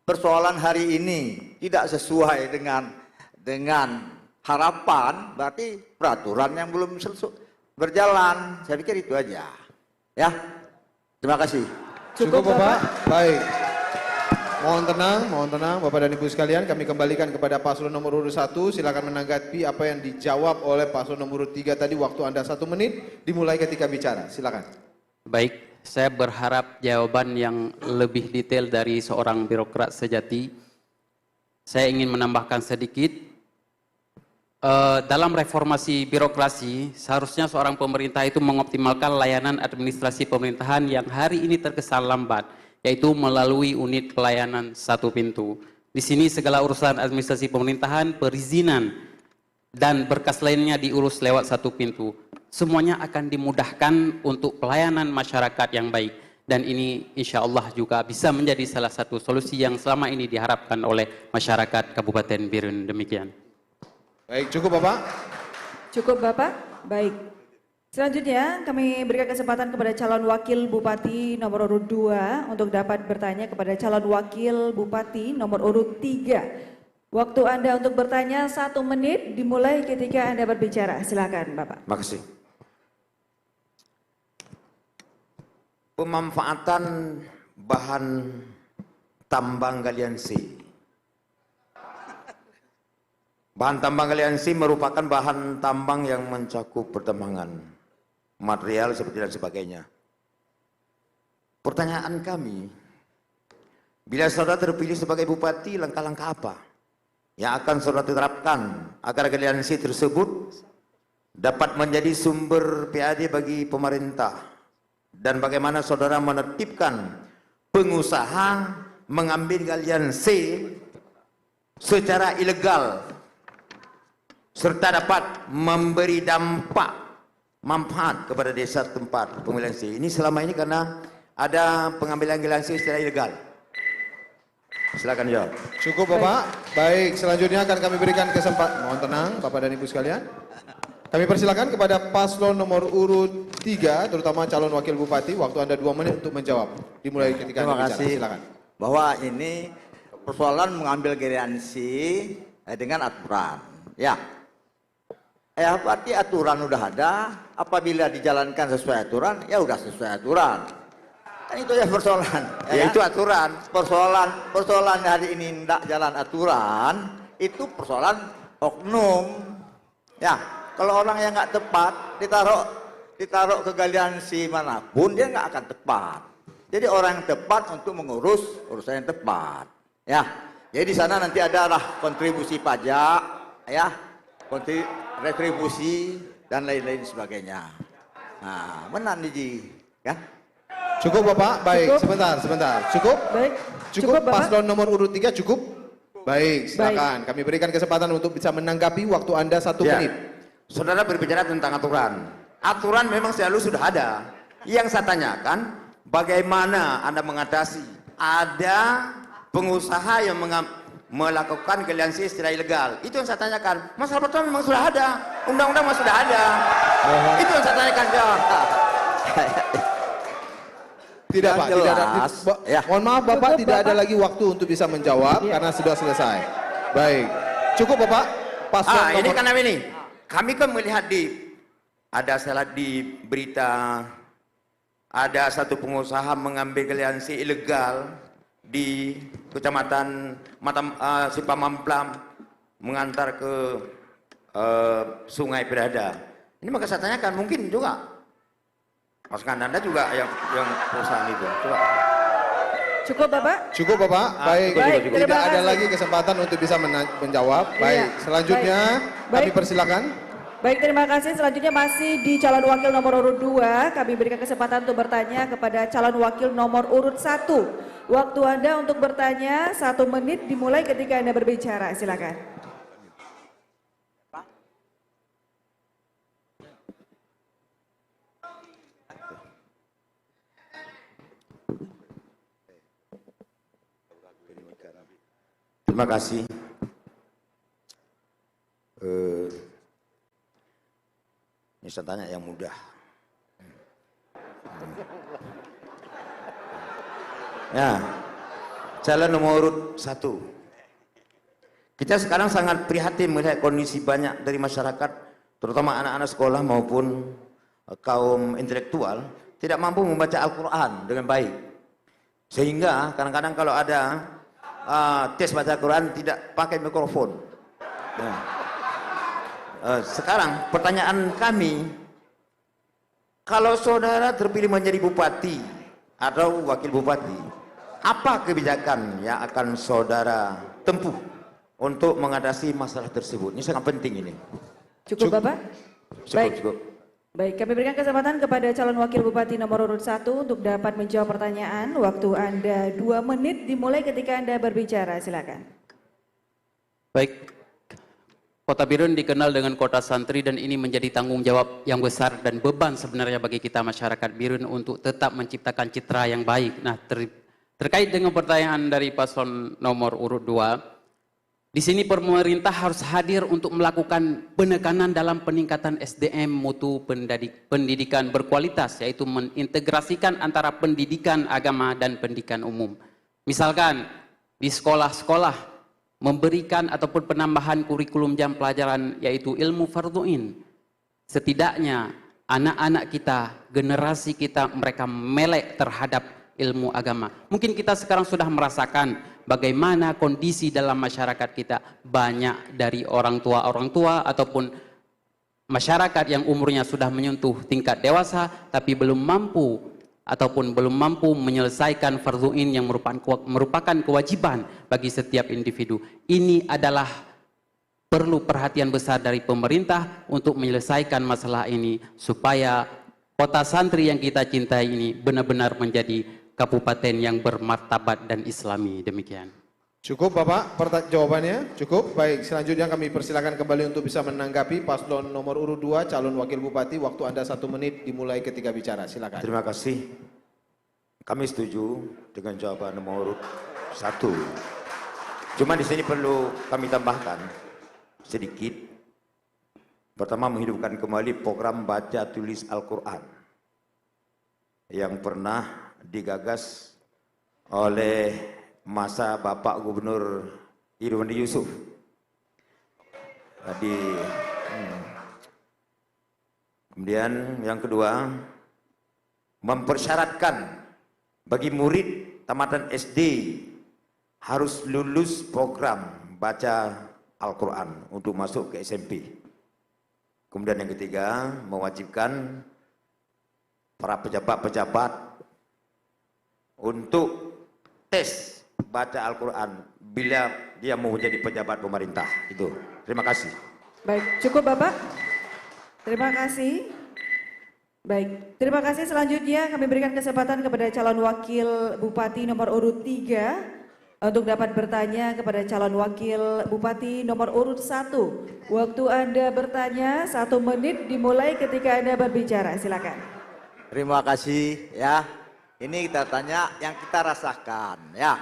Persoalan hari ini tidak sesuai dengan harapan, berarti peraturan yang belum berjalan. Saya pikir itu aja, ya. Terima kasih. Cukup Bapak. Baik. Mohon tenang Bapak dan Ibu sekalian, kami kembalikan kepada paslon nomor urut 1, silakan menanggapi apa yang dijawab oleh paslon nomor urut 3 tadi. Waktu Anda 1 menit, dimulai ketika bicara, silakan. Baik, saya berharap jawaban yang lebih detail dari seorang birokrat sejati. Saya ingin menambahkan sedikit, dalam reformasi birokrasi, seharusnya seorang pemerintah itu mengoptimalkan layanan administrasi pemerintahan yang hari ini terkesan lambat, yaitu melalui unit pelayanan 1 pintu. Di sini segala urusan administrasi pemerintahan, perizinan, dan berkas lainnya diurus lewat 1 pintu. semuanya akan dimudahkan untuk pelayanan masyarakat yang baik. Dan ini insya Allah juga bisa menjadi salah satu solusi yang selama ini diharapkan oleh masyarakat Kabupaten Birun. Demikian. Baik, cukup Bapak. Cukup Bapak? Baik. Selanjutnya kami berikan kesempatan kepada calon wakil Bupati nomor urut 2 untuk dapat bertanya kepada calon wakil Bupati nomor urut 3. Waktu Anda untuk bertanya 1 menit dimulai ketika Anda berbicara. Silakan Bapak. Makasih. Pemanfaatan bahan tambang galian C. Bahan tambang galian C merupakan bahan tambang yang mencakup pertambangan, material seperti dan sebagainya. Pertanyaan kami, bila saudara terpilih sebagai bupati, langkah-langkah apa yang akan saudara terapkan agar galian C tersebut dapat menjadi sumber PAD bagi pemerintah, dan bagaimana saudara menertibkan pengusaha mengambil galian C secara ilegal serta dapat memberi manfaat kepada desa tempat pengambilan C. Ini selama ini karena ada pengambilan galian C secara ilegal. Silakan jawab. Cukup Bapak. Baik, selanjutnya akan kami berikan kesempatan. Mohon tenang Bapak dan Ibu sekalian. Kami persilakan kepada paslon nomor urut 3, terutama calon wakil bupati. Waktu Anda 2 menit untuk menjawab. Dimulai ketika Anda bicara. Terima kasih. Silakan. Bahwa ini persoalan mengambil garansi dengan aturan. Ya. Berarti aturan udah ada. Apabila dijalankan sesuai aturan, ya udah sesuai aturan. Kan itu ya persoalan. Ya, itu aturan. Persoalan hari ini tidak jalan aturan, itu persoalan oknum. Ya, kalau orang yang nggak tepat ditaruh ke galian si manapun, dia nggak akan tepat. Jadi orang yang tepat untuk mengurus urusan yang tepat. Ya, jadi di sana nanti adalah kontribusi pajak, ya, retribusi dan lain-lain sebagainya. Nah, menang Ji, ya. Cukup Bapak, baik. Cukup. Sebentar. Cukup? Baik. Cukup, Bapak. paslon nomor urut 3 cukup? Baik, silakan. Kami berikan kesempatan untuk bisa menanggapi waktu Anda 1 menit. Saudara berbicara tentang aturan. Aturan memang selalu sudah ada. Yang saya tanyakan, bagaimana Anda mengatasi ada pengusaha yang melakukan galian C secara ilegal? Itu yang saya tanyakan. Masalah pertama memang sudah ada. Undang-undang memang sudah ada. Itu yang saya tanyakan, jawab. Tidak Pak, tidak ada. Mohon maaf Bapak, Cukup, tidak ada Bapak. lagi waktu untuk bisa menjawab karena sudah selesai. Baik, cukup Bapak. Paslon Ini nomor... karena ini, kami kan melihat ada salah di berita, ada satu pengusaha mengambil galian C ilegal di kecamatan Simpang Mamplam mengantar ke Sungai Berada. Ini maka saya tanyakan, mungkin juga pasukan Anda juga yang perusahaan itu. Coba. Cukup Bapak? Cukup Bapak. Baik, Baik, tidak ada lagi kesempatan untuk bisa menjawab. Baik, selanjutnya kami persilakan. Baik, terima kasih. Selanjutnya masih di calon wakil nomor urut 2. Kami berikan kesempatan untuk bertanya kepada calon wakil nomor urut 1. Waktu Anda untuk bertanya 1 menit dimulai ketika Anda berbicara. Silakan. Terima kasih. Ini saya tanya yang mudah. Ya, calon nomor urut 1. Kita sekarang sangat prihatin melihat kondisi banyak dari masyarakat, terutama anak-anak sekolah maupun kaum intelektual, tidak mampu membaca Al-Quran dengan baik. Sehingga kadang-kadang kalau ada tes baca Al-Quran tidak pakai mikrofon. Nah, sekarang pertanyaan kami, kalau saudara terpilih menjadi bupati atau wakil bupati, apa kebijakan yang akan saudara tempuh untuk mengatasi masalah tersebut? Ini sangat penting ini. Cukup Bapak? Baik. Cukup. Baik, kami berikan kesempatan kepada calon wakil bupati nomor urut 1 untuk dapat menjawab pertanyaan. Waktu Anda 2 menit dimulai ketika Anda berbicara. Silakan. Baik, Kota Birun dikenal dengan kota santri dan ini menjadi tanggung jawab yang besar dan beban sebenarnya bagi kita masyarakat Birun untuk tetap menciptakan citra yang baik. Nah, terkait dengan pertanyaan dari paslon nomor urut 2, di sini pemerintah harus hadir untuk melakukan penekanan dalam peningkatan SDM mutu pendidikan berkualitas, yaitu mengintegrasikan antara pendidikan agama dan pendidikan umum. Misalkan di sekolah-sekolah memberikan ataupun penambahan kurikulum jam pelajaran yaitu ilmu fardhu'in. Setidaknya anak-anak kita, generasi kita, mereka melek terhadap ilmu agama. Mungkin kita sekarang sudah merasakan bagaimana kondisi dalam masyarakat kita. Banyak dari orang tua ataupun masyarakat yang umurnya sudah menyentuh tingkat dewasa tapi belum mampu menyelesaikan fardhu'in yang merupakan kewajiban bagi setiap individu. Ini adalah perlu perhatian besar dari pemerintah untuk menyelesaikan masalah ini supaya kota santri yang kita cintai ini benar-benar menjadi kabupaten yang bermartabat dan islami. Demikian. Cukup Bapak jawabannya? Cukup? Baik, selanjutnya kami persilakan kembali untuk bisa menanggapi paslon nomor urut 2 calon wakil bupati. Waktu Anda 1 menit dimulai ketika bicara. Silakan. Terima kasih. Kami setuju dengan jawaban nomor urut 1. Cuma di sini perlu kami tambahkan sedikit. Pertama, menghidupkan kembali program baca tulis Al-Quran yang pernah digagas oleh masa Bapak Gubernur Irwandi Yusuf. Kemudian yang kedua, mempersyaratkan bagi murid tamatan SD harus lulus program baca Al-Quran untuk masuk ke SMP. Kemudian yang ketiga, mewajibkan para pejabat-pejabat untuk tes baca Al-Quran bila dia mau jadi pejabat pemerintah. Itu. Terima kasih. Baik, cukup Bapak. Terima kasih. Baik, terima kasih. Selanjutnya kami berikan kesempatan kepada calon wakil bupati nomor urut 3 untuk dapat bertanya kepada calon wakil bupati nomor urut 1. Waktu Anda bertanya 1 menit dimulai ketika Anda berbicara. Silakan. Terima kasih ya. Ini kita tanya yang kita rasakan ya,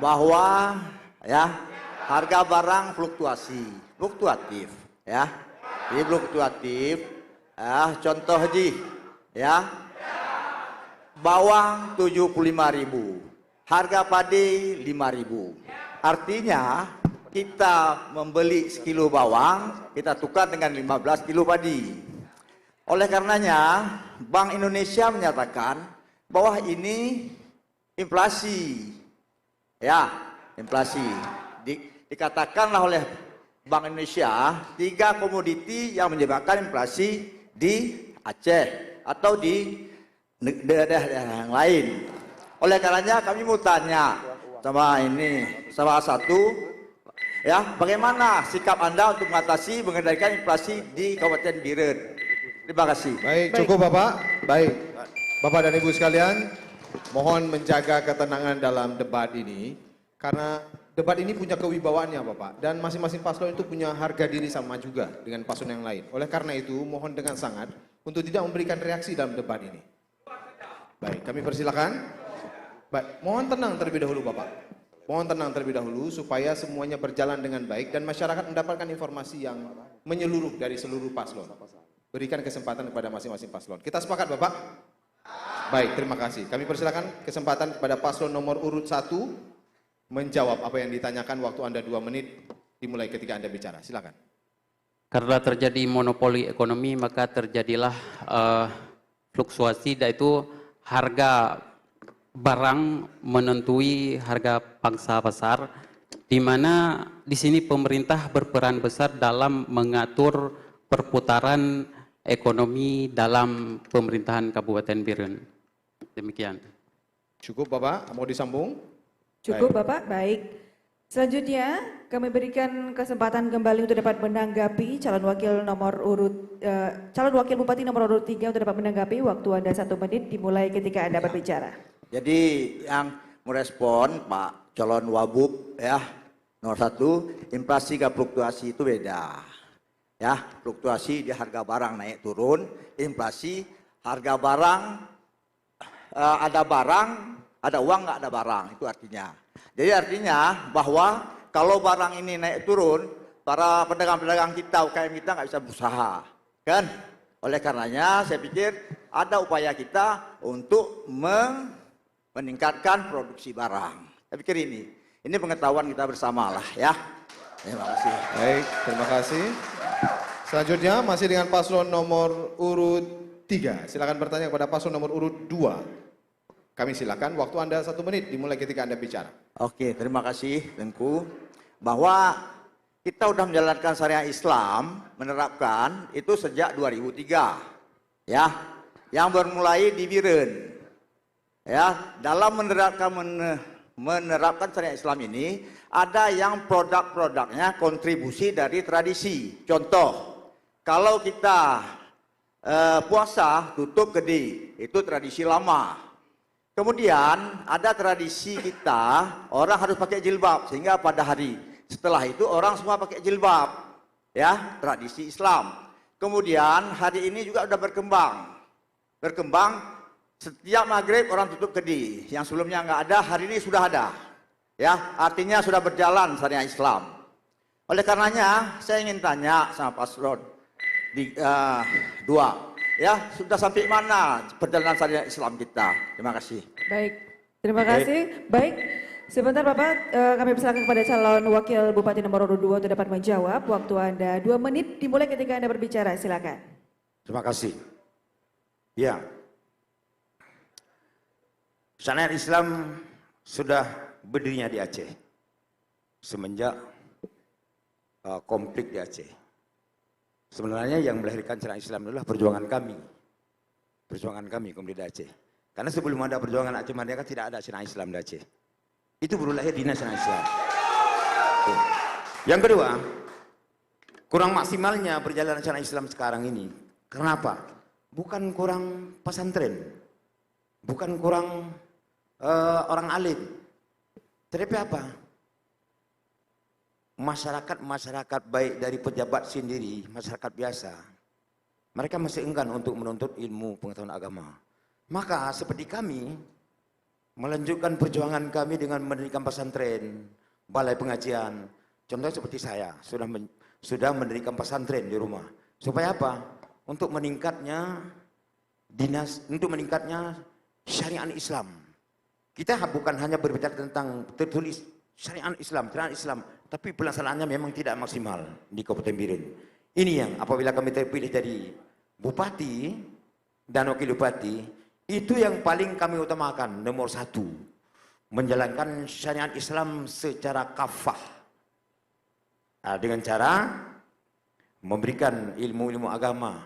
bahwa ya harga barang fluktuatif ya. Jadi fluktuatif ya, contoh ya, bawang 75.000, harga padi 5.000. Artinya kita membeli sekilo bawang kita tukar dengan 15 kilo padi. Oleh karenanya Bank Indonesia menyatakan bahwa ini inflasi ya, inflasi. Dikatakanlah oleh Bank Indonesia 3 komoditi yang menyebabkan inflasi di Aceh atau di daerah yang lain. Oleh karenanya kami mau tanya sama salah satu ya, bagaimana sikap Anda untuk mengatasi mengendalikan inflasi di Kabupaten Birun? Terima kasih. Baik, cukup Bapak. Baik. Bapak dan Ibu sekalian, mohon menjaga ketenangan dalam debat ini, karena debat ini punya kewibawaannya Bapak, dan masing-masing paslon itu punya harga diri sama juga dengan paslon yang lain. Oleh karena itu, mohon dengan sangat untuk tidak memberikan reaksi dalam debat ini. Baik, kami persilakan. Baik, mohon tenang terlebih dahulu Bapak. Mohon tenang terlebih dahulu supaya semuanya berjalan dengan baik dan masyarakat mendapatkan informasi yang menyeluruh dari seluruh paslon. Berikan kesempatan kepada masing-masing paslon. Kita sepakat Bapak? Baik, terima kasih. Kami persilakan kesempatan kepada paslon nomor urut 1 menjawab apa yang ditanyakan. Waktu Anda 2 menit dimulai ketika Anda bicara. Silakan. Karena terjadi monopoli ekonomi maka terjadilah fluktuasi, yaitu harga barang menentuhi harga pangsa pasar, di mana di sini pemerintah berperan besar dalam mengatur perputaran ekonomi dalam pemerintahan Kabupaten Birun. Demikian. Cukup Bapak, mau disambung? Cukup Bapak, baik. Selanjutnya kami berikan kesempatan kembali untuk dapat menanggapi calon wakil bupati nomor urut 3 untuk dapat menanggapi. Waktu Anda 1 menit dimulai ketika Anda berbicara. Jadi yang merespon Pak calon Wabub ya Nomor satu, inflasi ke fluktuasi itu beda. Ya, fluktuasi di harga barang naik turun, inflasi harga barang ada uang nggak ada barang, itu artinya. Jadi artinya bahwa kalau barang ini naik turun, para pedagang-pedagang kita, UKM kita nggak bisa berusaha, kan? Oleh karenanya saya pikir ada upaya kita untuk meningkatkan produksi barang. Saya pikir ini pengetahuan kita bersama lah ya. Terima kasih. Baik, terima kasih. Selanjutnya masih dengan paslon nomor urut 3. Silakan bertanya kepada paslon nomor urut 2. Kami silakan, waktu Anda 1 menit dimulai ketika Anda bicara. Oke, terima kasih Tengku. Bahwa kita sudah menjalankan syariah Islam, menerapkan itu sejak 2003. Ya, yang bermulai di Biren. Ya, dalam menerapkan syariah Islam ini ada yang produk-produknya kontribusi dari tradisi. Contoh, kalau kita puasa tutup gede, itu tradisi lama. Kemudian ada tradisi kita orang harus pakai jilbab sehingga pada hari setelah itu orang semua pakai jilbab. Ya, tradisi Islam. Kemudian hari ini juga sudah berkembang setiap maghrib orang tutup kedi. Yang sebelumnya nggak ada, hari ini sudah ada. Ya, artinya sudah berjalan syariah Islam. Oleh karenanya saya ingin tanya sama paslon 2. Ya, sudah sampai mana perjalanan syariah Islam kita? Terima kasih. Baik, terima kasih. Baik, sebentar Bapak, kami persilakan kepada calon wakil Bupati nomor urut 2 untuk dapat menjawab. Waktu Anda 2 menit dimulai ketika Anda berbicara, silakan. Terima kasih. Ya, syariat Islam sudah berdirinya di Aceh semenjak konflik di Aceh. Sebenarnya yang melahirkan syariat Islam adalah perjuangan kami kemudian di Aceh. Karena sebelum ada perjuangan Aceh Merdeka tidak ada syariat Islam di Aceh. Itu baru lahir dinas syariat Islam. Yang kedua, kurang maksimalnya perjalanan syariat Islam sekarang ini. Kenapa? Bukan kurang pesantren, bukan kurang orang alim. Tapi apa? Masyarakat baik dari pejabat sendiri, masyarakat biasa, mereka masih enggan untuk menuntut ilmu pengetahuan agama. Maka seperti kami melanjutkan perjuangan kami dengan mendirikan pesantren, balai pengajian. Contoh seperti saya sudah mendirikan pesantren di rumah. Supaya apa? Untuk meningkatnya syariat Islam. Kita bukan hanya berbicara tentang tertulis syariat Islam, tapi pelaksanaannya memang tidak maksimal di Kabupaten Biren. Ini yang apabila kami terpilih jadi bupati dan wakil bupati, itu yang paling kami utamakan, nomor 1, menjalankan syariat Islam secara kafah. Nah, dengan cara memberikan ilmu-ilmu agama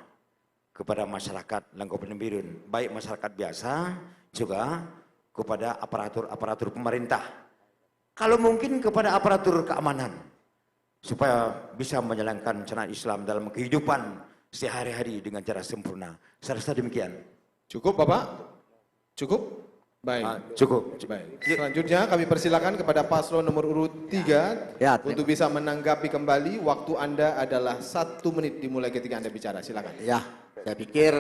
kepada masyarakat Kabupaten Biren, baik masyarakat biasa juga kepada aparatur pemerintah. Kalau mungkin kepada aparatur keamanan supaya bisa menjalankan syariat Islam dalam kehidupan sehari-hari dengan cara sempurna. Saya rasa demikian. Cukup Bapak? Cukup? Baik. Cukup. Baik. Selanjutnya kami persilakan kepada paslon nomor urut 3 untuk bisa menanggapi kembali. Waktu Anda adalah 1 menit dimulai ketika Anda bicara. Silakan. Ya, saya pikir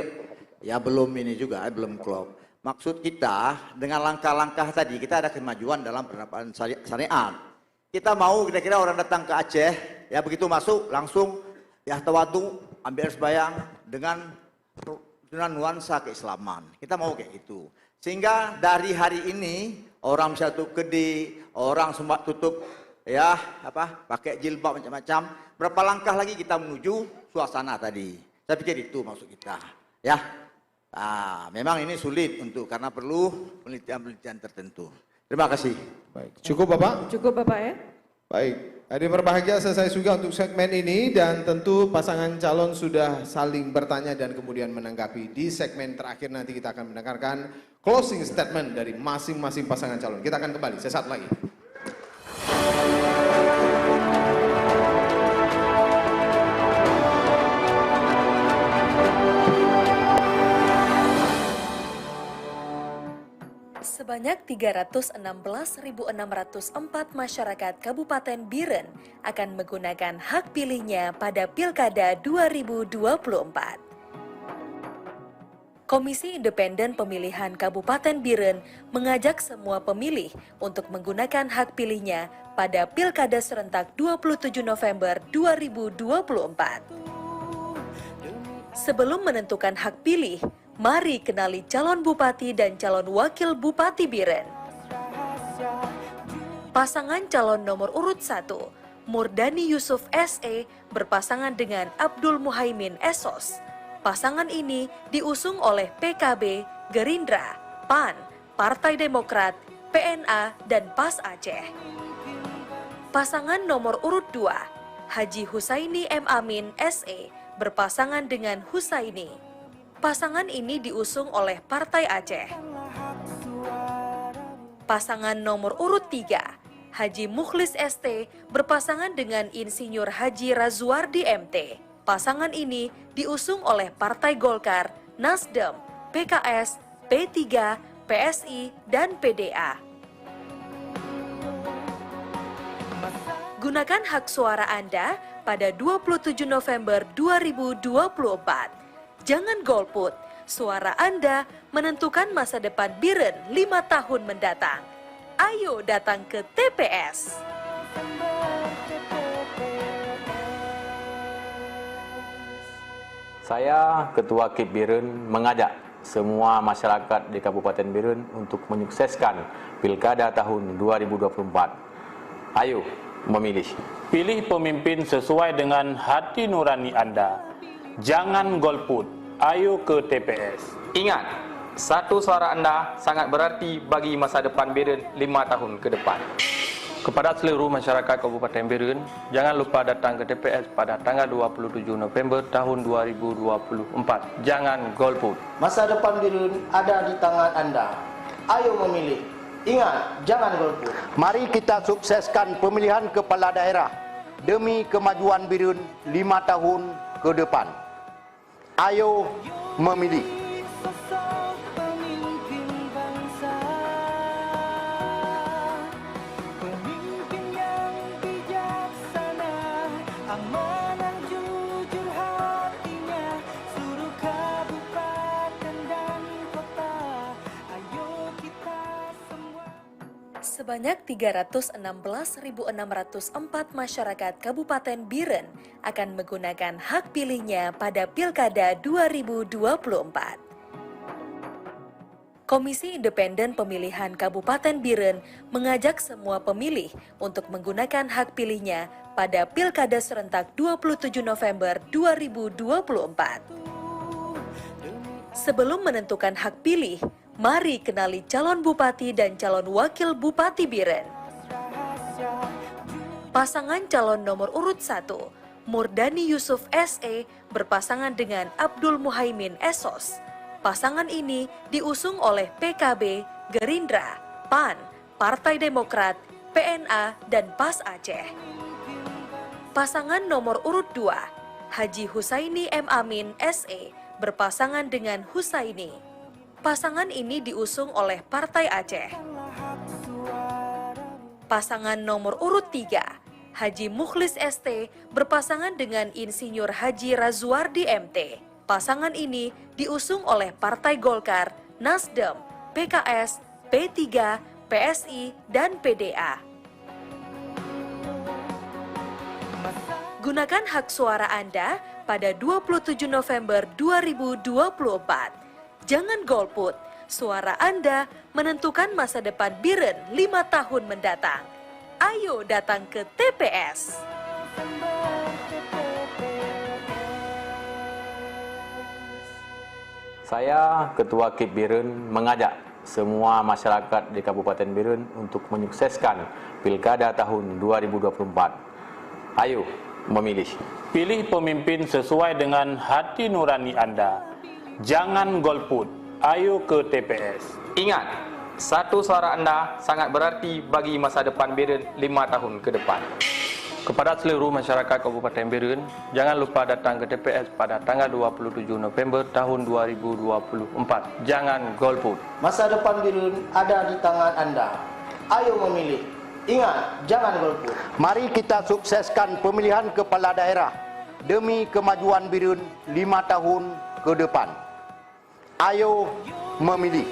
ya belum ini juga, belum klop. Maksud kita dengan langkah-langkah tadi kita ada kemajuan dalam penerapan syariat. Kita mau kira-kira orang datang ke Aceh, ya begitu masuk langsung ya tawadu, ambil sembahyang dengan nuansa keislaman. Kita mau kayak gitu. Sehingga dari hari ini orang bisa tutup gede, orang semua tutup ya pakai jilbab macam-macam. Berapa langkah lagi kita menuju suasana tadi. Saya pikir itu maksud kita. Ya. Memang ini sulit karena perlu penelitian-penelitian tertentu. Terima kasih. Baik. Cukup Bapak? Cukup Bapak ya. Baik. Hadirin berbahagia, selesai juga untuk segmen ini dan tentu pasangan calon sudah saling bertanya dan kemudian menanggapi. Di segmen terakhir nanti kita akan mendengarkan closing statement dari masing-masing pasangan calon. Kita akan kembali sesaat lagi. Sebanyak 316.604 masyarakat Kabupaten Biren akan menggunakan hak pilihnya pada Pilkada 2024. Komisi Independen Pemilihan Kabupaten Biren mengajak semua pemilih untuk menggunakan hak pilihnya pada Pilkada serentak 27 November 2024. Sebelum menentukan hak pilih, mari kenali calon bupati dan calon wakil bupati Biren. Pasangan calon nomor urut 1, Murdani Yusuf SE berpasangan dengan Abdul Muhaimin Esos. Pasangan ini diusung oleh PKB, Gerindra, PAN, Partai Demokrat, PNA, dan PAS Aceh. Pasangan nomor urut 2, Haji Husaini M. Amin SE berpasangan dengan Husaini. Pasangan ini diusung oleh Partai Aceh. Pasangan nomor urut 3, Haji Mukhlis ST berpasangan dengan Insinyur Haji Razuardi MT. Pasangan ini diusung oleh Partai Golkar, Nasdem, PKS, P3, PSI, dan PDA. Gunakan hak suara Anda pada 27 November 2024. Jangan golput, suara Anda menentukan masa depan Biren 5 tahun mendatang. Ayo datang ke TPS. Saya, Ketua KIP Biren, mengajak semua masyarakat di Kabupaten Biren untuk menyukseskan Pilkada tahun 2024. Ayo memilih. Pilih pemimpin sesuai dengan hati nurani Anda. Jangan golput. Ayo ke TPS. Ingat, satu suara Anda sangat berarti bagi masa depan Biren 5 tahun ke depan. Kepada seluruh masyarakat Kabupaten Biren, jangan lupa datang ke TPS pada tanggal 27 November tahun 2024. Jangan golput. Masa depan Biren ada di tangan Anda. Ayo memilih. Ingat, jangan golput. Mari kita sukseskan pemilihan kepala daerah demi kemajuan Biren 5 tahun ke depan. Ayo memilih. Sebanyak 316.604 masyarakat Kabupaten Biren akan menggunakan hak pilihnya pada Pilkada 2024. Komisi Independen Pemilihan Kabupaten Biren mengajak semua pemilih untuk menggunakan hak pilihnya pada Pilkada serentak 27 November 2024. Sebelum menentukan hak pilih, mari kenali calon bupati dan calon wakil bupati Biren. Pasangan calon nomor urut 1, Murdani Yusuf SE berpasangan dengan Abdul Muhaimin Esos. Pasangan ini diusung oleh PKB, Gerindra, PAN, Partai Demokrat, PNA, dan PAS Aceh. Pasangan nomor urut 2, Haji Husaini M. Amin SE berpasangan dengan Husaini. Pasangan ini diusung oleh Partai Aceh. Pasangan nomor urut 3, Haji Mukhlis ST berpasangan dengan Insinyur Haji Razuardi MT. Pasangan ini diusung oleh Partai Golkar, Nasdem, PKS, P3, PSI, dan PDA. Gunakan hak suara Anda pada 27 November 2024. Jangan golput, suara Anda menentukan masa depan Biren 5 tahun mendatang. Ayo datang ke TPS. Saya, Ketua KIP Biren, mengajak semua masyarakat di Kabupaten Biren untuk menyukseskan Pilkada tahun 2024. Ayo memilih. Pilih pemimpin sesuai dengan hati nurani Anda. Jangan golput. Ayo ke TPS. Ingat, satu suara Anda sangat berarti bagi masa depan Biren 5 tahun ke depan. Kepada seluruh masyarakat Kabupaten Biren, jangan lupa datang ke TPS pada tanggal 27 November tahun 2024. Jangan golput. Masa depan Biren ada di tangan Anda. Ayo memilih. Ingat, jangan golput. Mari kita sukseskan pemilihan kepala daerah demi kemajuan Biren 5 tahun ke depan. Ayo memilih.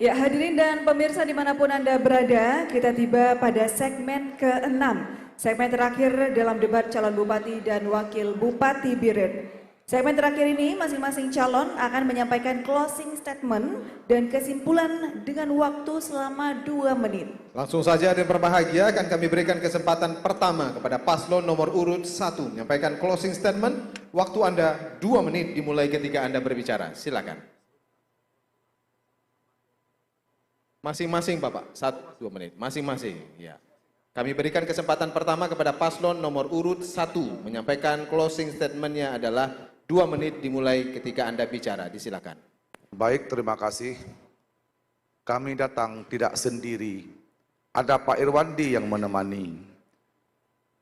Ya, hadirin dan pemirsa dimanapun Anda berada, kita tiba pada segmen ke-6. Segmen terakhir dalam debat calon bupati dan wakil bupati Biren. Segmen terakhir ini masing-masing calon akan menyampaikan closing statement dan kesimpulan dengan waktu selama 2 menit. Langsung saja dan berbahagia akan kami berikan kesempatan pertama kepada paslon nomor urut 1 menyampaikan closing statement. Waktu Anda 2 menit dimulai ketika Anda berbicara. Silakan. Masing-masing Bapak, 1-2 menit, masing-masing. Ya. Kami berikan kesempatan pertama kepada paslon nomor urut 1 menyampaikan closing statementnya adalah 2 menit dimulai ketika Anda bicara. Disilakan. Baik, terima kasih. Kami datang tidak sendiri. Ada Pak Irwandi yang menemani.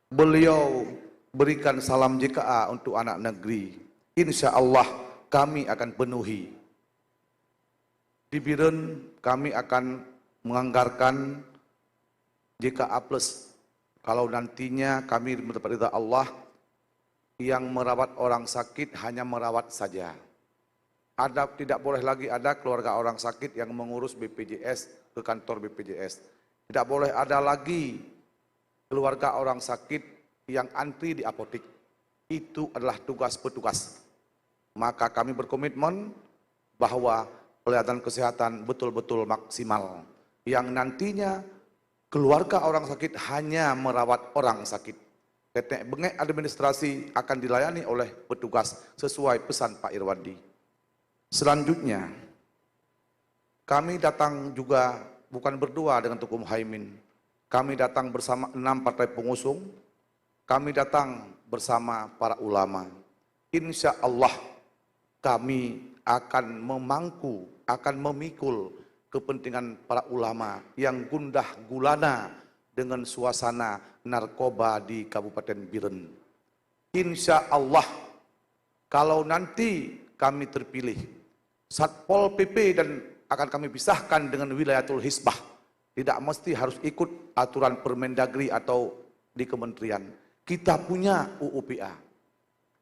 Beliau berikan salam JKA untuk anak negeri. Insya Allah kami akan penuhi. Di Biren kami akan menganggarkan JKA Plus. Kalau nantinya kami mendapat ridha Allah, yang merawat orang sakit hanya merawat saja. Tidak boleh lagi ada keluarga orang sakit yang mengurus BPJS ke kantor BPJS. Tidak boleh ada lagi keluarga orang sakit yang antri di apotek. Itu adalah tugas petugas. Maka kami berkomitmen bahwa pelayanan kesehatan betul-betul maksimal. Yang nantinya keluarga orang sakit hanya merawat orang sakit. Tetek bengek administrasi akan dilayani oleh petugas sesuai pesan Pak Irwandi. Selanjutnya, kami datang juga bukan berdua dengan Tuku Muhaimin. Kami datang bersama 6 partai pengusung. Kami datang bersama para ulama. Insya Allah kami akan memangku, akan memikul kepentingan para ulama yang gundah gulana dengan suasana narkoba di Kabupaten Biren. Insya Allah, kalau nanti kami terpilih, Satpol PP dan akan kami pisahkan dengan wilayatul hisbah. Tidak mesti harus ikut aturan Permendagri atau di kementerian. Kita punya UUPA.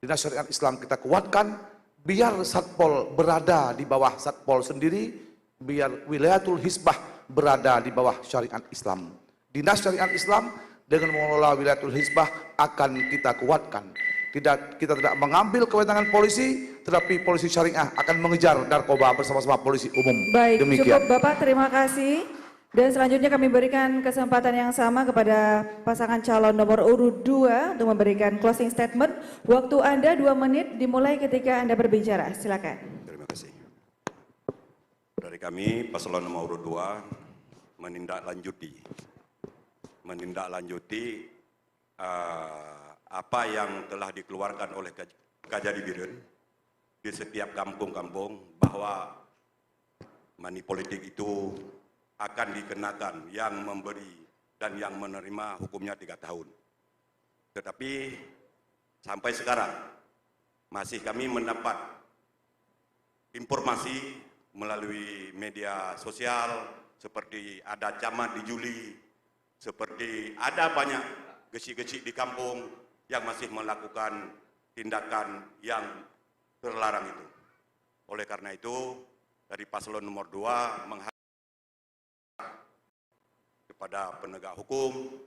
Dinas Syariat Islam kita kuatkan. Biar Satpol berada di bawah Satpol sendiri, biar wilayatul hisbah berada di bawah syariat Islam. Dinas Syariat Islam dengan mengelola wilayatul hisbah akan kita kuatkan. Kita tidak mengambil kewenangan polisi, tetapi polisi syariah akan mengejar narkoba bersama-sama polisi umum. Baik, demikian. cukup Bapak, terima kasih. Dan selanjutnya kami berikan kesempatan yang sama kepada pasangan calon nomor urut 2 untuk memberikan closing statement. Waktu Anda 2 menit dimulai ketika Anda berbicara. Silakan. Terima kasih. Dari kami paslon nomor urut 2 menindaklanjuti apa yang telah dikeluarkan oleh Kajari Biren di setiap kampung-kampung, bahwa money politik itu akan dikenakan yang memberi dan yang menerima hukumnya 3 tahun. Tetapi sampai sekarang masih kami mendapat informasi melalui media sosial seperti ada camat di Juli, seperti ada banyak gesi-gesi di kampung yang masih melakukan tindakan yang terlarang itu. Oleh karena itu, dari paslon nomor 2 mengharapkan kepada penegak hukum,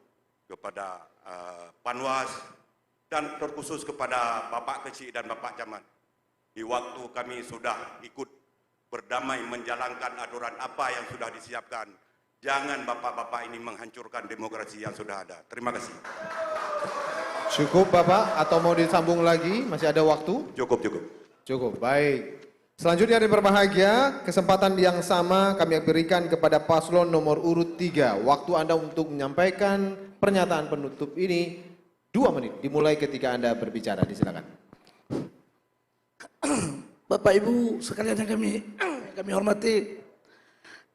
kepada Panwas, dan terkhusus kepada Bapak Kecil dan Bapak Camat. Di waktu kami sudah ikut berdamai menjalankan aturan apa yang sudah disiapkan Jangan bapak-bapak ini menghancurkan demokrasi yang sudah ada. Terima kasih. Cukup Bapak atau mau disambung lagi? Masih ada waktu? Cukup. Cukup, baik. Selanjutnya yang berbahagia, kesempatan yang sama kami berikan kepada paslon nomor urut 3. Waktu Anda untuk menyampaikan pernyataan penutup ini 2 menit, dimulai ketika Anda berbicara. Disilakan. Bapak Ibu sekalian yang kami hormati,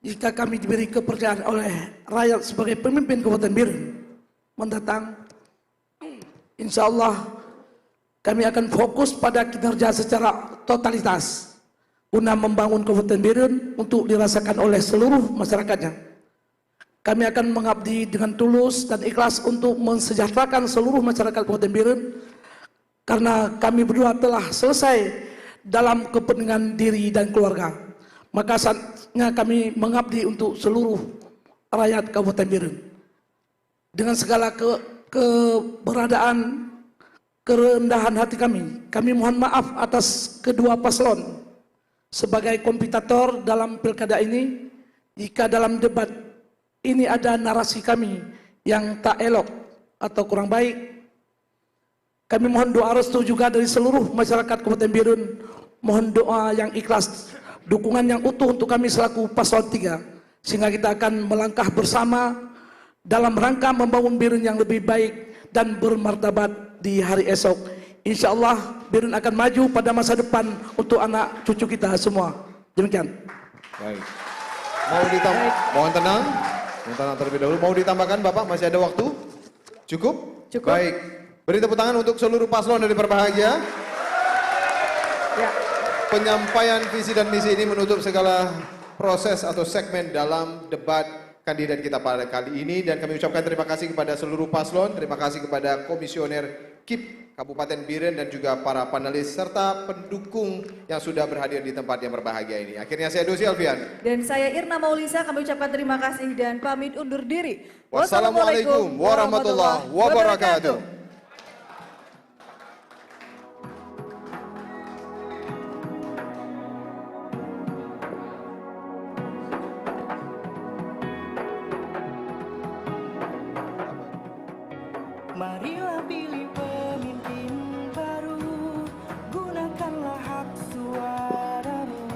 jika kami diberi kepercayaan oleh rakyat sebagai pemimpin Kabupaten Biren mendatang, insya Allah kami akan fokus pada kinerja secara totalitas guna membangun Kabupaten Biren untuk dirasakan oleh seluruh masyarakatnya. Kami akan mengabdi dengan tulus dan ikhlas untuk mensejahterakan seluruh masyarakat Kabupaten Biren, karena kami berdua telah selesai dalam kepentingan diri dan keluarga. Maka saatnya kami mengabdi untuk seluruh rakyat Kabupaten Biren. Dengan segala keberadaan, kerendahan hati kami mohon maaf atas kedua paslon sebagai kompetitor dalam pilkada ini. Jika dalam debat ini ada narasi kami yang tak elok atau kurang baik, kami mohon doa restu juga dari seluruh masyarakat Kabupaten Biren. Mohon doa yang ikhlas, dukungan yang utuh untuk kami selaku paslon 3, sehingga kita akan melangkah bersama dalam rangka membangun Biren yang lebih baik dan bermartabat di hari esok. Insya Allah Biren akan maju pada masa depan untuk anak cucu kita semua. Demikian. Baik. Mohon tenang terlebih dahulu. Mau ditambahkan Bapak, masih ada waktu? Cukup? Baik. Beri tepuk tangan untuk seluruh paslon dari berbahagia. Ya. Penyampaian visi dan misi ini menutup segala proses atau segmen dalam debat kandidat kita pada kali ini, dan kami ucapkan terima kasih kepada seluruh paslon, terima kasih kepada komisioner KIP Kabupaten Biren dan juga para panelis serta pendukung yang sudah berhadir di tempat yang berbahagia ini. Akhirnya saya Dosi Alfian. Dan saya Irna Maulisa, kami ucapkan terima kasih dan pamit undur diri. Wassalamualaikum warahmatullahi wabarakatuh. Marilah pilih pemimpin baru, gunakanlah hak suaramu.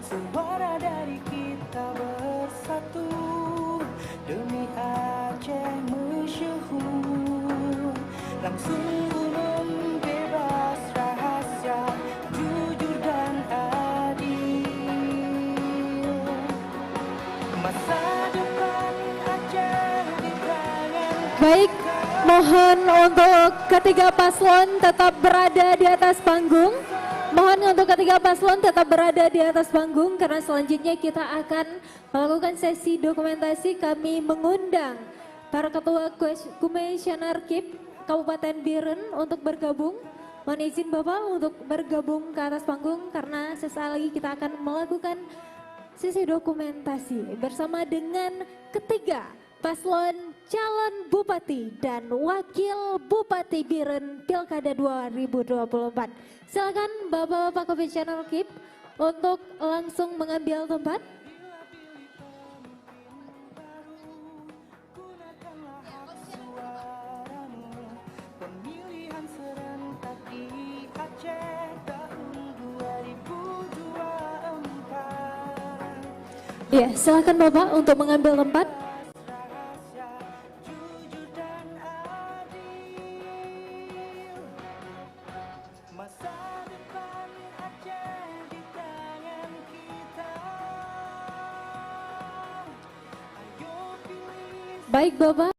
Suara dari kita bersatu, demi Aceh masyhur. Langsung umum, bebas rahasia, jujur dan adil. Masa depan Aceh di tangan. Baik, mohon untuk ketiga paslon tetap berada di atas panggung. Mohon untuk ketiga paslon tetap berada di atas panggung, karena selanjutnya kita akan melakukan sesi dokumentasi. Kami mengundang para ketua komisioner KIP Kabupaten Biren untuk bergabung. Mohon izin Bapak untuk bergabung ke atas panggung, karena sesaat lagi kita akan melakukan sesi dokumentasi bersama dengan ketiga paslon calon Bupati dan Wakil Bupati Biren Pilkada 2024. Silakan Bapak-Bapak Komisioner KIP untuk langsung mengambil tempat. Pemilihan serentak di Aceh tahun 2024. Ya, silakan Bapak untuk mengambil tempat. Baik Bapak.